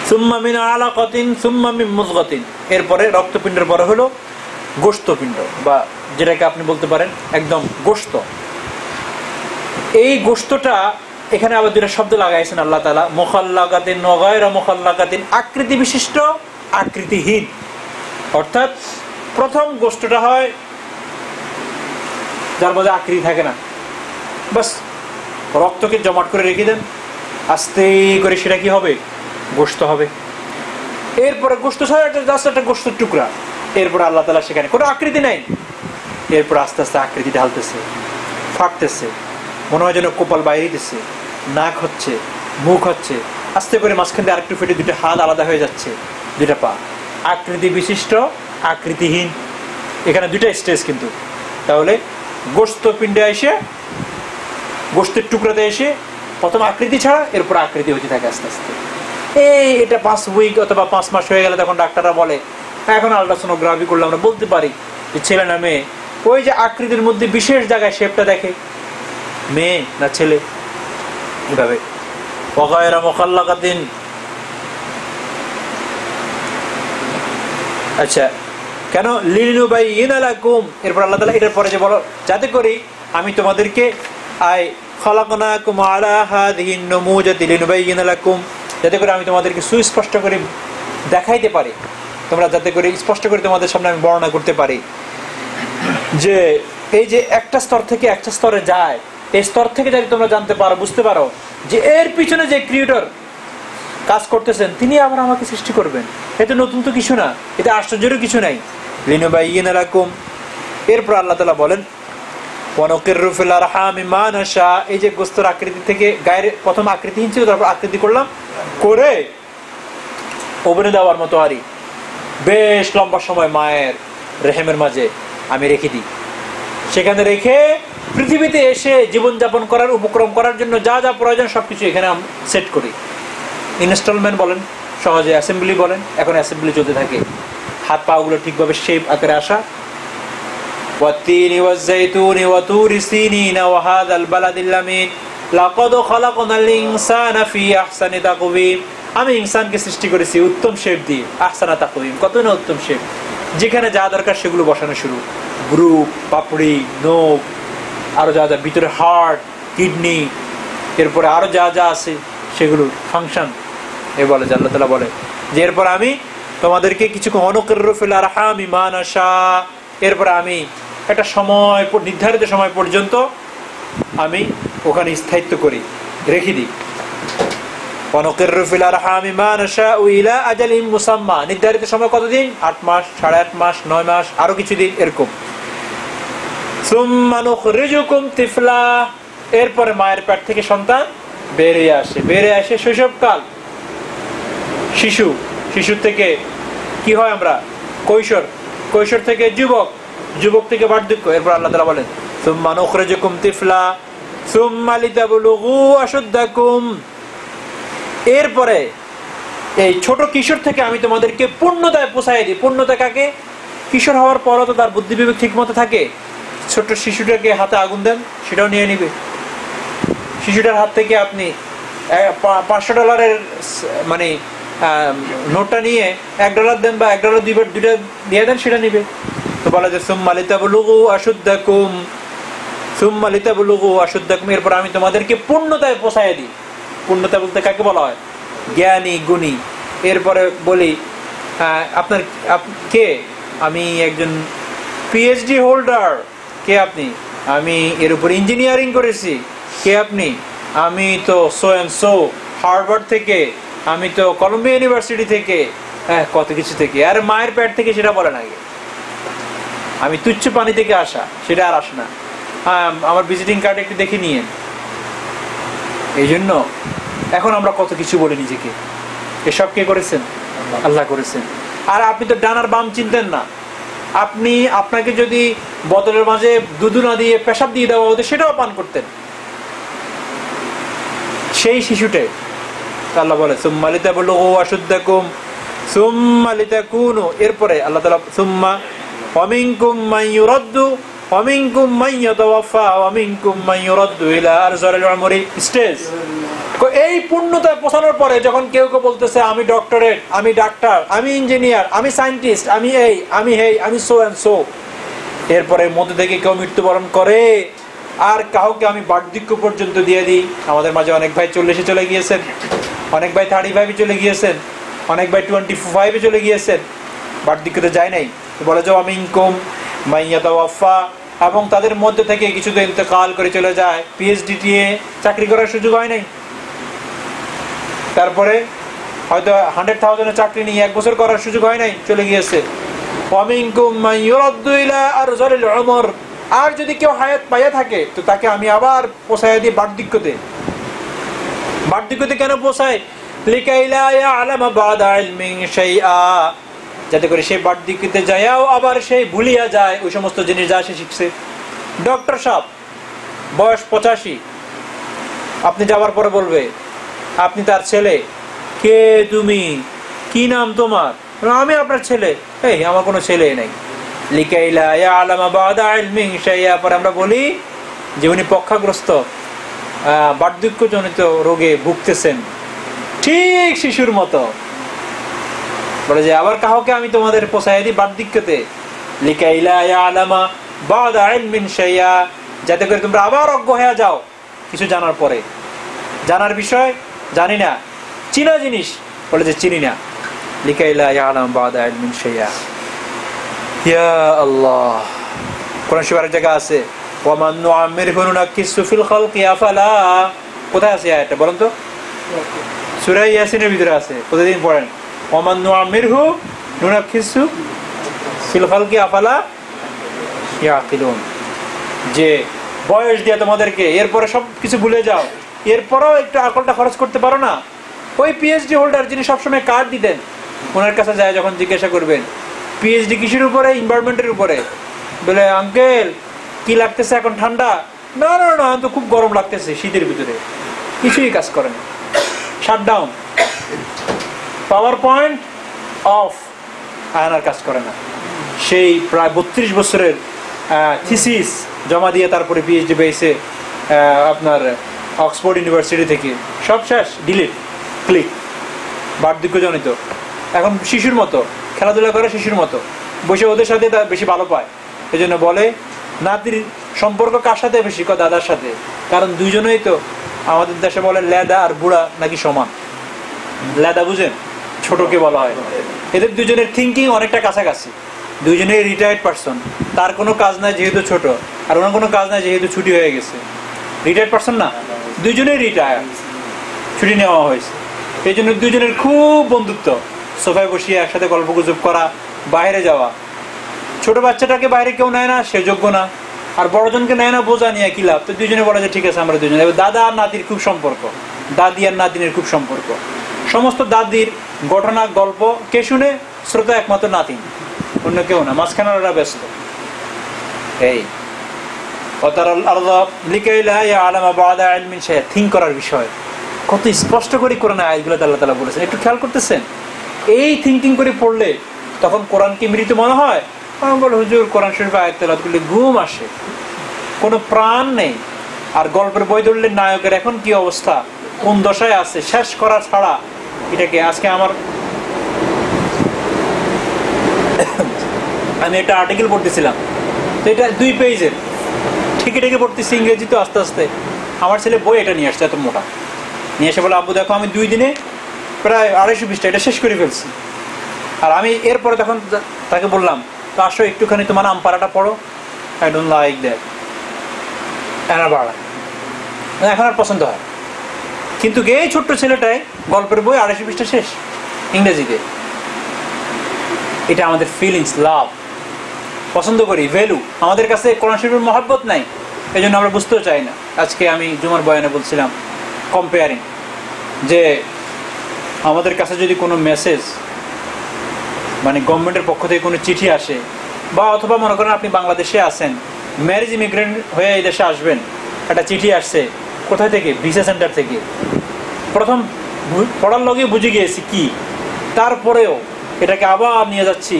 সুম্মা মিন আলাকাতিন সুম্মা মিন মুযগাতিন, এরপরে রক্তপিণ্ডের পরে হলো গোশতপিণ্ড, বা যেটাকে আপনি বলতে পারেন একদম গোশত। এই গোশতটা এখানে আবার দুটো শব্দ লাগাইছেন আল্লাহ তাআলা, মুখাল্লাকাতিন ওয়া গায়রা মুখাল্লাকাতিন, আকৃতি বিশিষ্ট আকৃতিহীন। অর্থাৎ প্রথম গোশতটা হয় যার মধ্যে আকৃতি থাকে না, বাস রক্তকে জমাট করে রেখে দেন, আস্তে করে সেটা কি হবে? গোশত হবে। এরপরে গোশত ছাড়া একটা গোশতের টুকরা, এরপরে আল্লাহ তাআলা সেখানে কোনো আকৃতি নাই, এরপর আস্তে আস্তে আকৃতি ঢালতেছে, ফাটতেছে, মনে হয় যেন কপাল বাইরেতেছে, নাক হচ্ছে, মুখ হচ্ছে, আস্তে করে মাঝখান দিয়ে আরেকটু ফেটে দুটো হাত আলাদা হয়ে যাচ্ছে, দুটা পা, আকৃতি বিশিষ্ট আকৃতিহীন। এখানে দুটা স্টেজ কিন্তু। তাহলে গোশত পিণ্ডে এসে, গোশতের টুকরাতে এসে প্রথম আকৃতি ছাড়া, এরপর আকৃতি হতে থাকে আস্তে আস্তে। এটা 5 উইক অথবা 5 মাস হয়ে গেলে তখন ডাক্তাররা বলে, এখন আল্ট্রাসোনোগ্রাফি করলে আমরা বলতে পারি যে ছেলে না মেয়ে। ওই যে আকৃতির মধ্যে বিশেষ জায়গায় শেপটা দেখে, মেয়ে না ছেলে, এভাবে। ওয়াগায়রা মুখাল্লাকাতিন, আচ্ছা কেন? লিনুবাইয়িনা লাকুম, এরপর আল্লাহ তাআলা এটার পরে যে বলো, যাতে করি আমি তোমাদেরকে খালাকনাকুম আলা হাযিহিন নুমুজাতি লিনুবাইয়িনা লাকুম, যাতে করে আমি তোমাদেরকে সুস্পষ্ট করে দেখাইতে পারি, তোমরা যাতে করে স্পষ্ট করে তোমাদের সামনে আমি বর্ণনা করতে পারি যে এই যে একটা স্তর থেকে একটা স্তরে যায়, এই স্তর থেকে যদি তোমরা জানতে পারো, বুঝতে পারো যে এর পিছনে যে ক্রিয়েটর কাজ করতেছেন তিনি আবার আমাকে সৃষ্টি করবেন, এতে নতুন তো কিছু না, এটা আশ্চর্যেরও কিছু নাই। লিনুবাইয়িনা লাকুম। এরপর আল্লাহ তাআলা বলেন ওয়ানুকিররু ফিল আরহামি মা নাশা, এই যে গোশতের আকৃতি থেকে গায়ের প্রথম আকৃতিহীন ছিল, তারপর আকৃতি করলাম, করে ওভেনে দেওয়ার মতো আরই বেশ লম্বা সময় মায়ের রেহেমের মাঝে আমি রেখে দিই। সেখানে রেখে পৃথিবীতে এসে জীবনযাপন করার উপক্রম করার জন্য যা যা প্রয়োজন সবকিছু এখানে সেট করি। ইনস্টলমেন্ট বলেন, সহজে অ্যাসেম্বলি বলেন, এখন অ্যাসেম্বলি চলতে থাকে, হাত পাগুলো ঠিকভাবে শেপ আকারে আসা। ওয়াত্তিনি ওয়াজ্জাইতুনি ওয়া তুরি সিনিনা ওয়া হাযাল বালাদিল আমিন লাকাদ খালাকনাল ইনসানা ফি আহসানি তাকওয়িম, আমি ইনসানকে সৃষ্টি করেছি উত্তম শেপ দিয়ে, আহসানা তাকওয়িম, কত না উত্তম শেপ, যেখানে যা দরকার সেগুলো বসানো শুরু, গ্রুপ, পাপড়ি, নোক, আরো যা যা ভিতরে হার্ট, কিডনি, এরপরে আরো যা যা আছে সেগুলোর ফাংশন। এ বলে যে আল্লাহ তাআলা বলে যে এরপর আমি তোমাদেরকে কিছু ওয়ানুকিররু ফিল আরহামি মা নাশা, এরপর আমি একটা সময়, নির্ধারিত সময় পর্যন্ত আমি ওখানে স্থায়িত্ব করি, রেখে দিই। ওয়ানুকিররু ফিল আরহামি মা নাশা ইলা আজালিন মুসাম্মা, নির্ধারিত সময় কতদিন? 8 মাস, 8.5 মাস, 9 মাস, আরো কিছুদিন এরকম। সুম্মা নুখরিজুকুম তিফলা, এরপরে মায়ের পেট থেকে সন্তান বেরিয়ে আসে, বেরিয়ে আসে শৈশবকাল, শিশু, শিশুর থেকে কি হয় আমরা কৈশোর, কৈশোর থেকে যুবক, যুবক থেকে বার্ধক্য। এরপর আল্লাহ তাআলা বলেন সুম্মা নুখরিজুকুম তিফলা সুম্মা লিতাবলুগু আশুদ্দাকুম, এরপরে এই ছোট কিশোর থেকে আমি তোমাদেরকে পূর্ণতায় পৌঁছাই দিই। পূর্ণতা কাকে? কিশোর হওয়ার পরও তো তার বুদ্ধি বিবেক ঠিক মতো থাকে। ছোট শিশুটাকে হাতে আগুন দেন, সেটাও নিয়ে নিবে। শিশুটার হাত থেকে আপনি $500 মানে নোটটা নিয়ে $1 দেন, বা $1 দুইটা দিয়ে দেন, সেটা নিবে। তো বলা যায় সুম্মা লিতাবলুগু আশুদ্দাকুম, সুম্মা লিতাবলুগু আশুদ্দাকুম, এরপর আমি তোমাদেরকে পূর্ণতায় পৌঁছায় দিই। পূর্ণতা বলতে কাকে বলা হয়? জ্ঞানী, গুণী। এরপরে বলি আপনার কে? আমি একজন PhD হোল্ডার। কে আপনি? আমি এর উপর ইঞ্জিনিয়ারিং করেছি। কে আপনি? আমি তো সো অ্যান্ড সো হার্ভার্ড থেকে, আমি তো কলম্বিয়া ইউনিভার্সিটি থেকে, হ্যাঁ কত কিছু থেকে। আর মায়ের পেট থেকে সেটা বলে না, আমি তুচ্ছ পানি থেকে আসা, সেটা আর আসে না। হ্যাঁ, আমার ভিজিটিং কার্ড একটু দেখে নিয়েন। এই জন্য এখন আমরা কত কিছু বলি নিজেকে। এসব কে করেছেন? আল্লাহ করেছেন। আর আপনি তো ডান আর বাম চিনতেন না। আপনাকে যদি বোতলের মাঝে দুধ না দিয়ে পেশাব দিয়ে দেওয়া হতো, সেটাও পান করতেন। সেই শিশুটাই আল্লাহ বলে সুম্মা লিতাবলুগু আশুদ্দাকুম সুম্মা লিতাকুনু, এরপরে আল্লাহ তাআলা সুম্মা ওয়া মিনকুম মান ইউরাদ্দু ওয়া মিনকুম মান ইয়াতাওয়াফা ওয়া মিনকুম মান ইউরাদ্দু ইলা আরযালিল উমরি স্টেজ। এই পূর্ণতা পৌঁছানোর পরে যখন কেউ কেউ বলতেছে আমি ডক্টরেট, আমি ডাক্তার, আমি ইঞ্জিনিয়ার, আমি সায়েন্টিস্ট, আমি এই, আমি সো অ্যান্ড সো, এরপরে মধ্যে থেকে কেউ মৃত্যুবরণ করে, আর কাউকে আমি বার্ধক্য পর্যন্ত দিয়ে দিই। আমাদের মাঝে অনেক ভাই 40-এ চলে গিয়েছেন, অনেক ভাই 35-এ চলে গিয়েছেন, অনেক ভাই 25-এ চলে গিয়েছেন, বার্ধক্যতে যায় নাই। বলে যাও আমি ইনকুম মাইয়াতাওয়াফা, এবং তাদের মধ্যে থেকে কিছু তো ইন্তেকাল করে চলে যায়, পিএইচডি নিয়ে চাকরি করার সুযোগ হয় নাই, তারপরে হয়তো 100,000 চাকরি নিয়ে 1 বছর করার সুযোগ হয় নাই, চলে গিয়েছে। আর যদি কেউ হায়াত পাইয়া থাকে তো তাকে আমি আবার পোষায় দিই বার্ধক্যতে। বার্ধক্যতে কেন পোষায়? যাতে করে সে বার্ধক্যতে যায়ও আবার সে ভুলিয়া যায় ওই সমস্ত জিনিস যা সে শিখছে। ডক্টর সাহেব বয়স 85, আপনি যাওয়ার পরে বলবে আপনি তার ছেলে, কে তুমি, কি নাম তোমার? আমি আপনার ছেলে। এই আমার কোনো ছেলে নাই। লিকাইলা ইয়ালামা বাদা ইলমিন শাইআ, পরে আমরা বলি যে উনি পক্ষাগ্রস্ত, বার্ধক্যজনিত রোগে ভুগতেছেন, ঠিক শিশুর মতো। বলে যে আবার কাউকে আমি তোমাদের পোষায় দিই বার্ধক্যতে, লিকাইলা ইয়ালামা বাদা ইলমিন শাইআ, যাতে করে তোমরা আবার অজ্ঞ হয়ে যাও কিছু জানার পরে। জানার বিষয় জানি না, চিনা জিনিস বলে যে চিনি না। লিকাইলা ইয়ালামা বাদা ইলমিন শাইআ। ইয়া আল্লাহ, কোরআন শরীফের আরেক জায়গা আছে ওয়া মান নুআম্মিরহু নুনাক্কিসু ফিল খালকি আফালা। কোথায় আছে আয়াতটা বলেন তো? সূরা ইয়াসিনের ভিতরে আছে, প্রতিদিন পড়েন। ওয়া মান নুআম্মিরহু নুনাক্কিসু ফিল খালকি আফালা ইয়াকিলুন, যে বয়স দিয়ে তোমাদেরকে এরপরে সব কিছু ভুলে যাও, এরপরেও একটু আকলটা খরচ করতে পারো না। ওই পিএইচডি হোল্ডার যিনি সবসময় কার্ড দিতেন, ওনার কাছে যায় যখন জিজ্ঞাসা করবেন পিএইচডি কিসের উপরে? এনভায়রনমেন্টের উপরে। বলে আঙ্কেল কি লাগতেছে এখন? ঠান্ডা? না না না, তো খুব গরম লাগতেছে শীতের ভিতরে। কিছুই কাজ করে না, শাটডাউন, পাওয়ার পয়েন্ট অফ, আয়নার কাজ করে না। সেই প্রায় 32 বছরের থিসিস জমা দিয়ে তারপরে পিএইচডি পেয়েছে আপনার অক্সফোর্ড ইউনিভার্সিটি থেকে, সব শেষ, ডিলিট, ক্লিক। বার্ধক্যজনিত, এখন শিশুর মতো খেলাধুলা করে, শিশুর মতো বসে ওদের সাথে বেশি ভালো পায়। এই জন্য বলে নাতির সম্পর্ক কার সাথে বেশি? দাদার সাথে। কারণ দুইজনেই তো আমাদের দেশে বলে লেদা আর বুড়া নাকি সমান। লেদা বুঝেন, ছোটকে বলা হয়। এদের দুজনের থিঙ্কিং অনেকটা কাছাকাছি। দুইজনেই রিটায়ার্ড পারসন, তার কোনো কাজ নাই যেহেতু ছোট, আর ওনার কোনো কাজ নাই যেহেতু ছুটি হয়ে গেছে। রিটায়ার্ড পারসন না, দুইজনেই রিটায়ার্ড, ছুটি নেওয়া হয়েছে। এই জন্য দুইজনের খুব বন্ধুত্ব, সোফায় বসিয়ে একসাথে গল্প গুজব করা, বাইরে যাওয়া। ছোট বাচ্চাটাকে বাইরে কেউ নেয় না, সে যোগ্য না, আর বড়জনকে নেয় না, বোঝা নিয়ে কি লাভ? তো দুইজনে বলে যে ঠিক আছে আমরা দুজনে। দাদা আর নাতির খুব সম্পর্ক, দাদি আর নাতিনের খুব সম্পর্ক। সমস্ত দাদির ঘটনা গল্প কে শুনে? শ্রোতা একমাত্র নাতিন, অন্য কেউ না, মাঝখানে ওরা ব্যস্ত। এই থিঙ্ক করার বিষয় কত স্পষ্ট করে কোরআন আয়াতগুলো আল্লাহ তাআলা বলেছেন, একটু খেয়াল করতেছেন? এই থিঙ্কিং করে পড়লে তখন কোরআন কি মৃত মনে হয়? বলে হুজুর কোরআন শরীফ আয়াত তেলাওয়াত করলে ঘুম আসে, কোনো প্রাণ নেই। আর গল্পের বই ধরলে নায়কের এখন কি অবস্থা, কোন দশায় আছে, শেষ করা ছাড়া। এটাকে আজকে আমি একটা আর্টিকেল পড়তেছিলাম, তো এটা 2 পেজের, ঠিকই পড়তেছি ইংরেজি, তো আস্তে আস্তে আমার ছেলে বই এটা নিয়ে আসছে, এত মোটা নিয়ে এসে বলে আব্বু দেখো আমি 2 দিনে প্রায় 250 পৃষ্ঠা এটা শেষ করে ফেলছি। আর আমি এরপরে তখন তাকে বললাম তো আসো একটুখানি তোমার আমপারাটা পড়ো। আই ডোন্ট লাইক দ্যাট, এনা বাড়া, এখন আর পছন্দ হয়। কিন্তু এই ছোট্ট ছেলেটাই গল্পের বই 250 পৃষ্ঠা শেষ ইংরেজিতে। এটা আমাদের ফিলিংস, লাভ, পছন্দ করি, ভ্যালু। আমাদের কাছে কোরআন শরীফের মহব্বত নাই, এই জন্য আমরা বুঝতেও চাই না। আজকে আমি জুমার বয়ানে বলছিলাম কম্পেয়ারিং, যে আমাদের কাছে যদি কোনো মেসেজ মানে গভর্নমেন্টের পক্ষ থেকে কোনো চিঠি আসে, বা অথবা মনে করেন আপনি বাংলাদেশে আছেন, ম্যারেজ ইমিগ্রেন্ট হয়ে এই দেশে আসবেন, একটা চিঠি আসছে কোথায় থেকে, ভিসা সেন্টার থেকে। প্রথম পড়ার লগে বুঝে গিয়েছি কি, তারপরেও এটাকে আবার নিয়ে যাচ্ছি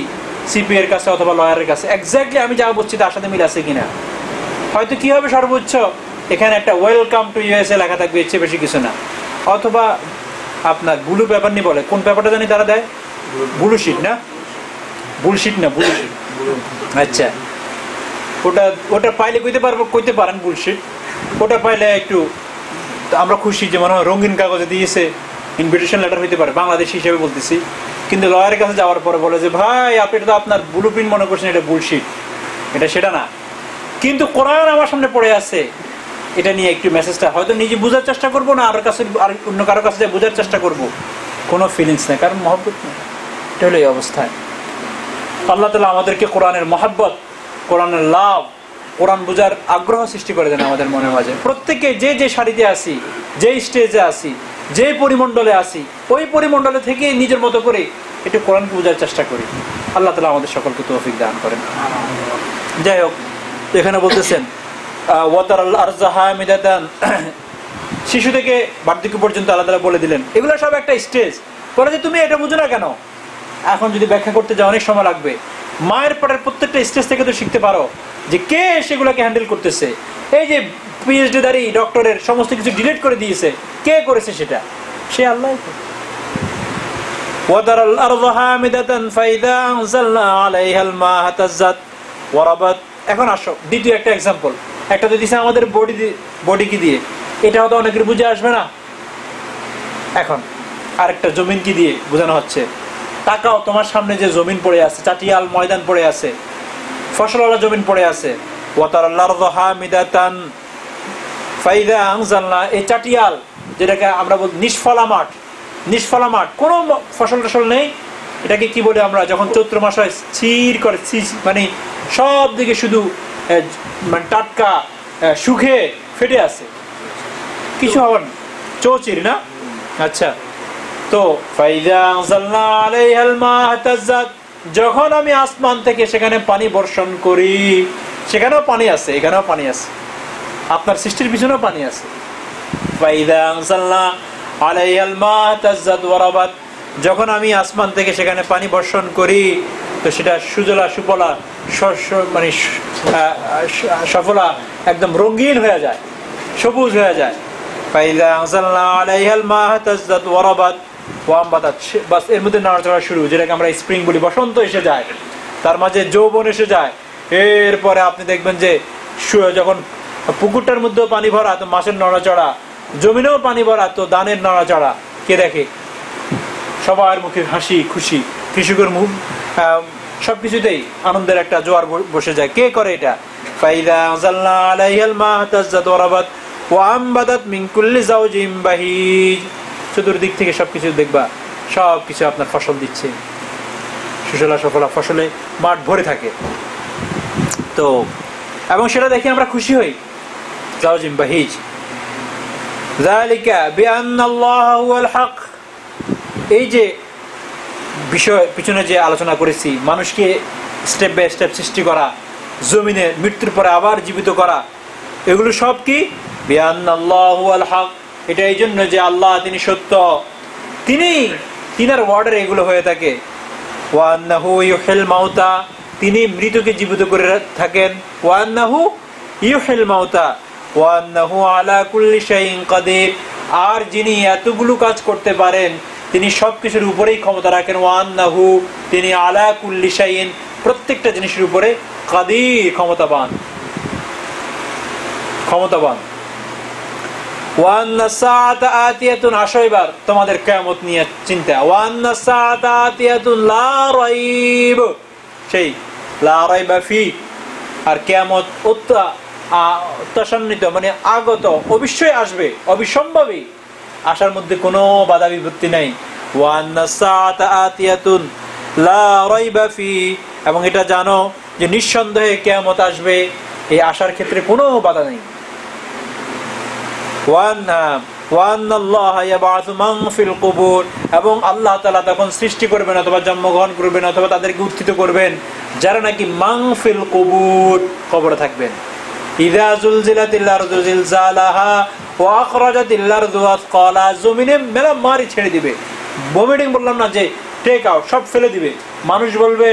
সিপি এর কাছে অথবা লয়ারের কাছে, এক্স্যাক্টলি আমি যা বলছি তার সাথে মিল আছে কিনা। হয়তো কি হবে, সর্বোচ্চ এখানে একটা ওয়েলকাম টু ইউএসএ লেখা থাকবে, এর চেয়ে বেশি কিছু না। অথবা আপনার ব্লু পেপার নিয়ে বলে, কোন পেপারটা জানি তারা দেয়, বুলশিট না, বুলশিট না, বুলশিট। আচ্ছা, ওটা পাইলে কইতে পারেন বুলশিট। ওটা পাইলে একটু আমরা খুশি, যে মনে হয় রঙিন কাগজে দিয়েছে, ইনভিটেশন লেটার হইতে পারে, বাংলাদেশি হিসেবে বলতেছি। কিন্তু লয়ারের কাছে যাওয়ার পরে বলে যে ভাই আপনি তো আপনার ব্লু প্রিন্ট মনে করছেন, এটা বুলশিট, এটা সেটা না। কিন্তু কোরআন আমার সামনে পড়ে আছে, এটা নিয়ে একটু মেসেজটা হয়তো নিজে বোঝার চেষ্টা করবো না, আর কাছে আর অন্য কারোর কাছে বোঝার চেষ্টা করব, কোনো ফিলিংস নেই, কারণ মহব্বত নেই। এটা হলো এই অবস্থায়। আল্লাহ তাআলা আমাদেরকে কোরআনের মহব্বত, কোরআনের লাভ, কোরআন বোঝার আগ্রহ সৃষ্টি করে দেন আমাদের মনের মাঝে। প্রত্যেকে যে যে সারিতে আসি, যে স্টেজে আসি, যে পরিমণ্ডলে আসি, ওই পরিমণ্ডলে থেকে নিজের মতো করে একটু কোরআনকে বোঝার চেষ্টা করি। আল্লাহ তাআলা আমাদের সকলকে তৌফিক দান করেন। যাই হোক, এখানে বলতেছেন ওয়াতারাল আরযা হামিদাতান, শিশু থেকে বার্ধক্য পর্যন্ত আল্লাহ তাআলা বলে দিলেন এগুলো সব একটা স্টেজ। বলে যে তুমি এটা বুঝো না কেন, এখন যদি ব্যাখ্যা করতে যাও অনেক সময় লাগবে। মায়ের পেটের প্রত্যেকটা স্টেজ থেকে তো শিখতে পারো যে কে সেগুলোকে হ্যান্ডেল করতেছে। এই যে পিএইচডি দাঁড়ি ডক্টরের সমস্ত কিছু ডিলিট করে দিয়েছে, কে করেছে সেটা? সে আল্লাহ। ওয়াতারাল আরযা হামিদাতান ফাইদা আনজালনা আলাইহাল মা হাতাযাত ওয়ারাবাত। এখন আসো দ্বিতীয় একটা এক্সাম্পল। একটা তো দিছে আমাদের বডিকে দিয়ে, এটা হয়তো অনেকের বুঝে আসবে না। এখন আরেকটা জমিন কি দিয়ে বোঝানো হচ্ছে। তাকাও, তোমার সামনে যে জমিন পড়ে আছে, চাটিয়াল ময়দান পড়ে আছে, ফসলওয়ালা জমিন পড়ে আছে। ওয়াতারাল আরযা হামিদাতান ফাইদা আনজালনা, এই চাটিয়াল যেটাকে আমরা বলি নিষ্ফলা মাঠ, নিষ্ফলা মাঠ, কোনো ফসল টসল নেই। এটাকে কি বলে আমরা, যখন চৈত্র মাস হয় স্থির করে, মানে সব দিকে শুধু মানে টাটকা শুকে ফেটে আছে, কিছু হওয়ার, চৌচির না। আচ্ছা, তো ফাইদা আনজালনা আলাইহাল মা হাতাযাত, যখন আমি আসমান থেকে সেখানে পানি বর্ষণ করি, সেখানেও পানি আছে, এখানেও পানি আছে, আপনার সৃষ্টির পিছনেও পানি আছে। ফাইদা আনজালনা আলাইহাল মা হাতাযাত ওয়ারাবাত, যখন আমি আসমান থেকে সেখানে পানি বর্ষণ করি, তো সেটা সুজলা সুফলা মানে সফলা একদম রঙিন হয়ে যায়, সবুজ হয়ে যায়। ফাইদা আনজালনা আলাইহাল মা হাতাযাত ওয়ারাবাত ওয়ামবাতাত, বাস এর মধ্যে নাড়াচাড়া শুরু, যেটাকে আমরা স্প্রিং বলি। বসন্ত এসে যায়, তার মাঝে যৌবন এসে যায়। এরপরে আপনি দেখবেন যে যখন পুকুরটার মধ্যেও পানি ভরা, তো মাছের নড়াচড়া, জমিনেও পানি ভরা, তো ধানের নড়াচড়া কে দেখে? সবার মুখে হাসি খুশি, কৃষকের মুখ, সবকিছুতেই আনন্দের একটা জোয়ার বসে যায়। কে করে এটা? ফাইদা আনজালনা আলাইহাল মা হাতাযাত ওয়ারাবাত ওয়ামবাতাত মিন কুল্লি যাওজিন বাহিজ, চতুর্দিক থেকে সবকিছু দেখবা, সবকিছু আপনার ফসল দিচ্ছে, সুজলা সফলা ফসলে মাঠ ভরে থাকে। তো এবং সেটা দেখে আমরা খুশি হই। যাওজিন বাহিজ, যালিকা বিআন্নাল্লাহা হুয়াল হক। এই যে বিষয় পিছনে যে আলোচনা করেছি, মানুষকে স্টেপ বাই স্টেপ সৃষ্টি করা, জমিনে মৃত্যুর পরে আবার জীবিত করা, এগুলো সব কি? বিআন্নাল্লাহু হুয়াল হক। এটা এই জন্য যে আল্লাহ তিনি সত্য, তিনার ওয়ার্ডার এগুলো হয়ে থাকে। ওয়া আন্নাহু ইউহিল মাউতা, তিনি মৃতকে জীবিত করে থাকেন। ওয়া আন্নাহু ইউহিল মাউতা ওয়া আন্নাহু আলা কুল্লি শাইইন কাদির, আর যিনি এতগুলো কাজ করতে পারেন, তিনি সবকিছুর উপরেই ক্ষমতা রাখেন। ওয়া আন্নাহু, তিনি আলা কুল্লি শাইইন, প্রত্যেকটা জিনিসের উপরে কাদির, ক্ষমতাবান। ওয়ান্না সাআতা আতিয়াতুন, আসো এবার তোমাদের কিয়ামত নিয়ে চিন্তা। ওয়ান্না সাআতা আতিয়াতুন লা রাইব, সেই লা রাইবা ফি, আর কিয়ামত অত্যাসন্নিত মানে আগত, অবশ্যই আসবে, অবিসম্ভাবী। আশার মধ্যে কোনো বাধা বিপত্তি নাই। ওয়া আন্নাস সাআতা আতিয়াতুন লা রাইবা ফি, এবং এটা জানো যে নিঃসন্দেহে কিয়ামত আসবে, এই আশার ক্ষেত্রে কোনো বাধা নেই। এবং আল্লাহ তাআলা তখন সৃষ্টি করবেন অথবা জন্মগ্রহণ করবেন অথবা তাদেরকে উত্থিত করবেন যারা নাকি মান ফিল কুবুর, কবরে থাকবেন। ইযা যুলজিলাতিল আরদু জিলজালাহা ওয়া আখরাজাতিল আরদু আসকালা, জমিনে মেলা মারি ছেড়ে দিবে, ভমিটিং বললাম না যে টেক আউট, সব ফেলে দিবে। মানুষ বলবে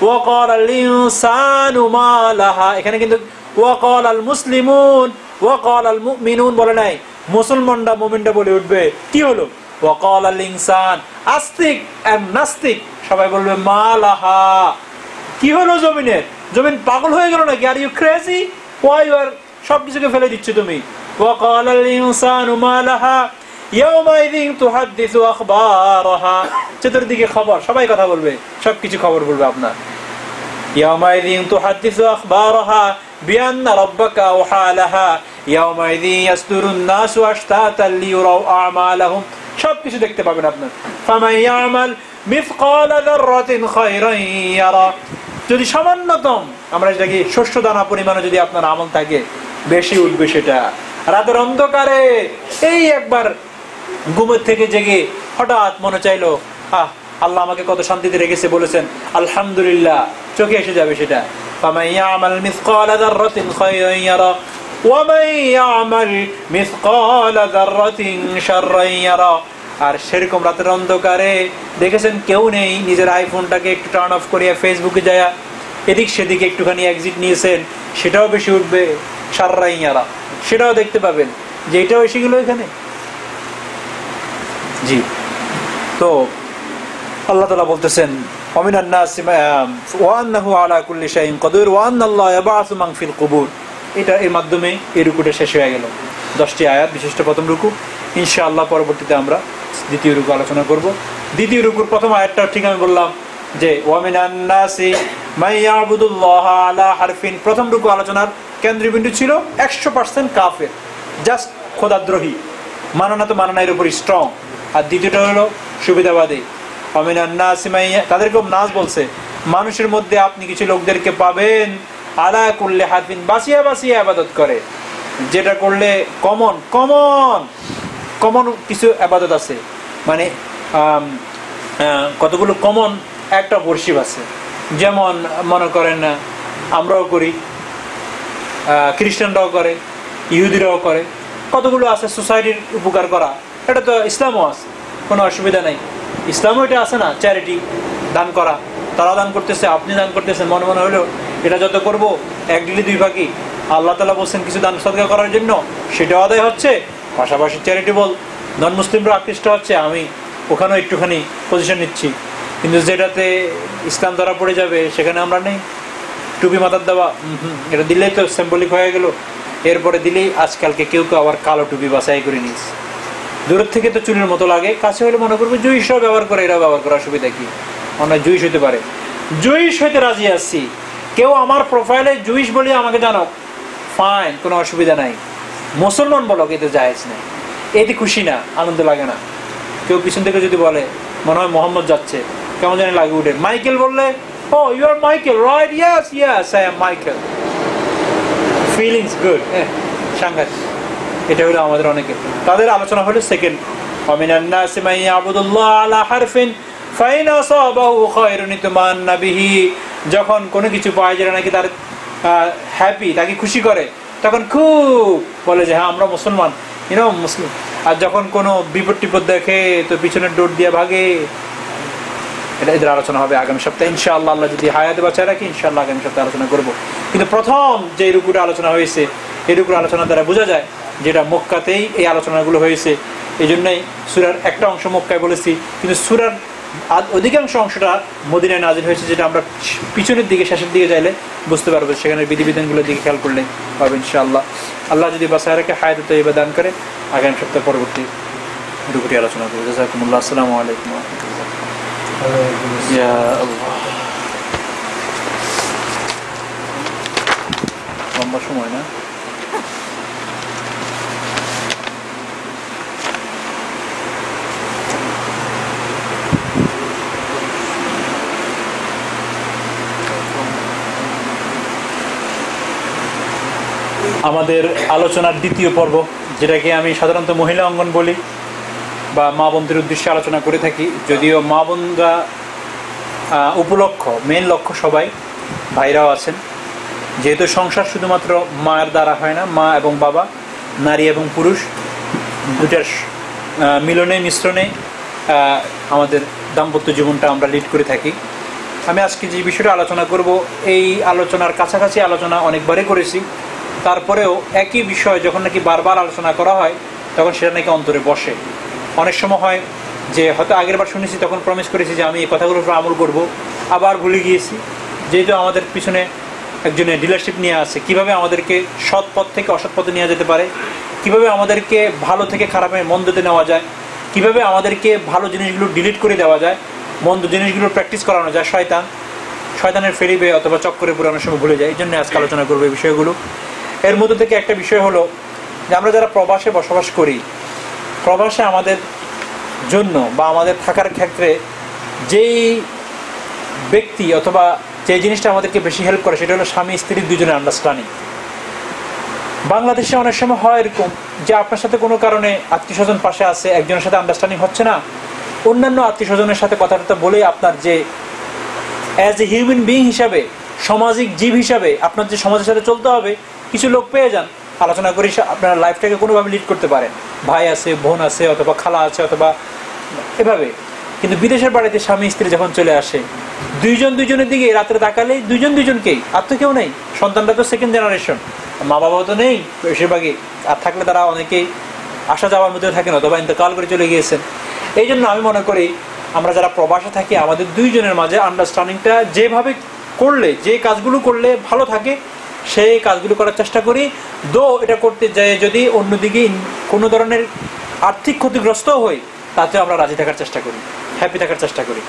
ওয়া ক্বালাল ইনসানু মা লাহা, এখানে কিন্তু ওয়া ক্বালাল মুসলিমুন ওয়া ক্বালাল মুমিনুন বলে নাই, মুসলমানরা মুমিনরা বলে উঠবে কি হলো ওয়া ক্বালাল ইনসান, আস্তিক এন্ড নাস্তিক সবাই বলবে মা লাহা, কি হলো জমিনের, জমিন পাগল হয়ে গেল নাকি, are you crazy, why you are সবকিছুকে ফেলে দিচ্ছ তুমি। ওয়া ক্বালাল ইনসানু মা লাহা ইয়াউমাইযিন তুহাদ্দিসু আখবারাহা, চতুর্দিকে খবর, সবাই কথা বলবে, সবকিছু খবর বলবে আপনার। ইয়াউমাইযিন তুহাদ্দিসু আখবারাহা বিআন্না রাব্বাকা আওহা লাহা ইয়াউমাইযিন ইয়াসদুরুন নাসু আশতাতান লিইরাউ আমালাহুম, সবকিছু দেখতে পাবেন আপনার। ফামান ইয়ামাল মিসকালা যাররাতিন খায়রান ইয়ারা, যদি সামান্যতম, আমরা যেটাকে শস্য দানা পরিমাণে যদি আপনার আমল থাকে, বেশি উঠবে সেটা। রাতের অন্ধকারে এই একবার ঘুমের থেকে জেগে হঠাৎ মনে চাইলো, আল্লাহ আমাকে কত শান্তিতে রেখেছে, বলেছেন আলহামদুলিল্লাহ, চোখে এসে যাবে সেটা। ফামান ইয়ামাল মিসকালা যাররাতিন খায়রান ইয়ারা ওয়া মান ইয়ামাল মিসকালা যাররাতিন শাররান ইয়ারা। আর সেরকম রাতের অন্ধকারে দেখেছেন কেউ নেই, নিজের আইফোনটাকে একটু টার্ন অফ করিয়া ফেসবুকে যায় এদিক সেদিকে একটুখানি এক্সিট নিয়েছেন, সেটাও বেশি উঠবে শাররান ইয়ারা, সেটাও দেখতে পাবেন যে এটাও এসে গেল এখানে। জি, তো আল্লাহ তাআলা বলতেছেন ওয়ামিনান নাস ওয়া আন্নাহু আলা কুল্লি শাইইন কাদির ওয়া আন্নাল্লাহা ইয়াবআসু মান ফিল কুবুর। এটা এর মাধ্যমে এই রুকুটা শেষ হয়ে গেল, 10টি আয়াত বিশিষ্ট প্রথম রুকু। ইনশাআল্লাহ পরবর্তীতে আমরা দ্বিতীয় রুকু আলোচনা করব। দ্বিতীয় রুকুর প্রথম আয়াতটা ঠিক আমি বললাম যে ওয়ামিনান নাসি মান ইয়াবুদুল্লাহা আলা হারফিন, প্রথম রুকু আলোচনার কেন্দ্রবিন্দু ছিল 100% কাফের, জাস্ট খোদাদ্রোহী, মানানা তো মানানার উপর স্ট্রং। আর দ্বিতীয়টা হলো সুবিধাবাদী, ওয়ামিনান নাসি মান, তাদেরকে নাস বলছে, মানুষের মধ্যে আপনি কিছু লোকদেরকে পাবেন আলা কুল্লি হারফিন, বাসিয়া বাসিয়া ইবাদত করে, যেটা করলে কমন কমন কমন কিছু ইবাদত আছে, মানে কতগুলো কমন একটা বর্ষিব আছে, যেমন মনে করেন আমরাও করি, খ্রিস্টানরাও করে, ইহুদিরাও করে, কতগুলো আছে সোসাইটির উপকার করা, এটা তো ইসলামও আছে, কোনো অসুবিধা নেই। ইসলামও এটা আছে না, চ্যারিটি দান করা, তারা দান করতেছে, আপনি দান করতেছেন, মনে মনে হলো এটা যত করব এক ডিলি দুই ভাগই, আল্লাহ তাআলা বলছেন কিছু দান সদকা করার জন্য, সেটাও আদায় হচ্ছে, পাশাপাশি চ্যারিটেবল, নন মুসলিমরা আকৃষ্ট হচ্ছে, আমি ওখানেও একটুখানি পজিশন নিচ্ছি। কিন্তু যেটাতে ইসলাম ধরা পড়ে যাবে সেখানে আমরা নেই। টুপি মাথার দেওয়া, এটা দিলেই তো সিম্বলিক হয়ে গেল, এরপরে দিলেই আজকালকে কেউ কেউ আবার কালো টুপি বাছাই করে নিস, দূরের থেকে তো চুলের মতো লাগে, কাছে হলে মনে করবো জুইশও ব্যবহার করে, এরাও ব্যবহার করে, অসুবিধা কি, অন্য জুইশ হইতে পারে, জুইশ হইতে রাজি আসছি, কেউ আমার প্রোফাইলে জুইশ বলে আমাকে জানো, ফাইন, কোনো অসুবিধা নাই, মুসলমান বলো, এতে জায়েজ নেই, এতে খুশি না, আনন্দ লাগে না। কেউ পিছন থেকে যদি বলে মনে হয় মোহাম্মদ যাচ্ছে, কেমন জানি লাগে উঠে, মাইকেল বললে ও you are Michael right, yes yes I am Michael, feelings good, সাংঘাতিক। এটা হলো আমাদের অনেকে, তাদের আলোচনা হলো সেকেন্ড, ওয়ামিনান নাসি মান ইয়াবুদুল্লাহ আলা হারফিন ফাইন আসাবাহু খায়রুন ইতমান্না বিহি, যখন কোনো কিছু পায় যেটা নাকি তার হ্যাপি, তাকে খুশি করে, তখন খুব বলে যে হ্যাঁ আমরা মুসলমান, মুসলিম। আর যখন কোনো বিপদ টিপদ দেখে তো পিছনের ডোর দিয়ে ভাগে। এটা এদের আলোচনা হবে আগামী সপ্তাহে ইনশাআল্লাহ, আল্লাহ যদি হায়াতে বাঁচায় রাখি, ইনশাআল্লাহ আগামী সপ্তাহে আলোচনা করব। কিন্তু প্রথম যে রুকুটা আলোচনা হয়েছে, এই রুকুর আলোচনা দ্বারা বোঝা যায় যেটা মক্কাতেই এই আলোচনাগুলো হয়েছে, এই জন্যই সূরার একটা অংশ মক্কায় বলেছি, কিন্তু সূরার অধিকাংশ অংশটা মদিনায় নাজিল হয়েছে, যেটা আমরা পিছনের দিকে শেষের দিকে যাইলে বুঝতে পারবো, সেখানে বিধিবিধানগুলোর দিকে খেয়াল করলে পাবো ইনশাআল্লাহ। আল্লাহ যদি বাঁচায় রাখে, হায়াতে তৈয়বা দান করে, আগামী সপ্তাহে পরবর্তী রুকুটি আলোচনা করবো। জাযাকুমুল্লাহ, আসসালামু আলাইকুম ওয়া রাহমাতুল্লাহ। ইয়া আল্লাহ, লম্বা সময় না। আমাদের আলোচনার দ্বিতীয় পর্ব, যেটাকে আমি সাধারণত মহিলা অঙ্গন বলি বা মা বোনদের উদ্দেশ্যে আলোচনা করে থাকি। যদিও মা বোনরা উপলক্ষ, মেন লক্ষ্য সবাই ভাইরাও আছেন, যেহেতু সংসার শুধুমাত্র মায়ের দ্বারা হয় না, মা এবং বাবা, নারী এবং পুরুষ দুটার মিলনে মিশ্রণে আমাদের দাম্পত্য জীবনটা আমরা লিড করে থাকি। আমি আজকে যে বিষয়টা আলোচনা করব, এই আলোচনার কাছাকাছি আলোচনা অনেকবারই করেছি, তারপরেও একই বিষয় যখন নাকি বারবার আলোচনা করা হয় তখন সেটা নাকি অন্তরে বসে। অনেক সময় হয় যে হয়তো আগের বার শুনেছি, তখন প্রমিস করেছি যে আমি এই কথাগুলোর উপর আমল করব, আবার ভুলে গিয়েছি। যেহেতু আমাদের পিছনে একজনের ডিলারশিপ নিয়ে আসে, কীভাবে আমাদেরকে সৎ পথ থেকে অসৎ পথে নেওয়া যেতে পারে, কীভাবে আমাদেরকে ভালো থেকে খারাপে মন্দতে নেওয়া যায়, কীভাবে আমাদেরকে ভালো জিনিসগুলো ডিলিট করে দেওয়া যায়, মন্দ জিনিসগুলো প্র্যাকটিস করানো যায়। শয়তানের ফেরিবে অথবা চক্করে পুরো অনেক সময় ভুলে যায়। এই জন্য আজকে আলোচনা করবো এই বিষয়গুলো। এর মধ্যে থেকে একটা বিষয় হলো যে আমরা যারা প্রবাসে বসবাস করি, প্রবাসে আমাদের জন্য বা আমাদের থাকার ক্ষেত্রে যেই ব্যক্তি অথবা যে জিনিসটা আমাদেরকে বেশি হেল্প করে সেটা হলো স্বামী স্ত্রীর দুজনের আন্ডারস্ট্যান্ডিং। বাংলাদেশে অনেক সময় হয় এরকম যে আপনার সাথে কোনো কারণে আত্মীয় স্বজন পাশে আছে, একজনের সাথে আন্ডারস্ট্যান্ডিং হচ্ছে না, অন্যান্য আত্মীয় স্বজনের সাথে কথাটা বলে আপনার যে অ্যাজ এ হিউম্যান বিইং হিসাবে, সামাজিক জীব হিসাবে আপনার যে সমাজের সাথে চলতে হবে, কিছু লোক পেয়ে যান, আলোচনা করি আপনার লাইফটাকে কোনোভাবে লিড করতে পারেন। ভাই আছে, বোন আছে, অথবা খালা আছে, অথবা এভাবে। কিন্তু বিদেশের বাড়িতে স্বামী স্ত্রী যখন চলে আসে, দুজনের দিকে রাত্রে তাকালেই দুজনকেই, আর তো কেউ নেই। সন্তানরা তো সেকেন্ড জেনারেশন, মা বাবাও তো নেই বেশিরভাগই, আর থাকলে তারা অনেকেই আসা যাওয়ার মধ্যে থাকেন অথবা ইন্তেকাল করে চলে গিয়েছেন। এই জন্য আমি মনে করি আমরা যারা প্রবাসে থাকি, আমাদের দুইজনের মাঝে আন্ডারস্ট্যান্ডিংটা যেভাবে করলে, যে কাজগুলো করলে ভালো থাকে সেই কাজগুলো করার চেষ্টা করি। এটা করতে যায় যদি অন্যদিকে কোনো ধরনের আর্থিক ক্ষতিগ্রস্তও হই, তাতে আমরা রাজি থাকার চেষ্টা করি, হ্যাপি থাকার চেষ্টা করি।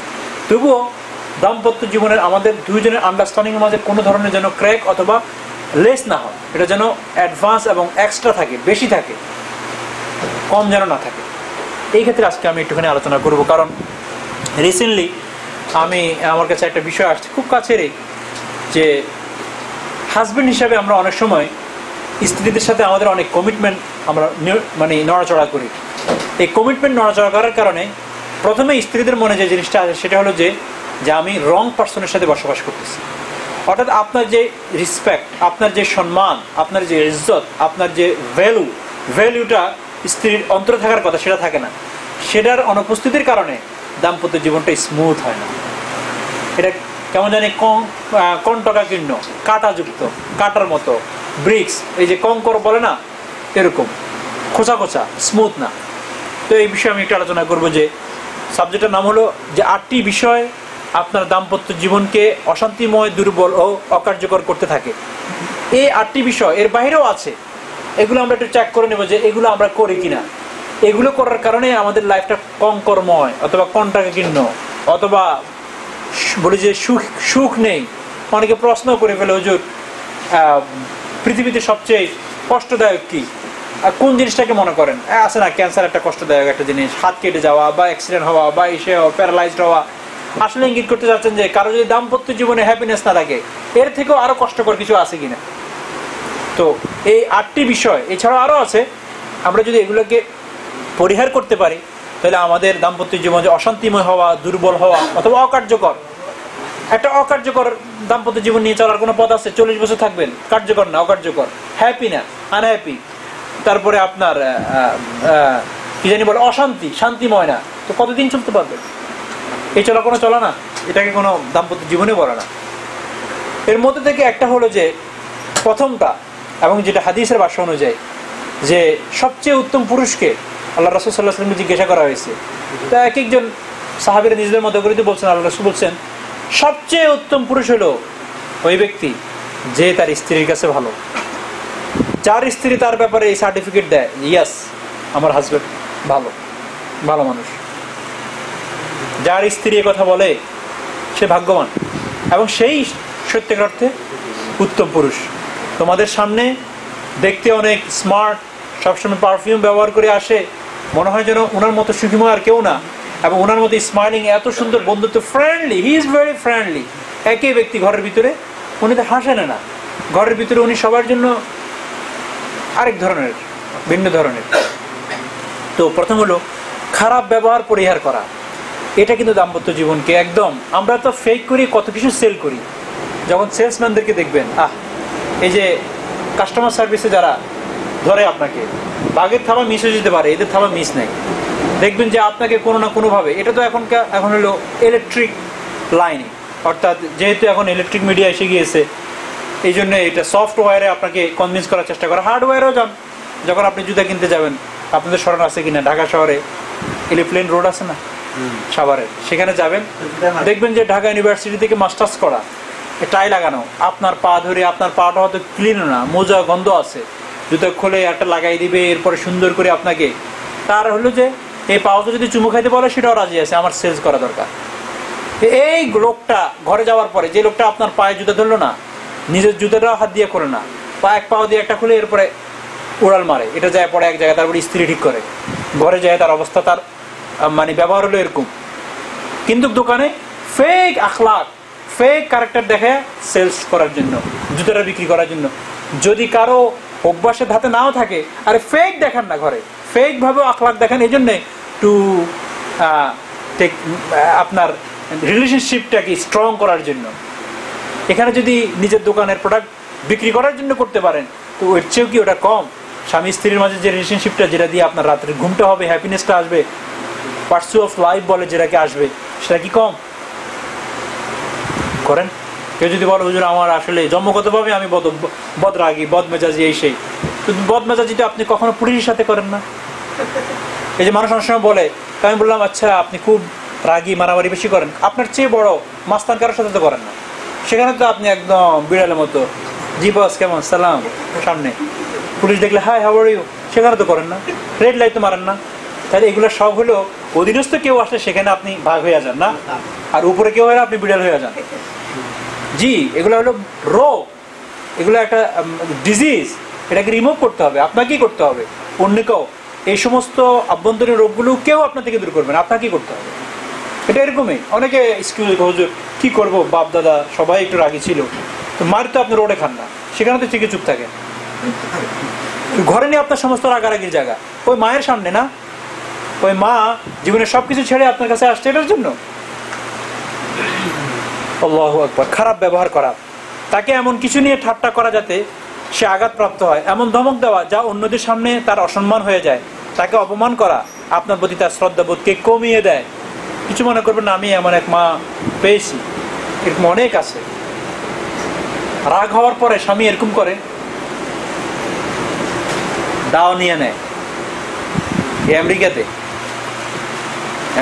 তবুও দাম্পত্য জীবনের আমাদের দুইজনের আন্ডারস্ট্যান্ডিংয়ের মাঝে কোনো ধরনের যেন ক্র্যাক অথবা লেস না হয়, এটা যেন অ্যাডভান্স এবং এক্সট্রা থাকে, বেশি থাকে, কম যেন না থাকে। এই ক্ষেত্রে আজকে আমি একটুখানি আলোচনা করব। কারণ রিসেন্টলি আমার কাছে একটা বিষয় আসছে খুব কাছেরই, যে হাজব্যান্ড হিসাবে আমরা অনেক সময় স্ত্রীদের সাথে আমাদের অনেক কমিটমেন্ট আমরা নড়াচড়া করি। এই কমিটমেন্ট নড়াচড়া করার কারণে প্রথমে স্ত্রীদের মনে যে জিনিসটা আছে সেটা হলো যে আমি রং পার্সনের সাথে বসবাস করতেছি। অর্থাৎ আপনার যে রেসপেক্ট, আপনার যে সম্মান, আপনার যে ইজ্জত, আপনার যে ভ্যালুটা স্ত্রীর অন্তরে থাকার কথা সেটা থাকে না। সেটার অনুপস্থিতির কারণে দাম্পত্য জীবনটা স্মুথ হয় না। এটা কেমন জানি কণ্টকা কীর্ণ, কাঁটাযুক্ত, কাঁটার মতো, ব্রিক্স, এই যে কঙ্কর বলে না, এরকম খোঁচা খোঁচা, স্মুথ না। তো এই বিষয়ে আমি একটু আলোচনা করবো, যে সাবজেক্টের নাম হলো যে 8টি বিষয় আপনার দাম্পত্য জীবনকে অশান্তিময়, দুর্বল ও অকার্যকর করতে থাকে। এই 8টি বিষয় এর বাইরেও আছে, এগুলো আমরা একটু চেক করে নেব যে এগুলো আমরা করি কিনা। এগুলো করার কারণে আমাদের লাইফটা কঙ্করময় অথবা কণ্টকাকীর্ণ, অথবা বলি যে সুখ নেই। অনেকে প্রশ্ন করে ফেলে, হুজুর পৃথিবীতে সবচেয়ে কষ্টদায়ক কি, কোন জিনিসটাকে মনে করেন? আছে না, ক্যান্সার একটা কষ্টদায়ক একটা জিনিস, হাত কেটে যাওয়া বা অ্যাক্সিডেন্ট হওয়া বা প্যারালাইজড হওয়া। আসলে ইঙ্গিত করতে যাচ্ছেন যে কারো যদি দাম্পত্য জীবনে হ্যাপিনেস না থাকে, এর থেকেও আরো কষ্টকর কিছু আছে কিনা। তো এই 8টি বিষয় এছাড়াও আরো আছে, আমরা যদি এগুলোকে পরিহার করতে পারি তাহলে আমাদের দাম্পত্য জীবনে অশান্তিময় হওয়া, দুর্বল হওয়া অথবা অকার্যকর দাম্পত্য জীবন নিয়ে চলার কোনো পথ আছে? 40 বছর থাকবেন, কার্যকর না, অকার্যকর, হ্যাপি না, আনহ্যাপি, তারপরে আপনার কি জানি বলে অশান্তি, শান্তিময় না, তো কতদিন চলতে পারবে? এই কোনো চলা না, এটাকে কোনো দাম্পত্য জীবনে বলে না। এর মধ্যে থেকে একটা হলো যে প্রথমটা, এবং যেটা হাদিসের ভাষ্য অনুযায়ী, যে সবচেয়ে উত্তম পুরুষকে আল্লাহ রাসূল সাল্লাল্লাহু আলাইহি ওয়াসাল্লামকে জিজ্ঞাসা করা হয়েছে। তা এক একজন সাহাবীরা নিজেদের মতো করে বলছেন, আল্লাহ রাসূল বলছেন সবচেয়ে উত্তম পুরুষ হলো ওই ব্যক্তি যে তার স্ত্রীর কাছে ভালো, যার স্ত্রী তার ব্যাপারে এই সার্টিফিকেট দেয়, ইয়াস আমার হাজবেন্ড ভালো মানুষ। যার স্ত্রী কথা বলে সে ভাগ্যবান, এবং সেই সত্যিকার অর্থে উত্তম পুরুষ। তোমাদের সামনে দেখতে অনেক স্মার্ট, সবসময় পারফিউম ব্যবহার করে আসে, মনে হয় যেন ওনার মতো সুখীময় আর কেউ না, এবং ওনার মতো স্মাইলিং, এত সুন্দর বন্ধুত্ব, friendly, he is very friendly. একই ব্যক্তি ঘরের ভিতরে উনি তো হাসেন না, ঘরের ভিতরে উনি সবার জন্য আরেক ধরনের, ভিন্ন ধরনের। তো প্রথম হলো খারাপ ব্যবহার পরিহার করা। এটা কিন্তু দাম্পত্য জীবনকে একদম, আমরা তো ফেক করি, কত কিছু সেল করি। যখন সেলসম্যানদেরকে দেখবেন, এই যে কাস্টমার সার্ভিসে যারা ধরে আপনাকে, বাঘের থাবা মিস হয়ে যেতে পারে, এদের থাবা মিস নেই। দেখবেন যে আপনাকে কোনো না কোনোভাবে, এটা তো এখন হলো ইলেকট্রিক লাইনে, অর্থাৎ যেহেতু এখন ইলেকট্রিক মিডিয়া এসে গিয়েছে, এই জন্য এটা সফটওয়্যারে আপনাকে কনভিন্স করার চেষ্টা করে। হার্ডওয়্যারেও যান, যখন আপনি জুতা কিনতে যাবেন, আপনাদের স্মরণ আছে কিনা, ঢাকা শহরে এলিপ্লেন রোড আছে না সাভারের, সেখানে যাবেন, দেখবেন যে ঢাকা ইউনিভার্সিটি থেকে মাস্টার্স করা, টাই লাগানো, আপনার পা ধরে, আপনার পাটা হয়তো ক্লিন না, মোজা গন্ধ আছে, জুতো খুলে একটা লাগাই দিবে, এরপরে সুন্দর করে আপনাকে, তার হলো যে এই পাওয়াতে যদি চুমু খাইতে বলে সেটাও রাজি আছে, আমার সেলস করা দরকার। এই লোকটা ঘরে যাওয়ার পরে, যে লোকটা আপনার পায়ে জুতো ধরলো না, নিজের জুতোটাও হাত দিয়ে করে না, এক পাও দিয়ে একটা খুলে এরপরে উড়াল মারে, এটা যায় পরে এক জায়গায়, তারপরে স্ত্রী ঠিক করে, ঘরে যায় তার অবস্থা, তার মানে ব্যবহার হলো এরকম। কিন্তু দোকানে ফেক আখলাক, ফেক ক্যারেক্টার দেখে সেলস করার জন্য, জুতোটা বিক্রি করার জন্য। যদি কারো অভ্যাসের ধাতে নাও থাকে, আরে ফেক দেখান না ঘরে, ফেক ভাবে আখলাক দেখেন, এই জন্যে টু আপনার রিলেশনশিপটাকে স্ট্রং করার জন্য। এখানে যদি নিজের দোকানের প্রোডাক্ট বিক্রি করার জন্য করতে পারেন, তো ওর চেয়েও কি ওটা কম? স্বামী স্ত্রীর মাঝে যে রিলেশনশিপটা, যেটা দিয়ে আপনার রাত্রে ঘুমটা হবে, হ্যাপিনেসটা আসবে, পার্সু অফ লাইফ বলে যেটাকে আসবে, সেটা কি কম করেন? কেউ যদি বলো হুজুর আমার আসলে জন্মগতভাবে আমি বদরাগী, বদমেজাজি, এই সেই, তো বদমেজাজিটা আপনি কখনো পুলিশের সাথে করেন না। এই যে মানুষ অনেক সময় বলে, আমি বললাম আচ্ছা আপনি খুব রাগী, মারামারি বেশি করেন, আপনার চেয়ে বড় মাস্তান কারোর সাথে তো করেন না, সেখানে তো আপনি একদম বিড়ালের মতো, জি বস কেমন, সালাম, সামনে পুলিশ দেখলে হাই হাউ আর ইউ, সেখানে তো করেন না, রেড লাইট তো মারেন না। তাহলে এগুলো সব হলো অধীনস্থ কেউ আসলে সেখানে আপনি ভাগ হয়ে যান না, আর উপরে কেউ হলে আপনি বিড়াল হয়ে যান। জি, এগুলো হলো রোগ, এগুলো একটা ডিজিজ, এটাকে রিমুভ করতে হবে, আপনাকেই করতে হবে, অন্য কেউ এই সমস্ত আভ্যন্তরীণ রোগগুলো কেউ আপনার থেকে দূর করবে না, আপনাকেই করতে হবে। এটা এরকমই, অনেকে স্কুল হুজুর কি করবো, বাপ দাদা সবাই একটু রাগী ছিল, তো মার তো আপনি রোডে খান না, সেখানে তো ঠিকই চুপ থাকেন। ঘরে নিয়ে আপনার সমস্ত রাগারাগির জায়গা ওই মায়ের সামনে না, ওই মা জীবনের সবকিছু ছেড়ে আপনার কাছে আসছে এটার জন্য। আল্লাহু আকবার। খারাপ ব্যবহার করা, তাকে এমন কিছু নিয়ে ঠাট্টা করা যাতে সে আঘাতপ্রাপ্ত হয়, এমন ধমক দেওয়া যা অন্যদের সামনে তার অসম্মান হয়ে যায়, তাকে অপমান করা আপনার প্রতি তার শ্রদ্ধাবোধকে কমিয়ে দেয়। কিছু মনে করবেন না, আমি এমন এক মা পেয়েছি, এরকম অনেক আছে। রাগ হওয়ার পরে স্বামী এরকম করে, দাও নিয়ে নেয়।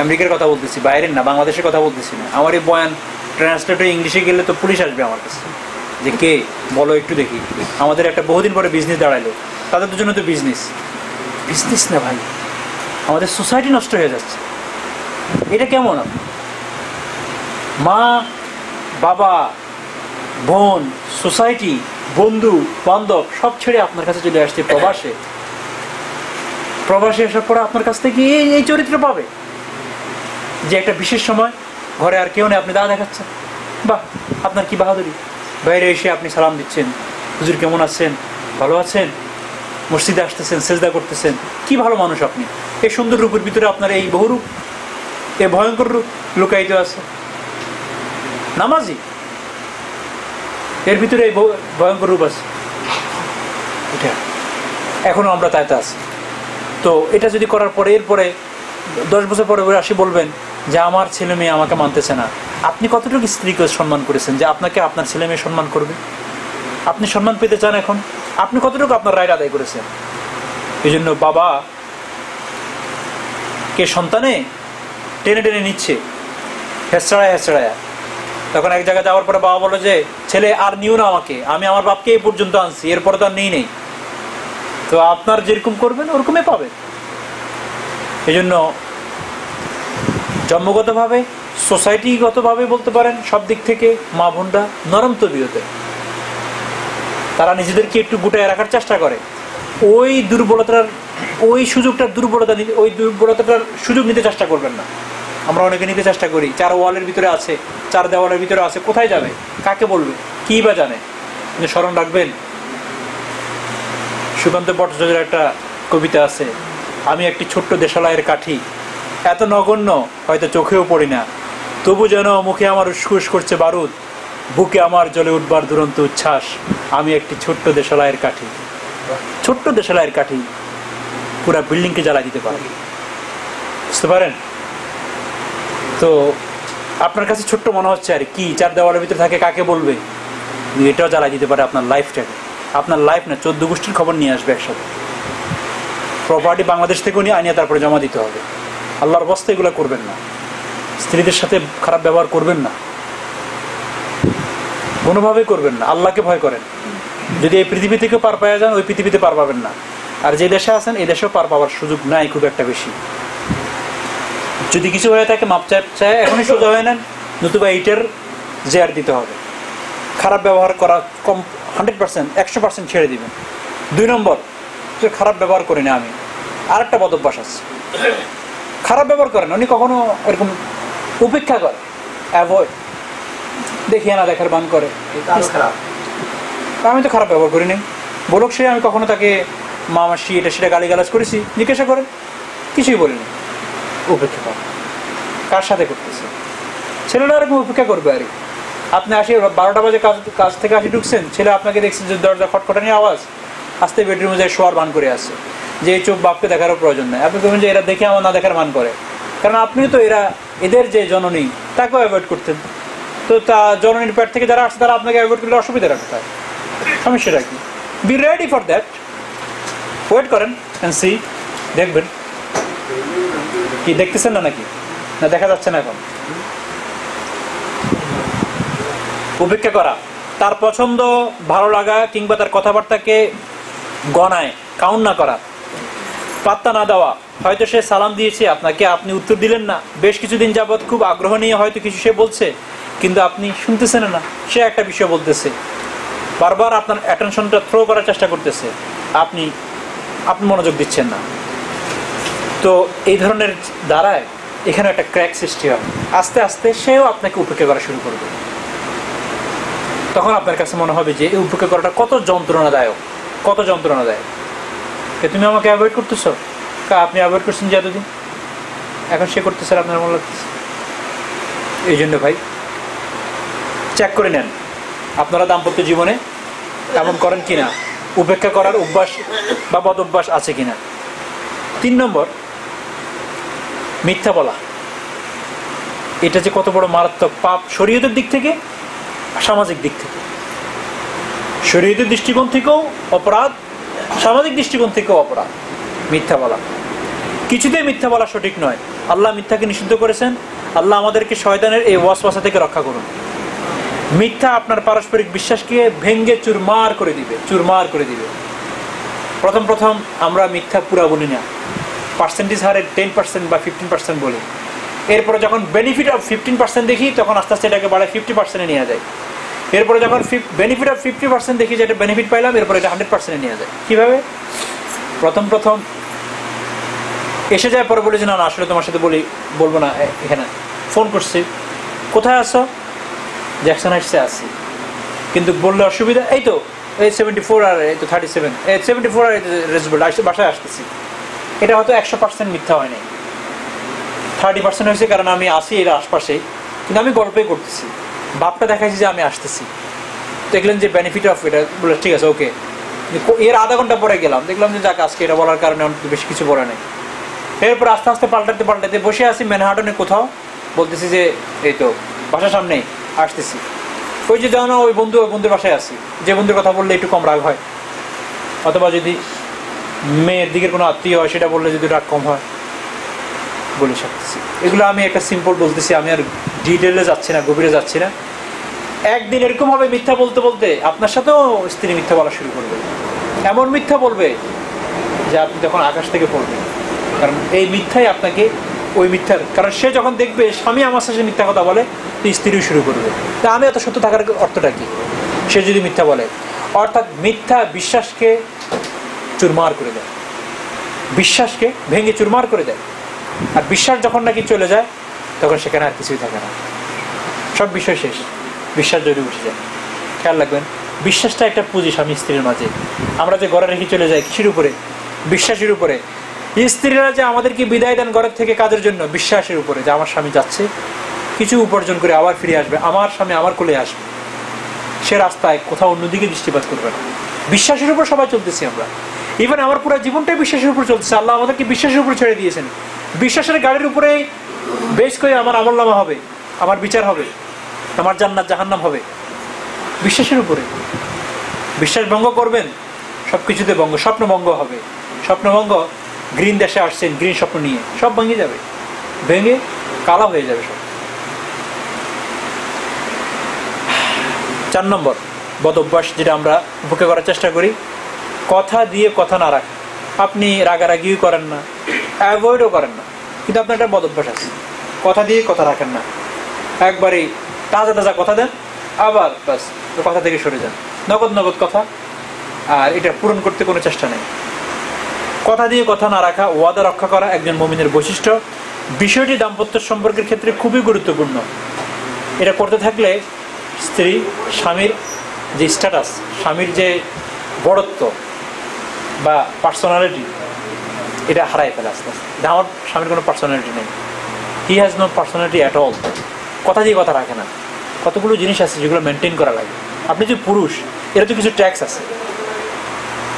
আমেরিকার কথা বলতেছি, বাইরের না, বাংলাদেশের কথা বলতেছি না। আমার এই বয়ান ট্রান্সলেটর ইংলিশে গেলে তো পুলিশ আসবে আমার কাছে, যে কে বলো একটু দেখি। আমাদের একটা বহুদিন পরে বিজনেস দাঁড়াইলো, তাদের দুজনে তো বিজনেস না ভাই, আমাদের সোসাইটি নষ্ট হয়ে যাচ্ছে। এটা কেমন? মা বাবা বোন সোসাইটি বন্ধু বান্ধব সব ছেড়ে আপনার কাছে চলে আসছে প্রবাসে আসার পরে আপনার কাছ থেকে এই চরিত্র পাবে যে একটা বিশেষ সময় ঘরে আর কেউ নেই, আপনি দাঁড়া দেখাচ্ছেন, বাহ আপনার কি বাহাদুরি। বাইরে এসে আপনি সালাম দিচ্ছেন, হুজুর কেমন আছেন, ভালো আছেন, মসজিদে আসতেছেন, সেজদা করতেছেন, কি ভালো মানুষ আপনি। এই সুন্দর রূপের ভিতরে আপনার এই বহুরূপ, এই ভয়ঙ্কর রূপ লুকায়িত আছে। নামাজি, এর ভিতরে এই ভয়ঙ্কর রূপ আছে, এটা এখনো আমরা তাইতে আছি। তো এটা যদি করার পরে, এরপরে 10 বছর পরে আসি বলবেন যে আমার ছেলে মেয়ে আমাকে মানতেছে না। আপনি কতটুকু স্ত্রীকে সম্মান করেছেন যে আপনাকে আপনার ছেলে মেয়ে সম্মান করবে? আপনি সম্মান পেতে চান এখন? আপনি কতটুকু আপনার রাইট আদায় করেছেন? এই জন্য বাবা কে সন্তানে টেনে টেনে নিচ্ছে, হেঁচড়ায়া। তখন এক জায়গায় যাওয়ার পরে বাবা বলে যে ছেলে আর নিও না আমাকে, আমি আমার বাপকে এই পর্যন্ত আনছি, এরপরে তো আর নেই। তো আপনার যেরকম করবেন ওরকমই পাবেন। এই জন্য জন্মগতভাবে, সোসাইটিগতভাবে বলতে পারেন, সব দিক থেকে মা বোনরা নরম তবিয়তে, তারা নিজেদেরকে একটু গুটায় রাখার চেষ্টা করে। ওই দুর্বলতার সুযোগ নিতে চেষ্টা করবেন না। আমরা অনেকে নিতে চেষ্টা করি, 4 ওয়ালের ভিতরে আছে, 4 দেওয়ালের ভিতরে আছে, কোথায় যাবে, কাকে বলবে, কি বা জানে। স্মরণ রাখবেন, সুকান্ত ভট্টাচার্যের একটা কবিতা আছে, আমি একটি ছোট্ট দেশালয়ের কাঠি, এত নগণ্য হয়তো চোখেও পড়ি না, তবু যেন মুখে আমার উস্কুস করছে বারুদ, বুকে আমার জ্বলে উঠবার দুরন্ত উচ্ছ্বাস, আমি একটি ছোট্ট দেশালয়ের কাঠি। ছোট্ট দেশালয়ের কাঠি পুরা বিল্ডিংকে জ্বালা দিতে পারে, বুঝতে পারেন? তো আপনার কাছে ছোট্ট মনে হচ্ছে আর কি, চার দেওয়ালের ভিতরে থাকে, কাকে বলবে? এটাও জ্বালা দিতে পারে আপনার লাইফটাকে। আপনার লাইফ না, 14 গোষ্ঠীর খবর নিয়ে আসবে একসাথে। প্রপার্টি বাংলাদেশ থেকেও নিয়ে আনিয়ে তারপরে জমা দিতে হবে। আল্লাহর বস্তে এগুলো করবেন না। স্ত্রীদের সাথে খারাপ ব্যবহার করবেন না, কোনোভাবেই করবেন না। আল্লাহকে ভয় করেন। যদি এই পৃথিবী থেকে পার পাওয়া যান, ওই পৃথিবীতে পার পাবেন না। আর যে দেশে আছেন এই দেশেও পার পাওয়ার সুযোগ নাই খুব একটা বেশি। যদি কিছু হয়ে থাকে মাপ চায় এখনই সোজা হয়ে নেন, নতুবা এইটার জেয়ার দিতে হবে। খারাপ ব্যবহার করা কম, 100%, 100% ছেড়ে দিবেন। 2 নম্বর, খারাপ ব্যবহার করি না আমি। আরেকটা বদ অভ্যাস আছে, খারাপ ব্যবহার করেন উনি কখনো এরকম উপেক্ষা করে, অ্যাভয়েড, দেখিয়ে না দেখার বান করে। আমি তো খারাপ ব্যবহার করি নাই, বলুক সে, আমি কখনো তাকে মামাসি এটা সেটা গালিগালাজ করেছি? জিজ্ঞাসা করেন, কিছুই বলিনি। উপেক্ষা করে, কার সাথে করতেছে? ছেলেরা এরকম উপেক্ষা করবে আর কি। আপনি আসি 12টা বাজে কাজ থেকে আসি ঢুকছেন, ছেলে আপনাকে দেখছেন যে দরজা খটখটানি আওয়াজ, আসতে বেডরুমে যায় শোয়ার বান করে আসে, যে এই চোখ বাপকে দেখারও প্রয়োজন নেই। আপনি বলবেন যে এরা দেখে আমার না দেখার মান করে, কারণ আপনিও তো এদের যে জননী তাকেও অ্যাভয়েড করতেন। তো তা জননীর পেট থেকে যারা আসছে তারা আপনাকে অ্যাভয়েড করলে অসুবিধা রাখতে হয়, সমস্যাটা কি? Be ready for that, wait করেন অ্যান্ড সি, দেখবেন। কি দেখতেছেন না নাকি? না দেখা যাচ্ছে না এখন? উপেক্ষা করা, তার পছন্দ ভালো লাগা কিংবা তার কথাবার্তাকে গণায় কাউন্ট না করা, পাত্তা না দেওয়া। হয়তো সে সালাম দিয়েছে আপনাকে, আপনি উত্তর দিলেন না। বেশ কিছুদিন যাবৎ খুব আগ্রহ নিয়ে হয়তো কিছু সে বলছে, কিন্তু আপনি শুনতেছেন না। সে একটা বিষয় বলতেছে, বারবার আপনার অ্যাটেনশনটা থ্রো করার চেষ্টা করতেছে, আপনি মনোযোগ দিচ্ছেন না। তো এই ধরনের দ্বারায় এখানে একটা ক্র্যাক সৃষ্টি হয়। আস্তে আস্তে সেও আপনাকে উপেক্ষা করা শুরু করবে। তখন আপনার কাছে মনে হবে যে এই উপেক্ষা করাটা কত যন্ত্রণাদায়ক, কত যন্ত্রণাদায়ক। তুমি আমাকে অ্যাভয়েড করতেছো, আপনি অ্যাভয়েড করছেন যে এতদিন, এখন সে করতেছে আপনার মনে লাগতেছে। এই জন্য ভাই চেক করে নেন আপনারা দাম্পত্য জীবনে এমন করেন কিনা, উপেক্ষা করার অভ্যাস বা বদ অভ্যাস আছে কিনা। 3 নম্বর, মিথ্যা বলা। এটা যে কত বড় মারাত্মক পাপ শরীয়তের দিক থেকে, সামাজিক দিক থেকে। শরীয়তের দৃষ্টিকোণ থেকেও অপরাধ, সামাজিক দৃষ্টিকোণ থেকেও অপরাধ মিথ্যা বলা। কিছুতেই মিথ্যা বলা সঠিক নয়। আল্লাহ মিথ্যাকে নিষিদ্ধ করেছেন। আল্লাহ আমাদেরকে শয়তানের এই ওয়াসওয়াসা থেকে রক্ষা করুন। মিথ্যা আপনার পারস্পরিক বিশ্বাসকে ভেঙ্গে চুরমার করে দিবে, চুরমার করে দিবে। প্রথম আমরা মিথ্যা পুরা বলি না, পার্সেন্টেজ হারে 10% বা 15% বলি। এরপরে যখন বেনিফিট অফ 15% দেখি, তখন আস্তে আস্তে এটাকে বাড়ায় 50% নিয়ে যায়। এরপরে যখন বেনিফিট অফ 50% দেখি যে এটা বেনিফিট পাইলাম, এরপরে এটা 100% নিয়ে যায়। কিভাবে? প্রথম এসে যায়, পরে বলে যে না আসলে তোমার সাথে বলবো না। এখানে ফোন করছি, কোথায় আসো? জ্যাকসন হাইটসে আসি, কিন্তু বললে অসুবিধা। এই তো এই 74 আর এই তো 37, 74 আর রেজবেল্ট বাসায় আসতেছি। এটা হয়তো 100% মিথ্যা হয় নাই, 30% হয়েছে, কারণ আমি আসি এর আশপাশেই, কিন্তু আমি গল্পই করতেছি, ভাবটা দেখাইছি যে আমি আসতেছি। দেখলেন যে বেনিফিট অফ এটা, বলে ঠিক আছে ওকে। এর আধা ঘন্টা পরে গেলাম, দেখলাম যে যাক আজকে এটা বলার কারণে বেশি কিছু বলে নাই। এরপর আস্তে আস্তে পাল্টাতে বসে আছি ম্যানহাটনে কোথাও, বলতেছি যে এই তো বাসার সামনেই আসতেছি। ওই যে জানো ওই বন্ধুর বাসায় আসি, যে বন্ধুর কথা বললে একটু কম রাগ হয়, অথবা যদি মেয়ের দিকের কোনো আত্মীয় হয় সেটা বললে যদি রাগ কম হয়, বলে থাকতেছি। এগুলো আমি একটা সিম্পল বলতেছি, আমি আর ডিটেলে যাচ্ছি না, গভীরে যাচ্ছি না। একদিন এরকম হবে মিথ্যা বলতে বলতে আপনার সাথেও স্ত্রী মিথ্যা বলা শুরু করবে। এমন মিথ্যা বলবে যে আপনি তখন আকাশ থেকে পড়বেন, কারণ এই মিথ্যাই আপনাকে ওই মিথ্যার, কারণ সে যখন দেখবে স্বামী আমার সাথে মিথ্যা কথা বলে, তো স্ত্রীও শুরু করবে। তা আমি এত সত্য থাকার অর্থটা কি? সে যদি মিথ্যা বলে, অর্থাৎ মিথ্যা বিশ্বাসকে চুরমার করে দেয়, বিশ্বাসকে ভেঙে চুরমার করে দেয়। আর বিশ্বাস যখন নাকি চলে যায়, তখন সেখানে আর কিছুই থাকে না, সব বিষয় শেষ, বিশ্বাস যদি উঠে যায়। খেয়াল রাখবেন। বিশ্বাসটা একটা পুঁজি স্বামী স্ত্রীর মাঝে। আমরা যে ঘরে রেখে চলে যাই কিসের উপরে? বিশ্বাসের উপরে। স্ত্রীরা যে আমাদেরকে বিদায় দেন ঘরের থেকে কাজের জন্য, বিশ্বাসের উপরে যে আমার স্বামী যাচ্ছে কিছু উপার্জন করে আবার ফিরে আসবে, আমার স্বামী আমার কোলে আসবে, সে রাস্তায় কোথাও অন্যদিকে দৃষ্টিপাত করবে না। বিশ্বাসের উপর সবাই চলতেছি আমরা। ইভেন আমার পুরো জীবনটাই বিশ্বাসের উপর চলতেছে। আল্লাহ আমাদেরকে বিশ্বাসের উপর ছেড়ে দিয়েছেন। বিশ্বাসের গাড়ির উপরে বেশ করে আমার আমলনামা হবে, আমার বিচার হবে, আমার জান্নাত জাহান্নাম হবে বিশ্বাসের উপরে। বিশ্বাস ভঙ্গ করবেন, সবকিছুতে ভঙ্গ, স্বপ্ন ভঙ্গ হবে। স্বপ্ন ভঙ্গ, গ্রিন দেশে আসছেন গ্রিন স্বপ্ন নিয়ে, সব ভেঙে যাবে, ভেঙে কালা হয়ে যাবে সব। 4 নম্বর বদ অভ্যাস যেটা আমরা উপেক্ষা করার চেষ্টা করি, কথা দিয়ে কথা না রাখা। আপনি রাগারাগিও করেন না, অ্যাভয়েডও করেন না, কিন্তু আপনার একটা বদ অভ্যাস আছে, কথা দিয়ে কথা রাখেন না। একবারেই তাজা তাজা কথা দেন, আবার বাস কথা থেকে সরে যান, নগদ নগদ কথা, আর এটা পূরণ করতে কোনো চেষ্টা নেই। কথা দিয়ে কথা না রাখা, ওয়াদা রক্ষা করা একজন মুমিনের বৈশিষ্ট্য। বিষয়টি দাম্পত্য সম্পর্কের ক্ষেত্রে খুবই গুরুত্বপূর্ণ। এটা করতে থাকলে স্ত্রী, স্বামীর যে স্ট্যাটাস, স্বামীর যে বড়ত্ব বা পার্সোনালিটি, এটা হারাই ফেলে আস্তে আস্তে। আমার স্বামীর কোনো পার্সোনালিটি নেই, he has no personality at all. কথা দিয়ে কথা রাখে না। কতগুলো জিনিস আছে যেগুলো মেনটেন করা লাগে। আপনি যে পুরুষ, এর তো কিছু ট্যাক্স আছে।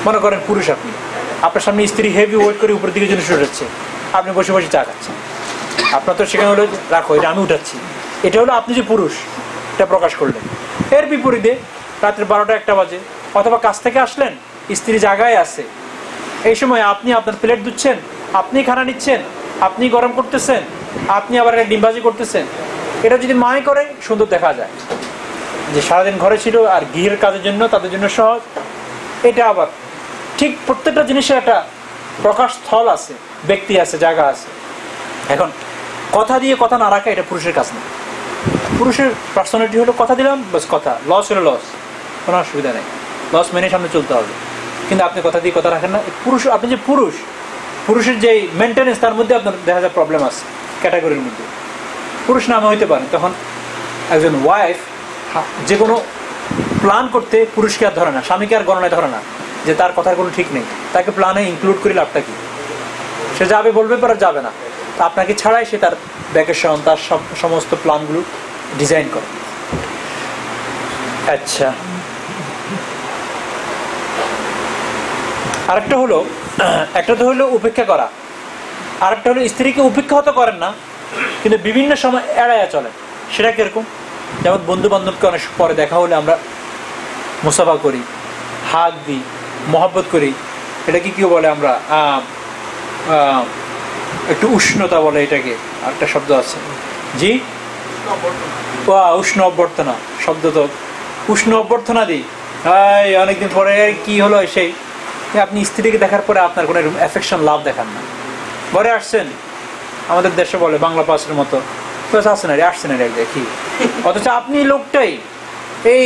মনে করেন পুরুষ, আপনি, আপনার সামনে স্ত্রী হেভি ওয়েট করে উপরের দিকে জিনিস উঠাচ্ছে, আপনি বসে বসে চা খাচ্ছেন, আপনার তো সেখানে হলো রাখো এটা আমি উঠাচ্ছি, এটা হলো আপনি যে পুরুষ, এটা প্রকাশ করলেন। এর বিপরীতে রাত্রে 12টা-1টা বাজে, অথবা কাজ থেকে আসলেন, স্ত্রী জায়গায় আছে, এই সময় আপনি আপনার প্লেট ধুচ্ছেন, আপনি খানা নিচ্ছেন, আপনি গরম করতেছেন, আপনি আবার একটা ডিমবাজি করতেছেন। এটা যদি মায় করে সুন্দর দেখা যায় যে সারাদিন ঘরে ছিল আর গৃহের কাজের জন্য তাদের জন্য সহজ। এটা আবার ঠিক প্রত্যেকটা জিনিসের একটা প্রকাশ স্থল আছে, ব্যক্তি আছে, জায়গা আছে। এখন কথা দিয়ে কথা না রাখা এটা পুরুষের কাজ না। পুরুষের পার্সোনালিটি হলো কথা দিলাম বাস, কথা, লস হলো লস, কোনো অসুবিধা নেই, লস মেনে সামনে চলতে হবে। কিন্তু আপনি কথা দিয়ে কথা রাখেন না। পুরুষ, আপনি যে পুরুষ, পুরুষের যে মেনটেনেন্স, তার মধ্যে আপনার দেখা যায় প্রবলেম আছে ক্যাটাগরির মধ্যে। পুরুষ নামে হইতে পারে। তখন একজন ওয়াইফ যে কোনো প্ল্যান করতে পুরুষকে আর ধরে না, স্বামীকে আর গণনায় ধরে না, যে তার কথার কোনো ঠিক নেই, তাকে প্ল্যানে ইনক্লুড করে লাভটা কি? সে যাবে বলবে পরে যাবে না, তা আপনাকে ছাড়াই সে তার ভ্যাকেশন, তার সমস্ত প্ল্যানগুলো ডিজাইন করে। আচ্ছা, আরেকটা হলো, একটা তো হলো উপেক্ষা করা, আরেকটা হলো স্ত্রীকে উপেক্ষা হতে করেন না কিন্তু বিভিন্ন সময় এড়াইয়া চলেন। সেটা কিরকম? যেমন বন্ধু বান্ধবকে অনেক পরে দেখা হলে আমরা মুসাফা করি, হাত দিই, মহব্বত করি। এটা কি কেউ বলে আমরা একটু উষ্ণতা বলে, এটাকে আরেকটা শব্দ আছে, জি, উষ্ণ অভ্যর্থনা শব্দ, তো উষ্ণ অভ্যর্থনা দিই। অনেকদিন পরে কি হলো সেই, আপনি স্ত্রীকে দেখার পরে আপনার কোনো অ্যাফেকশন, লাভ দেখান না। ঘরে আসছেন, আমাদের দেশে বলে বাংলা পাসের মতো, আসছে না রে, আসছে না রে দেখি, অথচ আপনি লোকটাই এই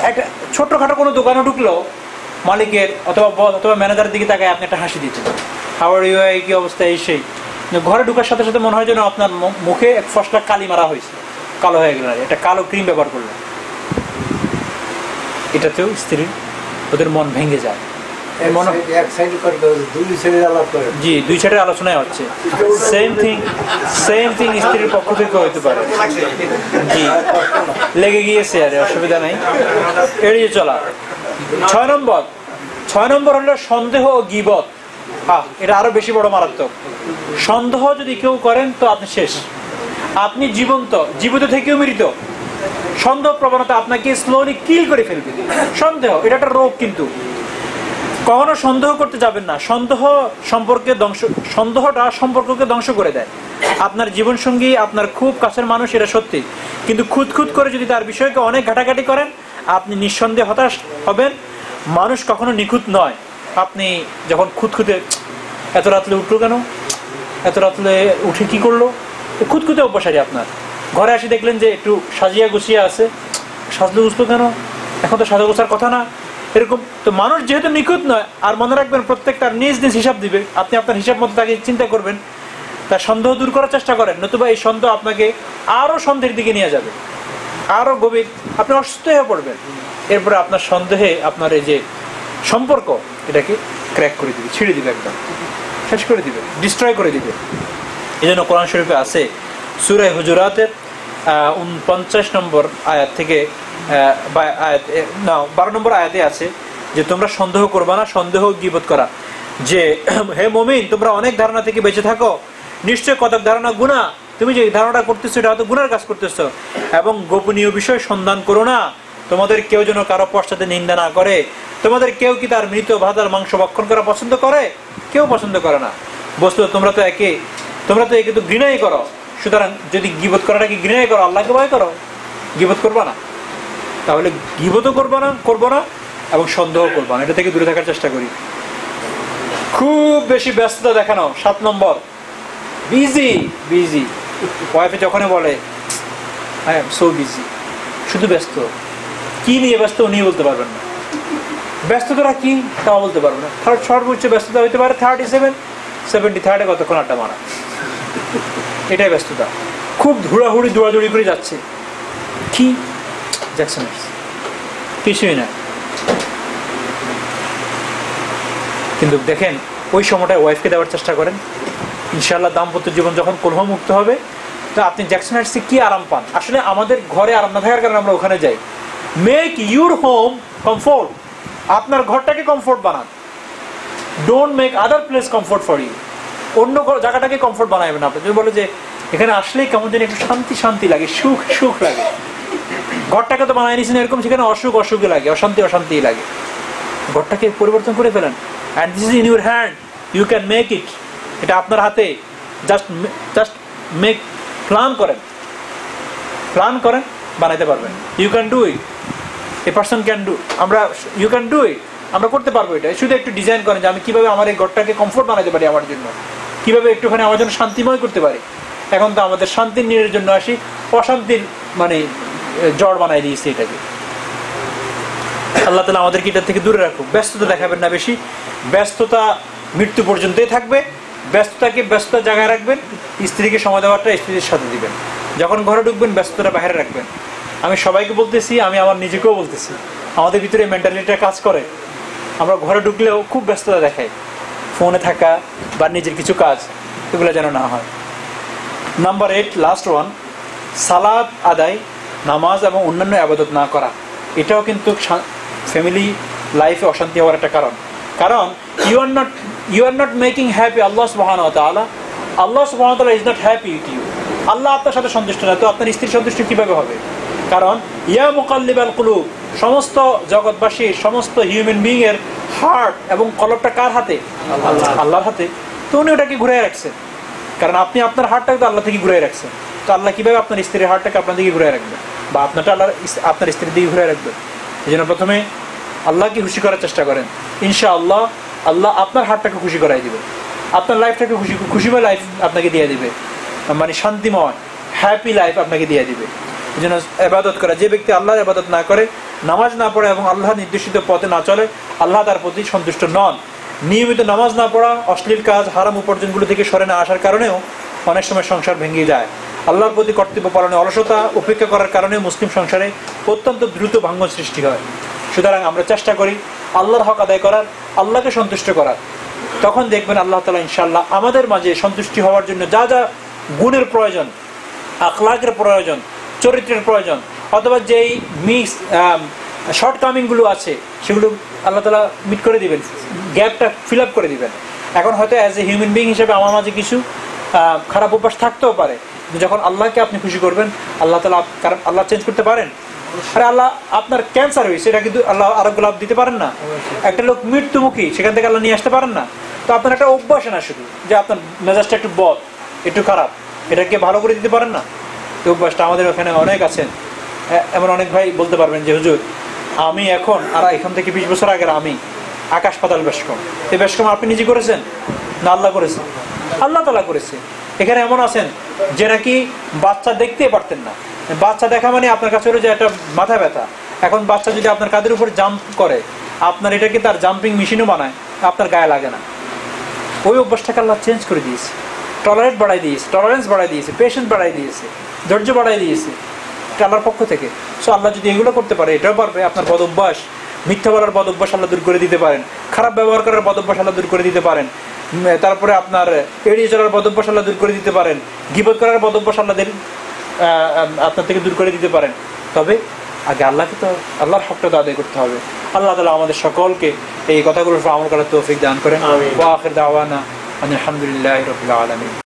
একটা ছোট্টখাটো কোনো দোকানে ঢুকলো, মালিকের অথবা বস অথবা ম্যানেজারের দিকে তাকায় আপনি একটা হাসি দিচ্ছেন, হাওয়ার ইউ, এই কি অবস্থা, এই সেই। ঘরে ঢুকার সাথে সাথে মনে হয় যেন আপনার মুখে এক ফসলা কালি মারা হয়েছে, কালো হয়ে গেল, একটা কালো ক্রিম ব্যবহার করলেন। এটাতেও স্ত্রীর, ওদের মন ভেঙে যায়। জি, দুই সাইডের আলোচনায় হচ্ছে, সেম থিং স্ত্রীর পক্ষ থেকে হইতে পারে। জি, লেগে গিয়েছে, আরে অসুবিধা নেই, এড়িয়ে চলা। 6 নম্বর হলো সন্দেহ ও গীবত। এটা আরো বেশি বড় মারাত্মক। সন্দেহ যদি কেউ করেন তো আপনি শেষ, আপনি জীবিত থেকেও মৃত। সন্দেহ প্রবণতা আপনাকে স্লোলি কিল করে ফেলবে। সন্দেহ এটা একটা রোগ, কিন্তু কখনো সন্দেহ করতে যাবেন না। সন্দেহটা সম্পর্ককে ধ্বংস করে দেয়। আপনার জীবনসঙ্গী, আপনার খুব কাছের মানুষ, এটা সত্যি, কিন্তু খুঁত করে যদি তার বিষয়কে অনেক ঘাটাঘাটি করেন, আপনি নিঃসন্দেহে হতাশ হবেন। মানুষ কখনো নিখুঁত নয়। আপনি যখন খুঁতখুঁতে, এত রাতলে উঠলো কেন, এত রাতলে উঠে কি করলো, খুঁতখুঁতে অভ্যাস আছে আপনার। ঘরে আসি দেখলেন যে একটু সাজিয়া গুছিয়ে আছে, সাজলে গুছলো কেন, এখন তো সাজা গোছার কথা না, এরকম। তো মানুষ যেহেতু নিখুঁত নয়, আর মনে রাখবেন প্রত্যেকটা নিজ হিসাব দিবে, আপনি আপনার হিসাব মতো তাকে চিন্তা করবেন, তার সন্দেহ দূর করার চেষ্টা করেন, নতুবা এই সন্দেহ আপনাকে আরো সন্দেহের দিকে নিয়ে যাবে। আরো গভীর, আপনি অসুস্থ হয়ে পড়বেন। এরপরে আপনার সন্দেহে আপনার এই যে সম্পর্ক এটাকে ক্র্যাক করে দিবে, ছিঁড়ে দিবে, একদম শেষ করে দিবে, ডিস্ট্রয় করে দিবে। এই জন্য কোরআন শরীফে আছে সূরা হুজুরাতের 49 নম্বর আয়াত থেকে 12 নম্বর আয়াতে আছে যে তোমরা সন্দেহ করবা না, সন্দেহ গীবত করা, যে হে মুমিন তোমরা অনেক ধারণা থেকে বেঁচে থাকো, নিশ্চয় কতক ধারণা গুনাহ, তুমি যে ধারণাটা করতেছো এটা হয়তো গুনার কাজ করতেছো, এবং গোপনীয় বিষয় সন্ধান করো না, তোমাদের কেউ যেন কারো পশ্চাতে নিন্দা না করে। তোমাদের কেউ কি তার মৃত ভাতার মাংস ভক্ষণ করা পছন্দ করে? কেউ পছন্দ করে না। বস্তু তোমরা তো একে তো ঘৃণাই করো, সুতরাং যদি গীবত করাটাকে ঘৃণাই করো, আল্লাহকে ভয় করো, গীবত করবা না। তাহলে গীবতও করবো না এবং সন্দেহ করবা না, এটা থেকে দূরে থাকার চেষ্টা করি। খুব বেশি ব্যস্ততা দেখানো, 7 নম্বর, বিজি। ওয়াইফে যখন বলে আই এম সো বিজি, শুধু ব্যস্ত, কি নিয়ে ব্যস্ত উনি বলতে পারবেন না, ব্যস্ততাটা কি তাও বলতে পারবেন না। সর্বোচ্চ ব্যস্ততা হইতে পারে 37, 73 কতক্ষণ আড্ডা মারা, এটাই ব্যস্ততা। খুব দৌড়াদৌড়ি করে যাচ্ছে, কি জ্যাকসন কিছুই না। কিন্তু দেখেন ওই সময়টায় ওয়াইফকে দেওয়ার চেষ্টা করেন, ইনশাআল্লাহ দাম্পত্য জীবন যখন কলহমুক্ত হবে, তো আপনি জ্যাকসন হাইটসে কি আরাম পান। আসলে আমাদের ঘরে আরাম না থাকার কারণে আমরা ওখানে যাই। মেক ইউর হোম কমফোর্ট, আপনার ঘরটাকে কমফোর্ট বানান, don't make other place comfort for you. অন্য জায়গাটাকে কমফোর্ট বানাবেন আপনি। যদি বলে যে এখানে আসলেই কেমন যেন একটু শান্তি লাগে, সুখ লাগে, ঘরটাকে তো বানায় নিয়েছেন এরকম, সেখানে অসুখ লাগে, অশান্তি লাগে। ঘরটাকে পরিবর্তন করে ফেলেন। and this is in your hand, you can make it, এটা আপনার হাতে। জাস্ট মেক, প্ল্যান করেন, বানাইতে পারবেন। You can do it, a person can do, you can do it, আমরা করতে পারবো এটা। শুধু একটু ডিজাইন করেন যে আমি কিভাবে আমার এই ঘরটাকে কমফোর্ট বানাইতে পারি, আমার জন্য কিভাবে একটুখানি আমার জন্য শান্তিময় করতে পারি। এখন তো আমাদের শান্তির নিয়ের জন্য আসি, অশান্তির জড় বানাই দিয়েছি এটাকে। আল্লাহ তাআলা আমাদেরকে এটা থেকে দূরে রাখুক। ব্যস্ততা দেখাবেন না বেশি, ব্যস্ততা মৃত্যু পর্যন্তই থাকবে। ব্যস্ততা জায়গায় রাখবেন, স্ত্রীকে সময় দেওয়াটা স্ত্রীর সাথে দিবেন। যখন ঘরে ঢুকবেন ব্যস্ততা বাইরে রাখবেন। আমি সবাইকে বলতেছি, আমি আমার নিজেকেও বলতেছি, আমাদের ভিতরে মেন্টালিটিটা কাজ করে। আমরা ঘরে ঢুকলেও খুব ব্যস্ততা দেখাই, ফোনে থাকা বা নিজের কিছু কাজ, এগুলো যেন না হয়। নাম্বার 8, লাস্ট ওয়ান, সালাত আদায়, নামাজ এবং অন্যান্য ইবাদত না করা। এটাও কিন্তু ফ্যামিলি লাইফে অশান্তি হওয়ার একটা কারণ you are not making happy Allah subhanahu wa ta'ala. Allah subhanahu wa ta'ala is not happy with you. আল্লাহ আপনার সাথে সন্তুষ্ট না, তো আপনার স্ত্রীর সন্তুষ্ট কিভাবে হবে? কারণ ইয়া মুকাল্লিবাল কুলুব, সমস্ত জগৎবাসীর, সমস্ত হিউম্যান বিইং এর হার্ট এবং কলবটা কার হাতে? আল্লাহর হাতে। তো উনি ওটাকে ঘুরিয়ে রাখছেন, কারণ আপনি আপনার হার্টটাকে তো আল্লাহ থেকে ঘুরিয়ে রাখছেন। তো আল্লাহ কিভাবে আপনার স্ত্রীর হার্টটাকে আপনার দিকে ঘুরিয়ে রাখবে, বা আপনারটা আপনার স্ত্রীর দিকে ঘুরিয়ে রাখবে? এই জন্য প্রথমে আল্লাহকে খুশি করার চেষ্টা করেন। ইনশাআল্লাহ আল্লাহ আপনার হার্টটাকে খুশি করাই দিবে, আপনার লাইফটাকে খুশিময় লাইফ আপনাকে দিয়ে দিবে, শান্তিময় হ্যাপি লাইফ আপনাকে দিয়ে দিবে। এই জন্য ইবাদত করা, যে ব্যক্তি আল্লাহর ইবাদত না করে, নামাজ না পড়ে এবং আল্লাহ নির্দেশিত পথে না চলে, আল্লাহ তার প্রতি সন্তুষ্ট নন। নিয়মিত নামাজ না পড়া, অশ্লীল কাজ, হারাম উপার্জনগুলো থেকে সরে না আসার কারণেও অনেক সময় সংসার ভেঙে যায়। আল্লাহর প্রতি কর্তব্য পালনে অলসতা, উপেক্ষা করার কারণে মুসলিম সংসারে অত্যন্ত দ্রুত ভাঙ্গন সৃষ্টি হয়। সুতরাং আমরা চেষ্টা করি আল্লাহর হক আদায় করার, আল্লাহকে সন্তুষ্ট করার। তখন দেখবেন আল্লাহ তাআলা ইনশাআল্লাহ আমাদের মাঝে সন্তুষ্টি হওয়ার জন্য যা যা গুণের প্রয়োজন, আখলাকের প্রয়োজন, চরিত্রের প্রয়োজন, অথবা যেই শর্টকামিংগুলো আছে সেগুলো আল্লাহ তাআলা মিট করে দিবেন, গ্যাপটা ফিল আপ করে দিবেন। এখন হয়তো অ্যাজ এ হিউম্যান বিইং হিসেবে আমার মাঝে কিছু খারাপ অভ্যাস থাকতেও পারে, যখন আল্লাহকে আপনি খুশি করবেন, আল্লাহ তাআলা, কারণ আল্লাহ চেঞ্জ করতে পারেন। আরে আল্লাহ আপনার ক্যান্সার হয়েছে, এটা কিন্তু আল্লাহ আরোগ্য লাভ দিতে পারেন না। একটা লোক মৃত্যুমুখী, সেখান থেকে আল্লাহ নিয়ে আসতে পারেন না। তো আপনার একটা অভ্যাস না শুধু যে আপনার মেজাজটা একটু খারাপ, এটাকে ভালো করে দিতে পারেন না। এই অভ্যাসটা আমাদের ওখানে অনেক আছেন, এমন অনেক ভাই বলতে পারবেন যে হুজুর আমি এখন আর এখান থেকে 20 বছর আগের আমি আকাশ পাতাল বেশকম। এই বেশকম আপনি নিজে করেছেন না আল্লাহ করেছেন? আল্লাহ তাআলা করেছে। এখানে এমন আছেন যে নাকি বাচ্চা দেখতেই পারতেন না, বাচ্চা দেখা মানে আপনার কাছে হলো যে একটা মাথা ব্যথা। এখন বাচ্চা যদি আপনার কাঁধের উপর জাম্প করে, আপনার এটাকে তার জাম্পিং মেশিনও বানায়, আপনার গায়ে লাগে না। ওই অভ্যাসটাকে আল্লাহ চেঞ্জ করে দিয়েছে, টলারেন্স বাড়াই দিয়েছে, পেশেন্স বাড়াই দিয়েছে, ধৈর্য বাড়াই দিয়েছে। এটা আল্লাহর পক্ষ থেকে। সো আল্লাহ যদি এগুলো করতে পারে, এটাও পারবে। আপনার বদ অভ্যাস, মিথ্যা বলার বদ অভ্যাস আল্লাহ দূর করে দিতে পারেন, খারাপ ব্যবহার করার বদ অভ্যাস আল্লাহ দূর করে দিতে পারেন, তারপরে আপনার এড়িয়ে চলার বদ অভ্যাস আল্লাহ দূর করে দিতে পারেন, গীবত করার বদ অভ্যাস আপনার থেকে দূর করে দিতে পারেন। তবে আগে আল্লাহকে তো আল্লাহর হকটা তো আদায় করতে হবে। আল্লাহ তাআলা আমাদের সকলকে এই কথাগুলোর উপর আমল করার তৌফিক দান করেন। ওয়া আখির দাওয়ানা আলহামদুলিল্লাহি রাব্বিল আলামিন।